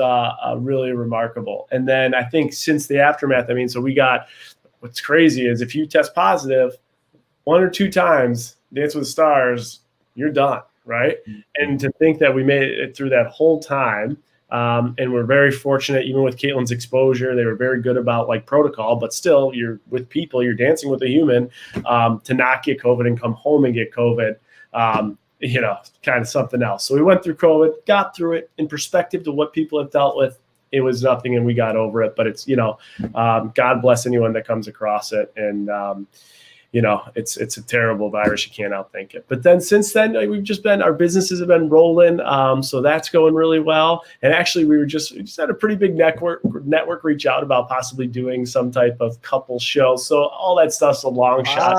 really remarkable. And then I think since the aftermath, so what's crazy is if you test positive 1 or 2 times, Dance with the Stars, you're done, right? Mm-hmm. And to think that we made it through that whole time, and we're very fortunate, even with Caitlin's exposure, they were very good about protocol, but still you're with people, you're dancing with a human, to not get COVID and come home and get COVID, kind of something else. So we went through COVID, got through it. In perspective to what people have dealt with, it was nothing and we got over it, but it's, God bless anyone that comes across it. And, it's a terrible virus. You can't outthink it. But then since then, our businesses have been rolling. So that's going really well. And actually we just had a pretty big network reach out about possibly doing some type of couple show. So all that stuff's a long shot.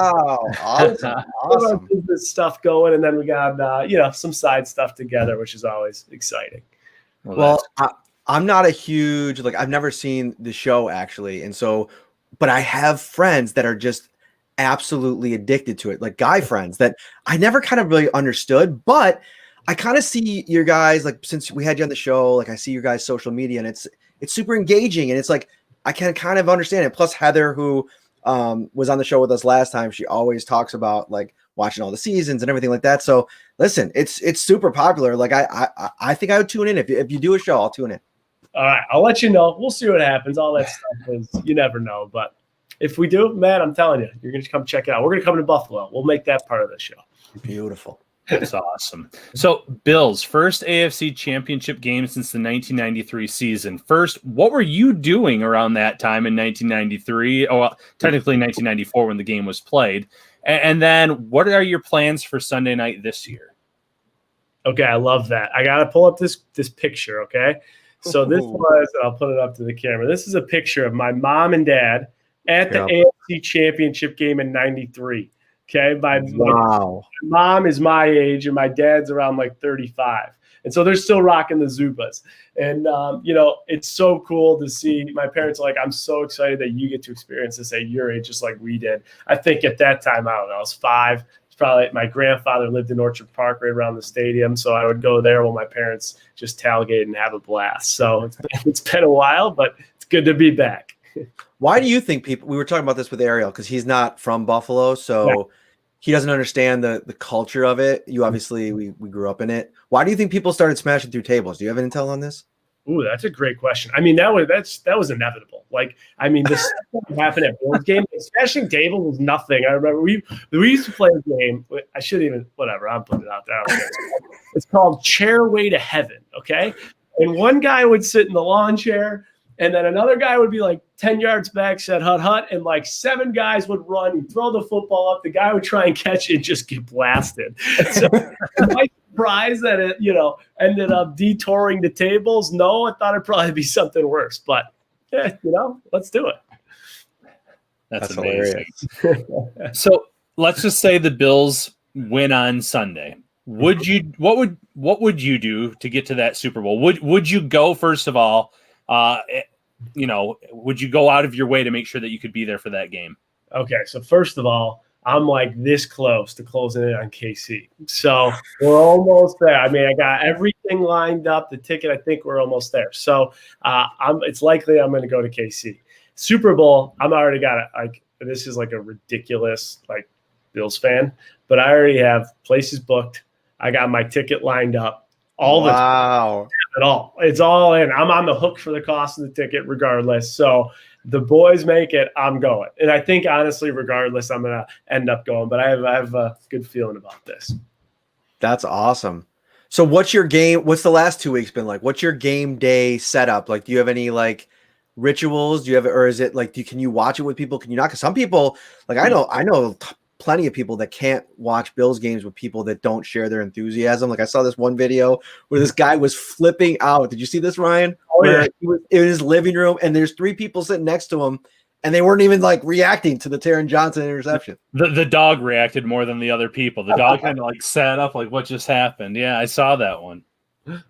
Awesome. Business stuff going. And then we got, some side stuff together, which is always exciting. Well, I'm not a huge, I've never seen the show actually. And so, but I have friends that are just absolutely addicted to it, guy friends that I never kind of really understood, but I kind of see your guys, since we had you on the show, I see your guys' social media and it's super engaging and it's I can kind of understand it. Plus Heather, who was on the show with us last time, she always talks about watching all the seasons and everything like that. So listen, it's super popular. I think I would tune in. If you do a show, I'll tune in. All right, I'll let you know. We'll see what happens. All that stuff is, you never know, but if we do, man, I'm telling you, you're going to come check it out. We're going to come to Buffalo. We'll make that part of the show. Beautiful. That's awesome. So, Bills, first AFC championship game since the 1993 season. First, what were you doing around that time in 1993? Oh, well, technically 1994 when the game was played. And then what are your plans for Sunday night this year? Okay, I love that. I got to pull up this picture, okay? So this was, I'll put it up to the camera. This is a picture of my mom and dad at the AFC Championship game in 93. Okay. My mom is my age and my dad's around 35. And so they're still rocking the Zubas. And, it's so cool to see. My parents are I'm so excited that you get to experience this at your age, just like we did. I think at that time, I don't know, I was 5. It's probably my grandfather lived in Orchard Park right around the stadium. So I would go there while my parents just tailgate and have a blast. So it's been a while, but it's good to be back. Why do you think we were talking about this with Ariel, because he's not from Buffalo, so he doesn't understand the culture of it. You obviously, we grew up in it. Why do you think people started smashing through tables? Do you have any intel on this? Ooh, that's a great question. That was inevitable. This stuff happened at board games. Smashing tables was nothing. I remember we used to play a game. I shouldn't even, whatever, I'm putting it out there. It's called Chairway to Heaven, okay? And one guy would sit in the lawn chair, and then another guy would be 10 yards back, said hut, hut, and 7 guys would run and throw the football up. The guy would try and catch it and just get blasted. So am I surprised that it, ended up detouring the tables? No, I thought it'd probably be something worse. But, let's do it. That's amazing. So let's just say the Bills win on Sunday. What would you do to get to that Super Bowl? Would you go, first of all? Would you go out of your way to make sure that you could be there for that game? Okay, so first of all, I'm this close to closing it on KC. So we're almost there. I got everything lined up. The ticket, I think we're almost there. So it's likely I'm going to go to KC. Super Bowl, I'm already got it. This is a ridiculous Bills fan, but I already have places booked. I got my ticket lined up. At all. It's all in. I'm on the hook for the cost of the ticket regardless. So the boys make it, I'm going. And I think, honestly, regardless, I'm going to end up going. But I have a good feeling about this. That's awesome. So what's the last 2 weeks been like? What's your game day setup? Like, do you have any like rituals? Or is it like, can you watch it with people? Can you not? Because some people, like I know plenty of people that can't watch Bills games with people that don't share their enthusiasm. Like I saw this one video where this guy was flipping out. Did you see this, Ryan? Where he was in his living room and there's 3 people sitting next to him and they weren't even like reacting to the Taron Johnson interception. The dog reacted more than the other people. The dog kind of like sat up like, what just happened? Yeah, I saw that one.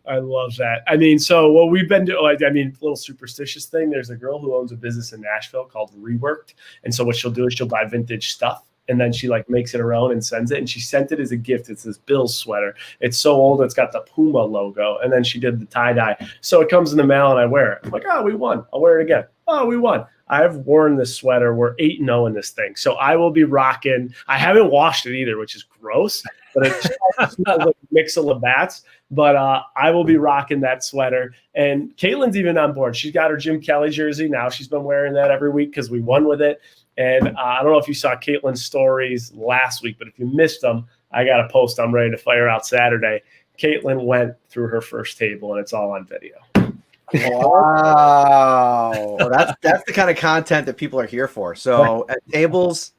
I love that. I mean, so what we've been doing, a little superstitious thing. There's a girl who owns a business in Nashville called Reworked. And so what she'll do is she'll buy vintage stuff. And then she like makes it her own and sends it. And she sent it as a gift. It's this Bills sweater. It's so old. It's got the Puma logo. And then she did the tie-dye. So it comes in the mail and I wear it. I'm like, oh, we won. I'll wear it again. Oh, we won. I've worn this sweater. We're 8-0 in this thing. So I will be rocking. I haven't washed it either, which is gross. But it smells like a mix of Labatt's. But I will be rocking that sweater. And Caitlin's even on board. She's got her Jim Kelly jersey now. She's been wearing that every week because we won with it. And I don't know if you saw Caitlin's stories last week, but if you missed them, I got a post I'm ready to fire out Saturday. Caitlin went through her first table, and it's all on video. Wow. Well, that's the kind of content that people are here for. So at tables,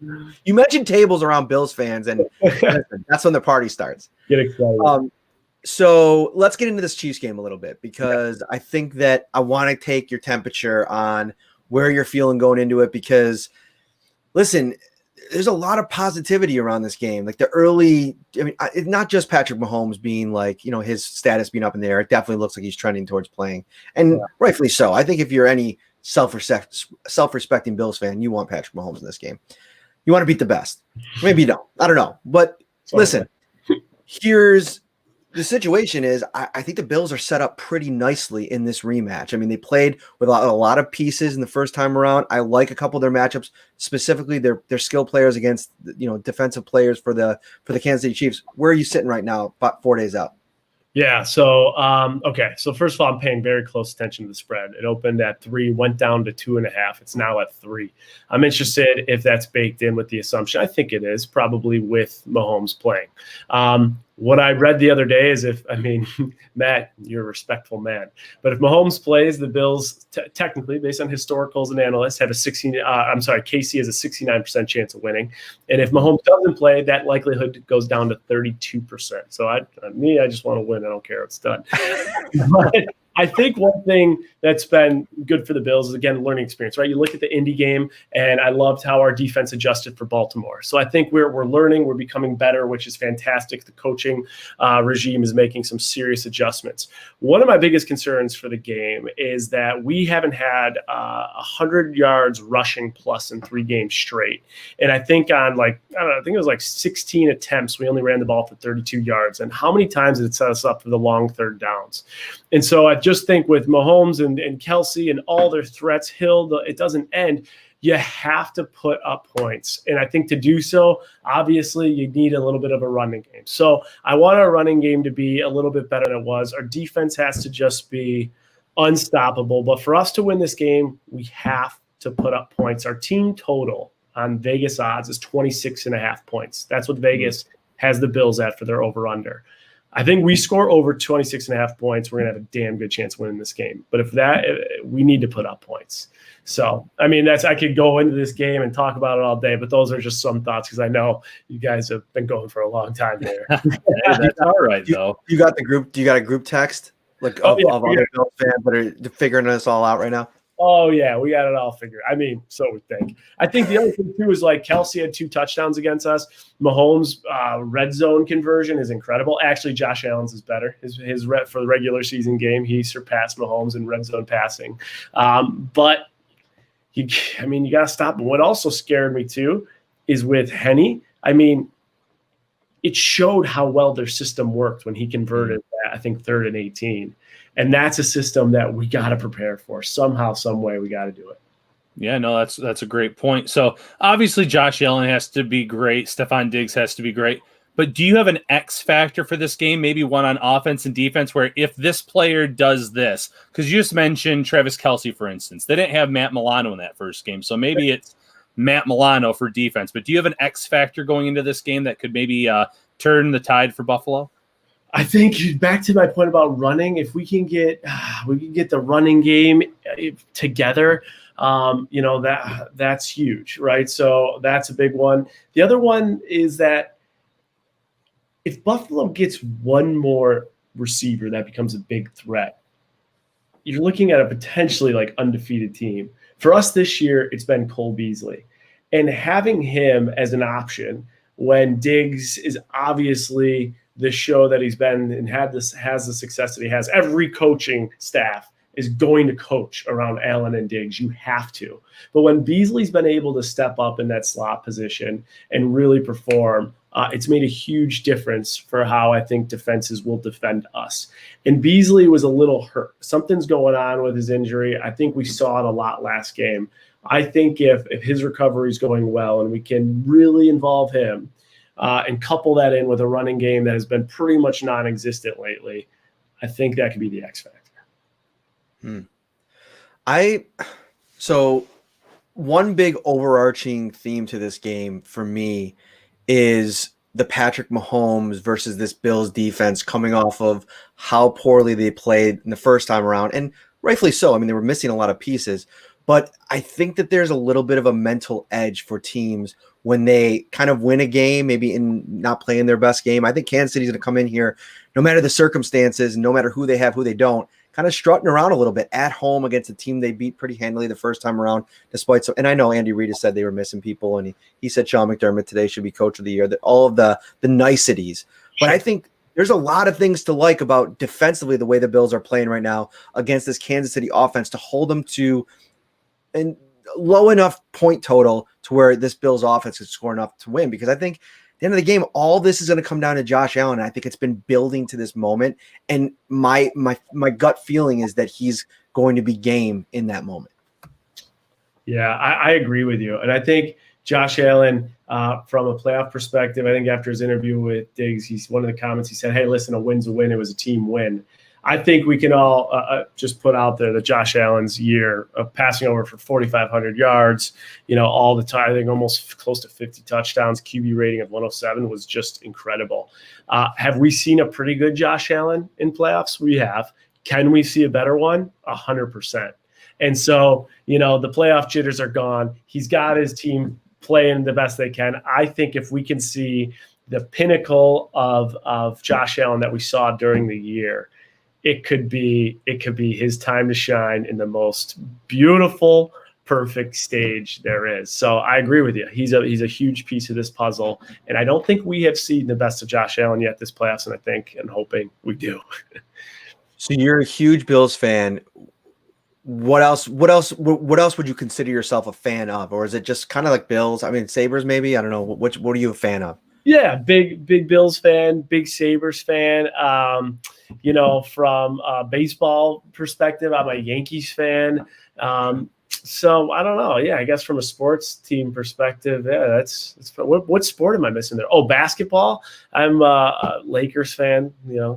you mentioned tables around Bills fans, and that's when the party starts. Get excited. So let's get into this Chiefs game a little bit, because I think that I want to take your temperature on where you're feeling going into it, because listen, there's a lot of positivity around this game. Like it's not just Patrick Mahomes being like, his status being up in the air. It definitely looks like he's trending towards playing, and rightfully so. I think if you're any self-respecting Bills fan, you want Patrick Mahomes in this game. You want to beat the best. Maybe you don't. I don't know. But listen, here's the situation is I think the Bills are set up pretty nicely in this rematch. I mean, they played with a lot of pieces in the first time around. I like a couple of their matchups, specifically their skill players against defensive players for the Kansas City Chiefs. Where are you sitting right now, about 4 days out? Yeah. So, okay. So first of all, I'm paying very close attention to the spread. It opened at 3, went down to 2.5. It's now at 3. I'm interested if that's baked in with the assumption. I think it is, probably with Mahomes playing. What I read the other day is Matt, you're a respectful man, but if Mahomes plays, the Bills technically, based on historicals and analysts, have KC has a 69% chance of winning. And if Mahomes doesn't play, that likelihood goes down to 32%. So I just want to win. I don't care. It's done. But I think one thing that's been good for the Bills is, again, learning experience, right? You look at the Indy game, and I loved how our defense adjusted for Baltimore. So I think we're learning, we're becoming better, which is fantastic. The coaching regime is making some serious adjustments. One of my biggest concerns for the game is that we haven't had 100 yards rushing plus in 3 games straight. And I think on I think it was like 16 attempts, we only ran the ball for 32 yards. And how many times did it set us up for the long third downs? And so I just think with Mahomes and Kelsey and all their threats, Hill, it doesn't end. You have to put up points. And I think to do so, obviously, you need a little bit of a running game. So I want our running game to be a little bit better than it was. Our defense has to just be unstoppable. But for us to win this game, we have to put up points. Our team total on Vegas odds is 26.5 points. That's what Vegas has the Bills at for their over-under. I think we score over 26.5 points, we're going to have a damn good chance of winning this game. But we need to put up points. So, I could go into this game and talk about it all day, but those are just some thoughts because I know you guys have been going for a long time there. That's all right, though. You got the group? Do you got a group text of other Bills fans that are figuring this all out right now? Oh, yeah, we got it all figured. So we think. I think the other thing, too, is Kelsey had 2 touchdowns against us. Mahomes' red zone conversion is incredible. Actually, Josh Allen's is better. His for the regular season game, he surpassed Mahomes in red zone passing. But, you got to stop him. What also scared me, too, is with Henny. It showed how well their system worked when he converted that, I think, 3rd and 18. And that's a system that we got to prepare for. Somehow, some way, we got to do it. Yeah, no, that's a great point. So obviously Josh Allen has to be great. Stephon Diggs has to be great. But do you have an X factor for this game? Maybe one on offense and defense, where if this player does this, because you just mentioned Travis Kelce, for instance, they didn't have Matt Milano in that first game, so maybe it's Matt Milano for defense. But do you have an X factor going into this game that could maybe turn the tide for Buffalo? I think back to my point about running, if we can get the running game together, that's huge, right? So that's a big one. The other one is that if Buffalo gets one more receiver that becomes a big threat, you're looking at a potentially like undefeated team. For us this year, it's been Cole Beasley, and having him as an option when Diggs is obviously the show that he's been and has the success that he has. Every coaching staff is going to coach around Allen and Diggs. You have to. But when Beasley's been able to step up in that slot position and really perform, it's made a huge difference for how I think defenses will defend us. And Beasley was a little hurt. Something's going on with his injury. I think we saw it a lot last game. I think if his recovery is going well and we can really involve him, and couple that in with a running game that has been pretty much non-existent lately, I think that could be the X factor. So one big overarching theme to this game for me is the Patrick Mahomes versus this Bills defense coming off of how poorly they played in the first time around, and rightfully so. I mean, they were missing a lot of pieces, but I think that there's a little bit of a mental edge for teams when they kind of win a game, maybe in not playing their best game. I think Kansas City's going to come in here, no matter the circumstances, no matter who they have, who they don't, kind of strutting around a little bit at home against a team they beat pretty handily the first time around, despite so. And I know Andy Reid has said they were missing people, and he said Sean McDermott today should be coach of the year, that all of the niceties. But I think there's a lot of things to like about defensively the way the Bills are playing right now against this Kansas City offense to hold them to and low enough point total to where this Bills offense could score enough to win. Because I think at the end of the game, all this is going to come down to Josh Allen. I think it's been building to this moment. And my gut feeling is that he's going to be game in that moment. Yeah, I agree with you. And I think Josh Allen, from a playoff perspective, I think after his interview with Diggs, he's one of the comments he said, hey, listen, a win's a win. It was a team win. I think we can all just put out there that Josh Allen's year of passing over for 4,500 yards, all the time, I think almost close to 50 touchdowns, QB rating of 107 was just incredible. Have we seen a pretty good Josh Allen in playoffs? We have. Can we see a better one? 100%. And so, the playoff jitters are gone. He's got his team playing the best they can. I think if we can see the pinnacle of Josh Allen that we saw during the year, it could be his time to shine in the most beautiful, perfect stage there is. So I agree with you. He's a huge piece of this puzzle, and I don't think we have seen the best of Josh Allen yet this playoffs, and I think and hoping we do. So you're a huge Bills fan. What else would you consider yourself a fan of, or is it just kind of like Bills? I mean, Sabres maybe. I don't know. What are you a fan of? Yeah, big Bills fan, big Sabres fan. From a baseball perspective, I'm a Yankees fan. So I don't know. Yeah, I guess from a sports team perspective, yeah, that's what sport am I missing there? Oh, basketball. I'm a Lakers fan.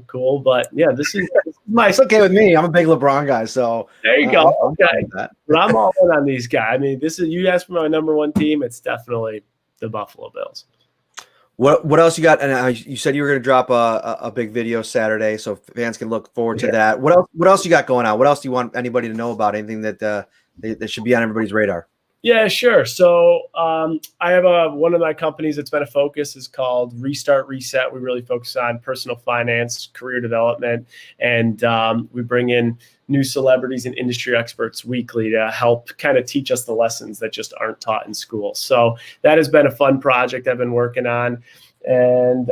Cool. But yeah, this is my. It's okay with me. I'm a big LeBron guy. So there you go. Okay, but I'm all in on these guys. I mean, this is you asked for my number one team. It's definitely the Buffalo Bills. What else you got? And you said you were going to drop a big video Saturday, so fans can look forward to that. What else you got going on? What else do you want anybody to know about? Anything that should be on everybody's radar? Yeah, sure. So I have one of my companies that's been a focus is called Restart Reset. We really focus on personal finance, career development, and we bring in new celebrities and industry experts weekly to help kind of teach us the lessons that just aren't taught in school. So that has been a fun project I've been working on. And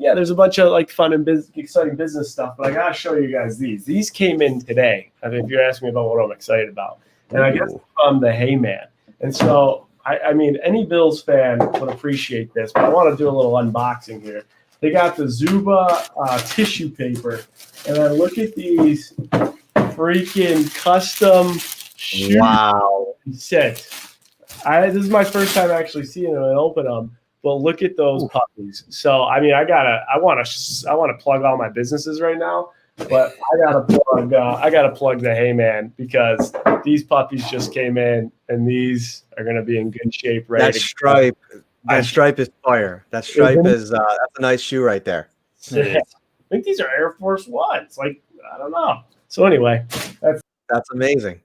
there's a bunch of like fun and exciting business stuff, but I got to show you guys these. These came in today. I mean, if you're asking me about what I'm excited about. And I guess from the Hey Man. And so, I mean, any Bills fan would appreciate this, but I want to do a little unboxing here. They got the Zuba tissue paper, and then look at these freaking custom shoes. Wow. Set. This is my first time actually seeing them and open them, but look at those puppies. So I mean, I want to plug all my businesses right now, but I gotta plug the Heyman, because these puppies just came in, and these are gonna be in good shape. That stripe is fire. That stripe is that's a nice shoe right there. I think these are Air Force Ones. Like, I don't know. So anyway, that's amazing.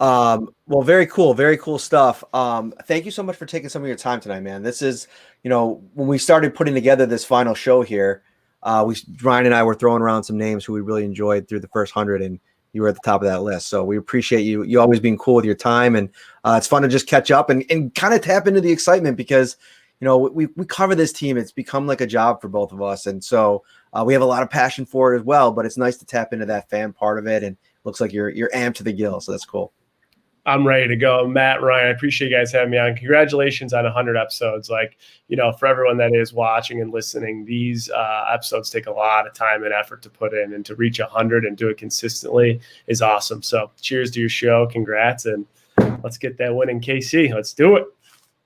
Well, very cool stuff. Thank you so much for taking some of your time tonight, man. This is, when we started putting together this final show here, Ryan and I were throwing around some names who we really enjoyed through the first 100, and you were at the top of that list. So we appreciate you always being cool with your time, and it's fun to just catch up and kind of tap into the excitement, because we cover this team. It's become like a job for both of us, and so we have a lot of passion for it as well. But it's nice to tap into that fan part of it, and looks like you're amped to the gills, so that's cool. I'm ready to go. Matt, Ryan, I appreciate you guys having me on. Congratulations on 100 episodes. Like, for everyone that is watching and listening, these episodes take a lot of time and effort to put in, and to reach 100 and do it consistently is awesome. So cheers to your show. Congrats. And let's get that win in KC. Let's do it.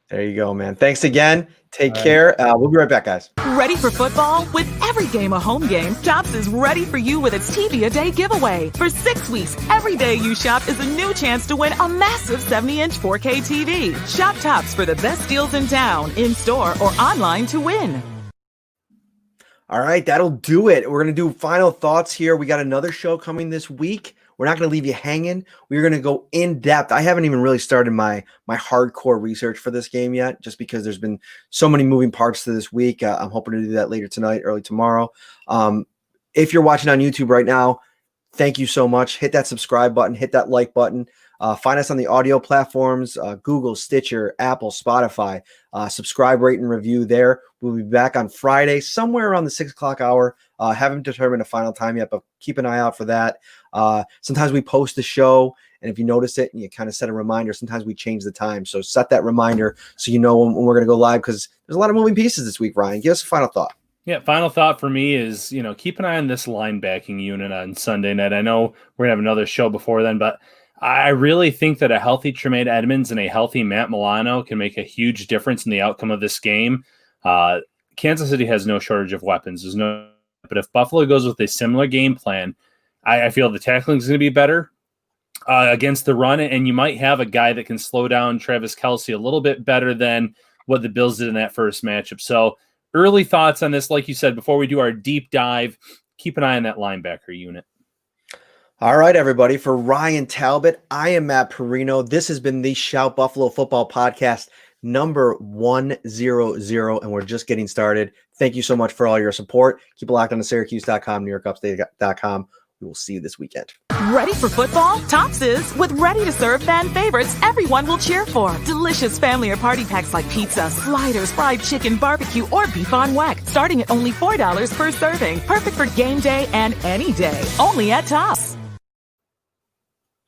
There you go, man. Thanks again. Take care. We'll be right back, guys. Ready for football? With every game a home game, Tops is ready for you with its TV a Day giveaway. For 6 weeks, every day you shop is a new chance to win a massive 70-inch 4K TV. Shop Tops for the best deals in town, in-store or online to win. All right, that'll do it. We're going to do final thoughts here. We got another show coming this week. We're not going to leave you hanging. We're going to go in depth. I haven't even really started my hardcore research for this game yet, just because there's been so many moving parts to this week. I'm hoping to do that later tonight, early tomorrow. If you're watching on YouTube right now, thank you so much. Hit that subscribe button, hit that like button. Find us on the audio platforms, Google, Stitcher, Apple, Spotify. Subscribe, rate, and review there. We'll be back on Friday, somewhere around the 6 o'clock hour. Haven't determined a final time yet, but keep an eye out for that. Sometimes we post the show, and if you notice it and you kind of set a reminder, sometimes we change the time. So set that reminder so you know when we're going to go live, because there's a lot of moving pieces this week. Ryan, give us a final thought. Yeah, final thought for me is, keep an eye on this linebacking unit on Sunday night. I know we're going to have another show before then, but I really think that a healthy Tremaine Edmonds and a healthy Matt Milano can make a huge difference in the outcome of this game. Kansas City has no shortage of weapons. But if Buffalo goes with a similar game plan, I feel the tackling is going to be better against the run, and you might have a guy that can slow down Travis Kelce a little bit better than what the Bills did in that first matchup. So early thoughts on this, like you said, before we do our deep dive, keep an eye on that linebacker unit. All right, everybody. For Ryan Talbot, I am Matt Perino. This has been the Shout Buffalo Football Podcast number 100, and we're just getting started. Thank you so much for all your support. Keep it locked on to Syracuse.com, NewYorkUpstate.com. We will see you this weekend. Ready for football? Tops is with ready-to-serve fan favorites everyone will cheer for. Delicious family or party packs like pizza, sliders, fried chicken, barbecue, or beef on weck. Starting at only $4 per serving. Perfect for game day and any day. Only at Tops.